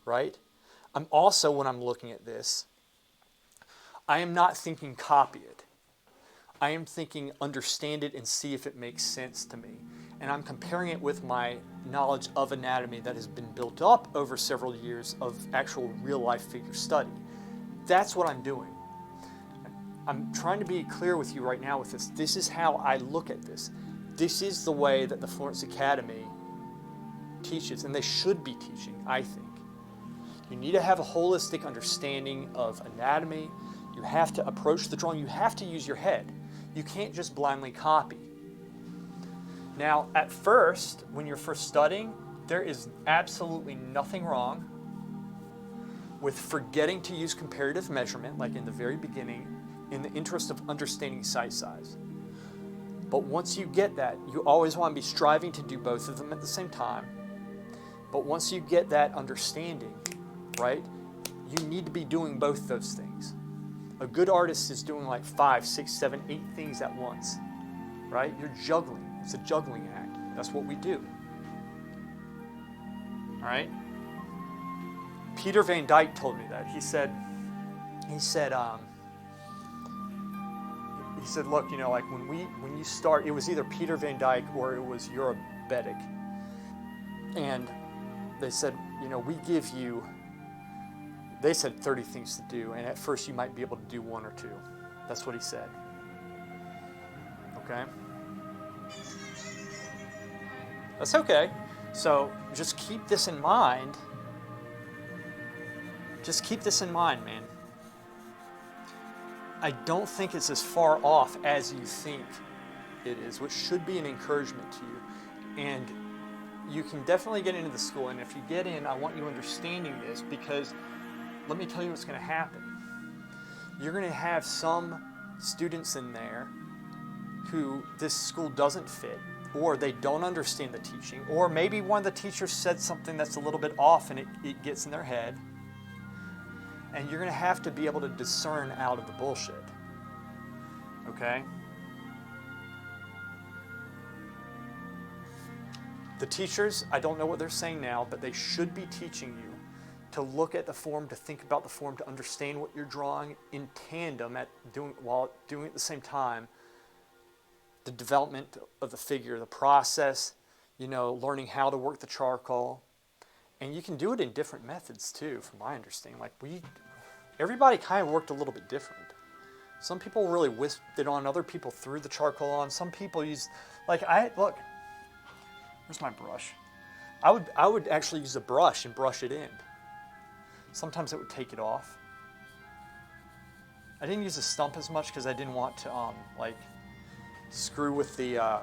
right? I'm also, when I'm looking at this, I am not thinking copy it. I am thinking understand it and see if it makes sense to me. And I'm comparing it with my knowledge of anatomy that has been built up over several years of actual real life figure study. That's what I'm doing. I'm trying to be clear with you right now with this. This is how I look at this. This is the way that the Florence Academy teaches, and they should be teaching, I think. You need to have a holistic understanding of anatomy. You have to approach the drawing. You have to use your head. You can't just blindly copy. Now, at first, when you're first studying, there is absolutely nothing wrong with forgetting to use comparative measurement, like in the very beginning, in the interest of understanding site size. But once you get that, you always want to be striving to do both of them at the same time. But once you get that understanding, right, you need to be doing both those things. A good artist is doing like 5, 6, 7, 8 things at once, right? You're juggling. It's a juggling act. That's what we do. All right? Peter Van Dyke told me that. He said, look, you know, like when you start, it was either Peter Van Dyke or it was Urabetic. And they said, you know, we give you, they said 30 things to do, and at first you might be able to do 1 or 2. That's what he said. Okay? That's okay. So just keep this in mind. Just keep this in mind, man. I don't think it's as far off as you think it is, which should be an encouragement to you. And you can definitely get into the school, and if you get in, I want you understanding this, because let me tell you what's going to happen. You're going to have some students in there who this school doesn't fit, or they don't understand the teaching, or maybe one of the teachers said something that's a little bit off and it gets in their head. And you're going to have to be able to discern out of the bullshit. Okay? The teachers, I don't know what they're saying now, but they should be teaching you to look at the form, to think about the form, to understand what you're drawing in tandem while doing at the same time the development of the figure, the process, you know, learning how to work the charcoal. And you can do it in different methods too, from my understanding. Like everybody kind of worked a little bit different. Some people really wisped it on, other people threw the charcoal on. Some people used, look, where's my brush? I would actually use a brush and brush it in. Sometimes it would take it off. I didn't use a stump as much because I didn't want to screw with the.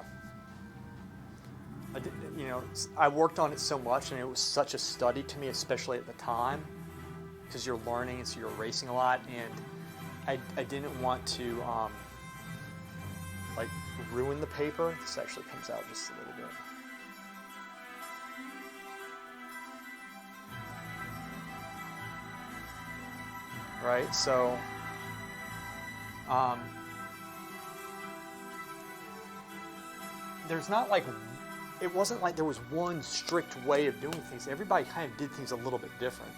I worked on it so much, and it was such a study to me, especially at the time, because you're learning and so you're erasing a lot, and I didn't want to ruin the paper. This actually comes out just a little bit. Right, so there's not it wasn't like there was one strict way of doing things. Everybody kind of did things a little bit different.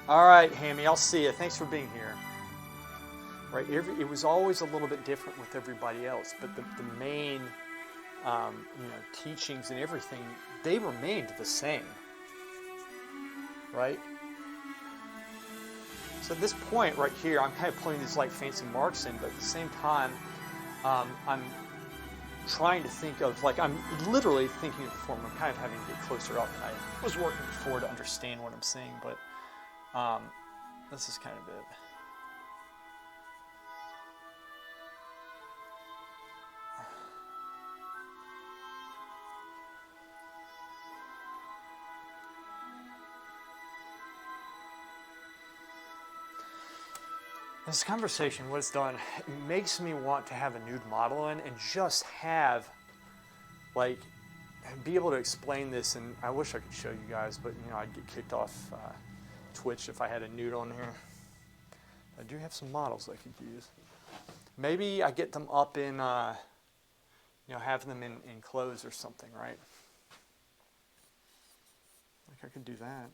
All right, Hammy, I'll see you. Thanks for being here. Right, it was always a little bit different with everybody else, but the main teachings and everything, they remained the same. Right? So at this point right here, I'm kind of putting these fancy marks in, but at the same time, I'm trying to think of, I'm literally thinking of the form. I'm kind of having to get closer up than I was working before to understand what I'm saying, but this is kind of it. This conversation, what it's done, it makes me want to have a nude model in and just have, be able to explain this. And I wish I could show you guys, but I'd get kicked off Twitch if I had a nude on here. I do have some models I could use. Maybe I get them up in, have them in clothes or something, right? I could do that.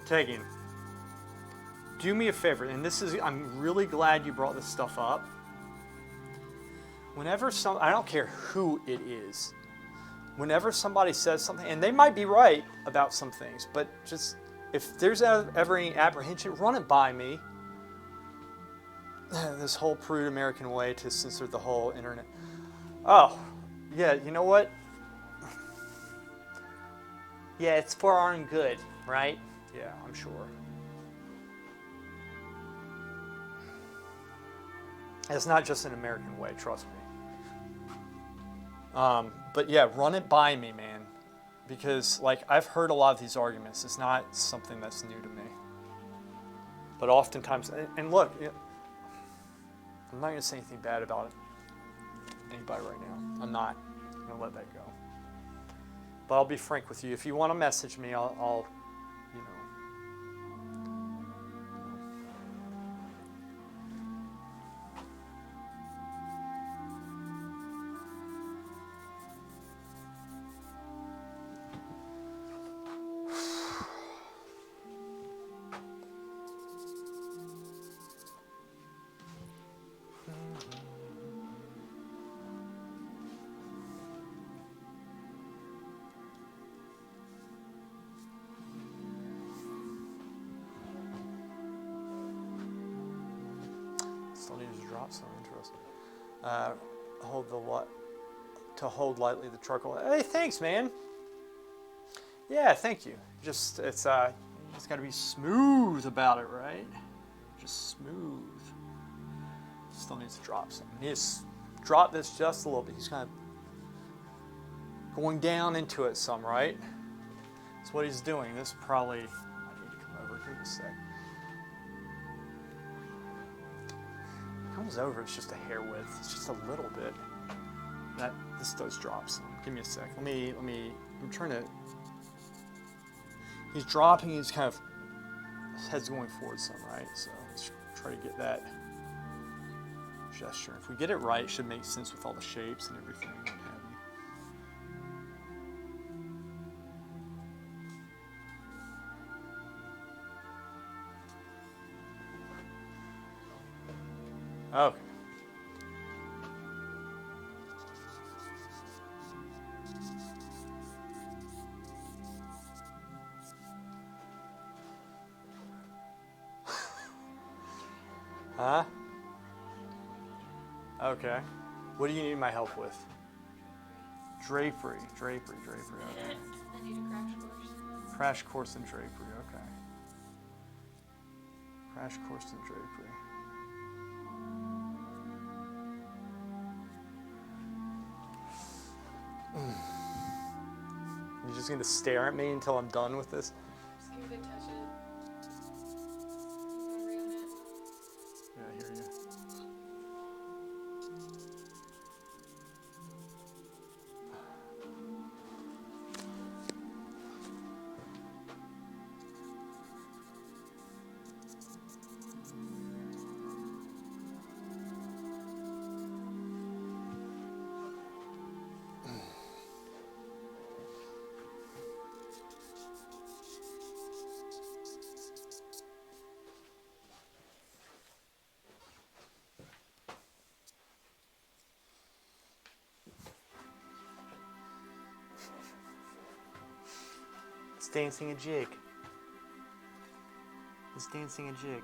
Tegan, do me a favor, and this is, I'm really glad you brought this stuff up. Whenever I don't care who it is, whenever somebody says something, and they might be right about some things, but just, if there's ever any apprehension, run it by me. This whole prude American way to censor the whole internet. Oh, yeah, you know what? Yeah, it's for our own good, right? Yeah, I'm sure. It's not just an American way, trust me. But yeah, run it by me, man. Because, like, I've heard a lot of these arguments. It's not something that's new to me. But oftentimes, and look, I'm not going to say anything bad about anybody right now. I'm not going to let that go. But I'll be frank with you. If you want to message me, I'll you know. Still need to drop some. Interesting. Hold lightly the charcoal. Hey, thanks, man. Yeah, thank you. Just it's got to be smooth about it, right? Just smooth. Still needs to drop some. He needs to drop this just a little bit. He's kind of going down into it some, right? That's what he's doing. This probably. I need to come over here a sec. Comes over, it's just a hair width. It's just a little bit. This does drop some. Give me a sec. I'm trying to. He's dropping. He's kind of. His head's going forward some, right? So let's try to get that gesture. If we get it right, it should make sense with all the shapes and everything. What have you. Okay. Huh? Okay. What do you need my help with? Drapery. Okay. I need a crash course. Crash course in drapery. Okay. Crash course in drapery. You're just going to stare at me until I'm done with this? Just give it a touch it. Ruin it. Yeah, I hear you. It's dancing a jig. It's dancing a jig.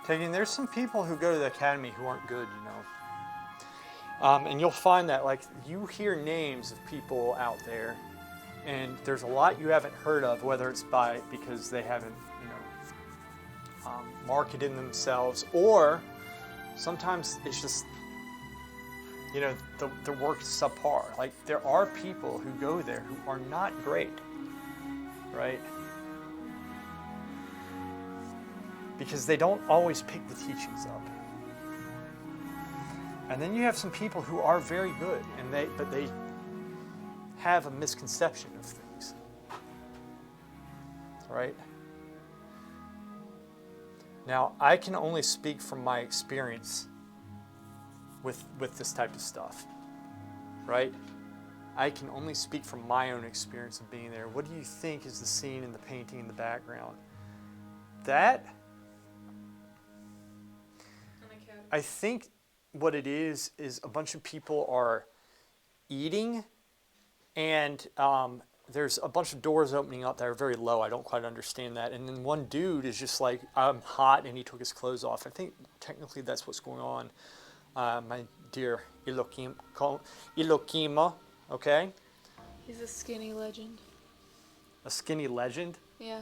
Taking, there's some people who go to the academy who aren't good, you know. And you'll find that, like, you hear names of people out there, and there's a lot you haven't heard of, whether it's because they haven't, you know, marketed themselves, or sometimes it's just, you know, the work is subpar. Like, there are people who go there who are not great, right? Because they don't always pick the teachings up. And then you have some people who are very good, but they have a misconception of things, right? Now, I can only speak from my experience with this type of stuff, right? I can only speak from my own experience of being there. What do you think is the scene and the painting in the background? That, I think what it is a bunch of people are eating, and there's a bunch of doors opening up that are very low. I don't quite understand that. And then one dude is just like, I'm hot, and he took his clothes off. I think technically that's what's going on. My dear Ilokima, okay? He's a skinny legend. A skinny legend? Yeah.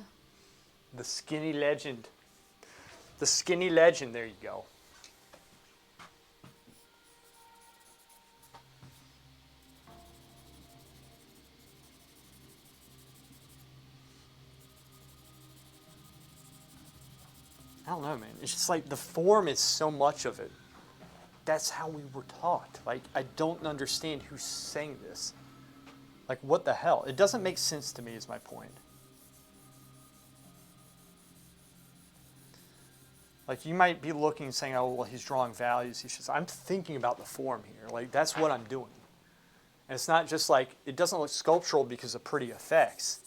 The skinny legend. The skinny legend, there you go. I don't know, man. It's just like the form is so much of it. That's how we were taught. Like, I don't understand who's saying this. Like, what the hell? It doesn't make sense to me, is my point. Like, you might be looking and saying, oh, well, he's drawing values. He's just, I'm thinking about the form here. Like, that's what I'm doing. And it's not just like, it doesn't look sculptural because of pretty effects.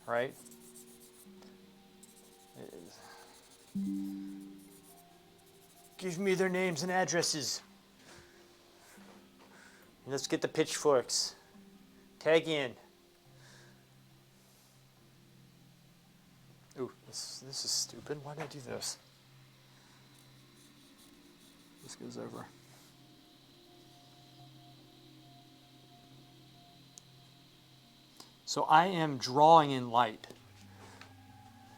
Right? Give me their names and addresses. Let's get the pitchforks. Tag in. Ooh, this is stupid. Why did I do this? This goes over. So I am drawing in light,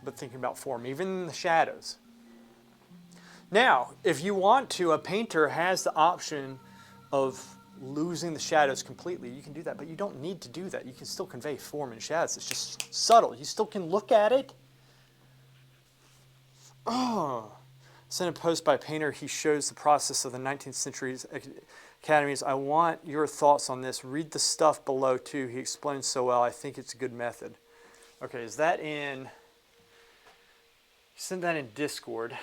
but thinking about form, even in the shadows. Now, if you want to, a painter has the option of losing the shadows completely. You can do that, but you don't need to do that. You can still convey form and shadows. It's just subtle. You still can look at it. Oh. Sent a post by a painter. He shows the process of the 19th century's academies. I want your thoughts on this. Read the stuff below, too. He explains so well. I think it's a good method. Okay, is that in... Send that in Discord.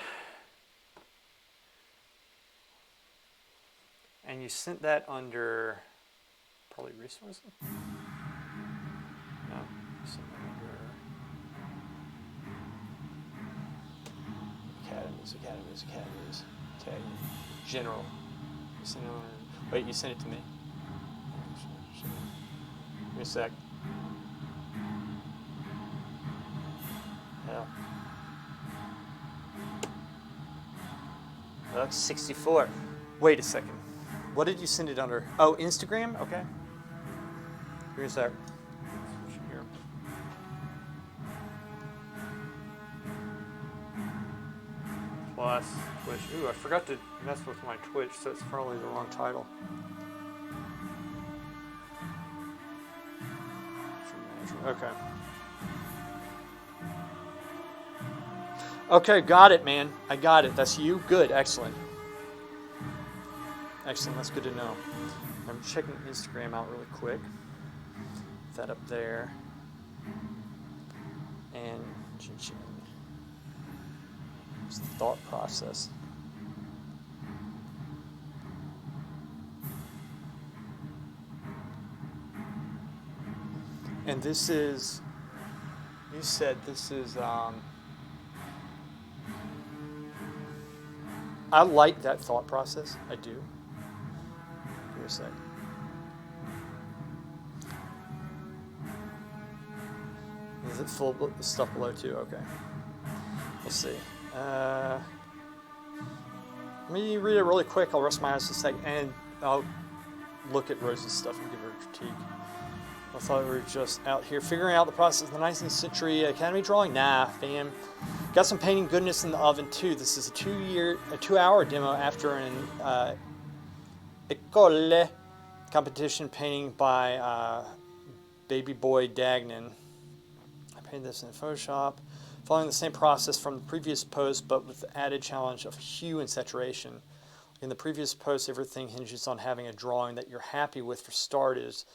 And you sent that under probably resources? No, you sent that under academies. Okay, general. You sent it on, wait, you sent it to me. Give me a sec. Yeah. That's 64. Wait a second. What did you send it under? Oh, Instagram? Okay. Give me a sec. Here. Plus Twitch. Ooh, I forgot to mess with my Twitch, so it's probably the wrong title. Okay. Okay, got it, man. I got it. That's you? Good. Excellent. Excellent. That's good to know. I'm checking Instagram out really quick. Put that up there. And it's the thought process. And this is, you said this is, I like that thought process. I do. Give me a sec. Is it full stuff below too? Okay. We'll see. Let me read it really quick. I'll rest my eyes a second, and I'll look at Rose's stuff and give her a critique. I thought we were just out here figuring out the process of the 19th century Academy drawing. Nah, fam. Got some painting goodness in the oven too. This is a 2-hour demo after an École competition painting by Baby Boy Dagnan. I painted this in Photoshop, following the same process from the previous post, but with the added challenge of hue and saturation. In the previous post, everything hinges on having a drawing that you're happy with for starters.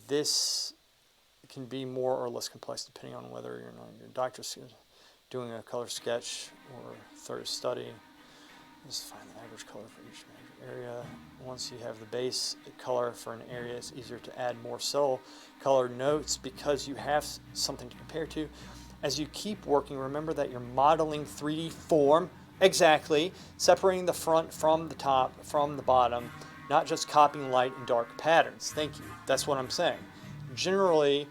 This can be more or less complex depending on whether your doctor's doing a color sketch or third study. Just find the average color for each major area. Once you have the base color for an area, it's easier to add more subtle color notes because you have something to compare to. As you keep working, remember that you're modeling 3D form, exactly, separating the front from the top, from the bottom, not just copying light and dark patterns. Thank you. That's what I'm saying. Generally,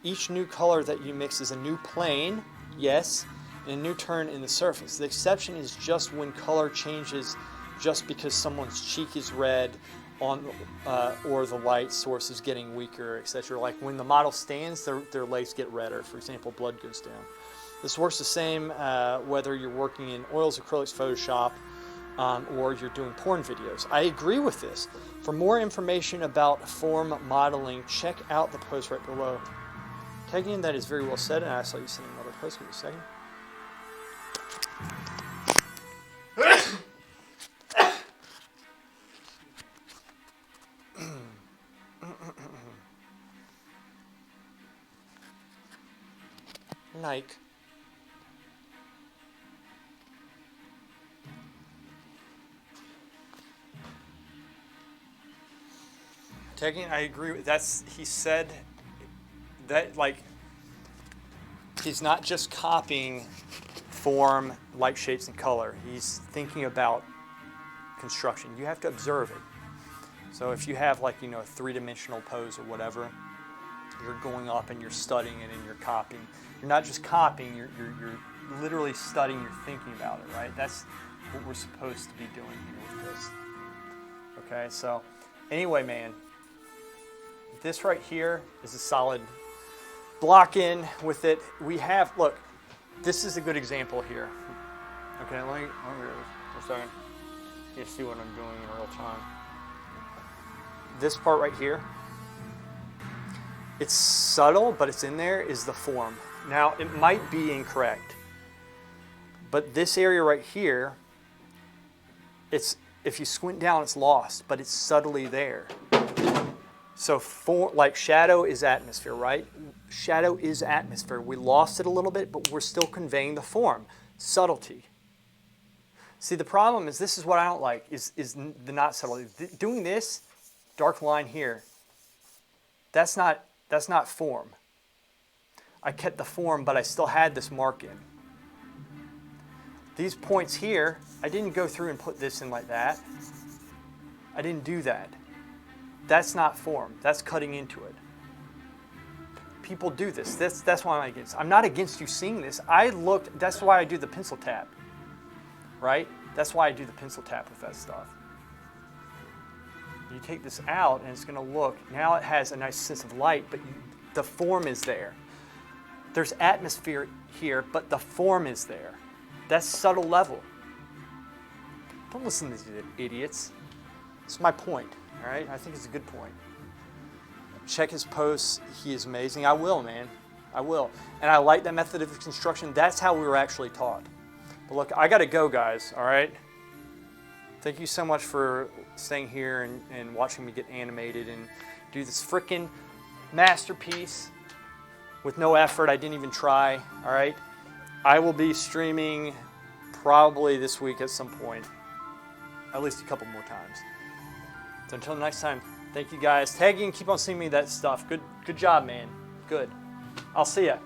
each new color that you mix is a new plane, yes, and a new turn in the surface. The exception is just when color changes just because someone's cheek is red on, or the light source is getting weaker, etc. Like when the model stands, their legs get redder. For example, blood goes down. This works the same whether you're working in oils, acrylics, Photoshop, or you're doing porn videos. I agree with this. For more information about form modeling, check out the post right below. Tagging, that is very well said, and I saw you sending another post. Give me a second. Nike. Tagging, I agree with that's he said that, like, he's not just copying form, light, shapes, and color. He's thinking about construction. You have to observe it. So if you have, like, a three-dimensional pose or whatever, you're going up and you're studying it and you're copying. You're not just copying, you're literally studying, you're thinking about it, right? That's what we're supposed to be doing here with this. Okay, so anyway, man, this right here is a solid block in with it. We have, look, this is a good example here. Okay, let me for a second. You see what I'm doing in real time. This part right here, it's subtle, but it's in there, is the form. Now, it might be incorrect, but this area right here, if you squint down, it's lost, but it's subtly there. So, like shadow is atmosphere, right? Shadow is atmosphere. We lost it a little bit, but we're still conveying the form, subtlety. See, the problem is, this is what I don't like, is the not subtlety. Doing this, dark line here, that's not form. I kept the form, but I still had this mark in. These points here, I didn't go through and put this in like that. I didn't do that. That's not form. That's cutting into it. People do this. That's why I'm against. I'm not against you seeing this. That's why I do the pencil tap. Right? That's why I do the pencil tap with that stuff. You take this out and it's going to look, now it has a nice sense of light, but the form is there. There's atmosphere here, but the form is there. That's subtle level. Don't listen to these idiots. It's my point, all right? I think it's a good point. Check his posts. He is amazing. I will, man. I will. And I like that method of construction. That's how we were actually taught. But look, I got to go, guys, all right? Thank you so much for staying here and watching me get animated and do this freaking masterpiece with no effort. I didn't even try, all right? I will be streaming probably this week at some point, at least a couple more times. So until next time, thank you guys. Tagging, keep on sending me that stuff. Good job, man. Good. I'll see ya.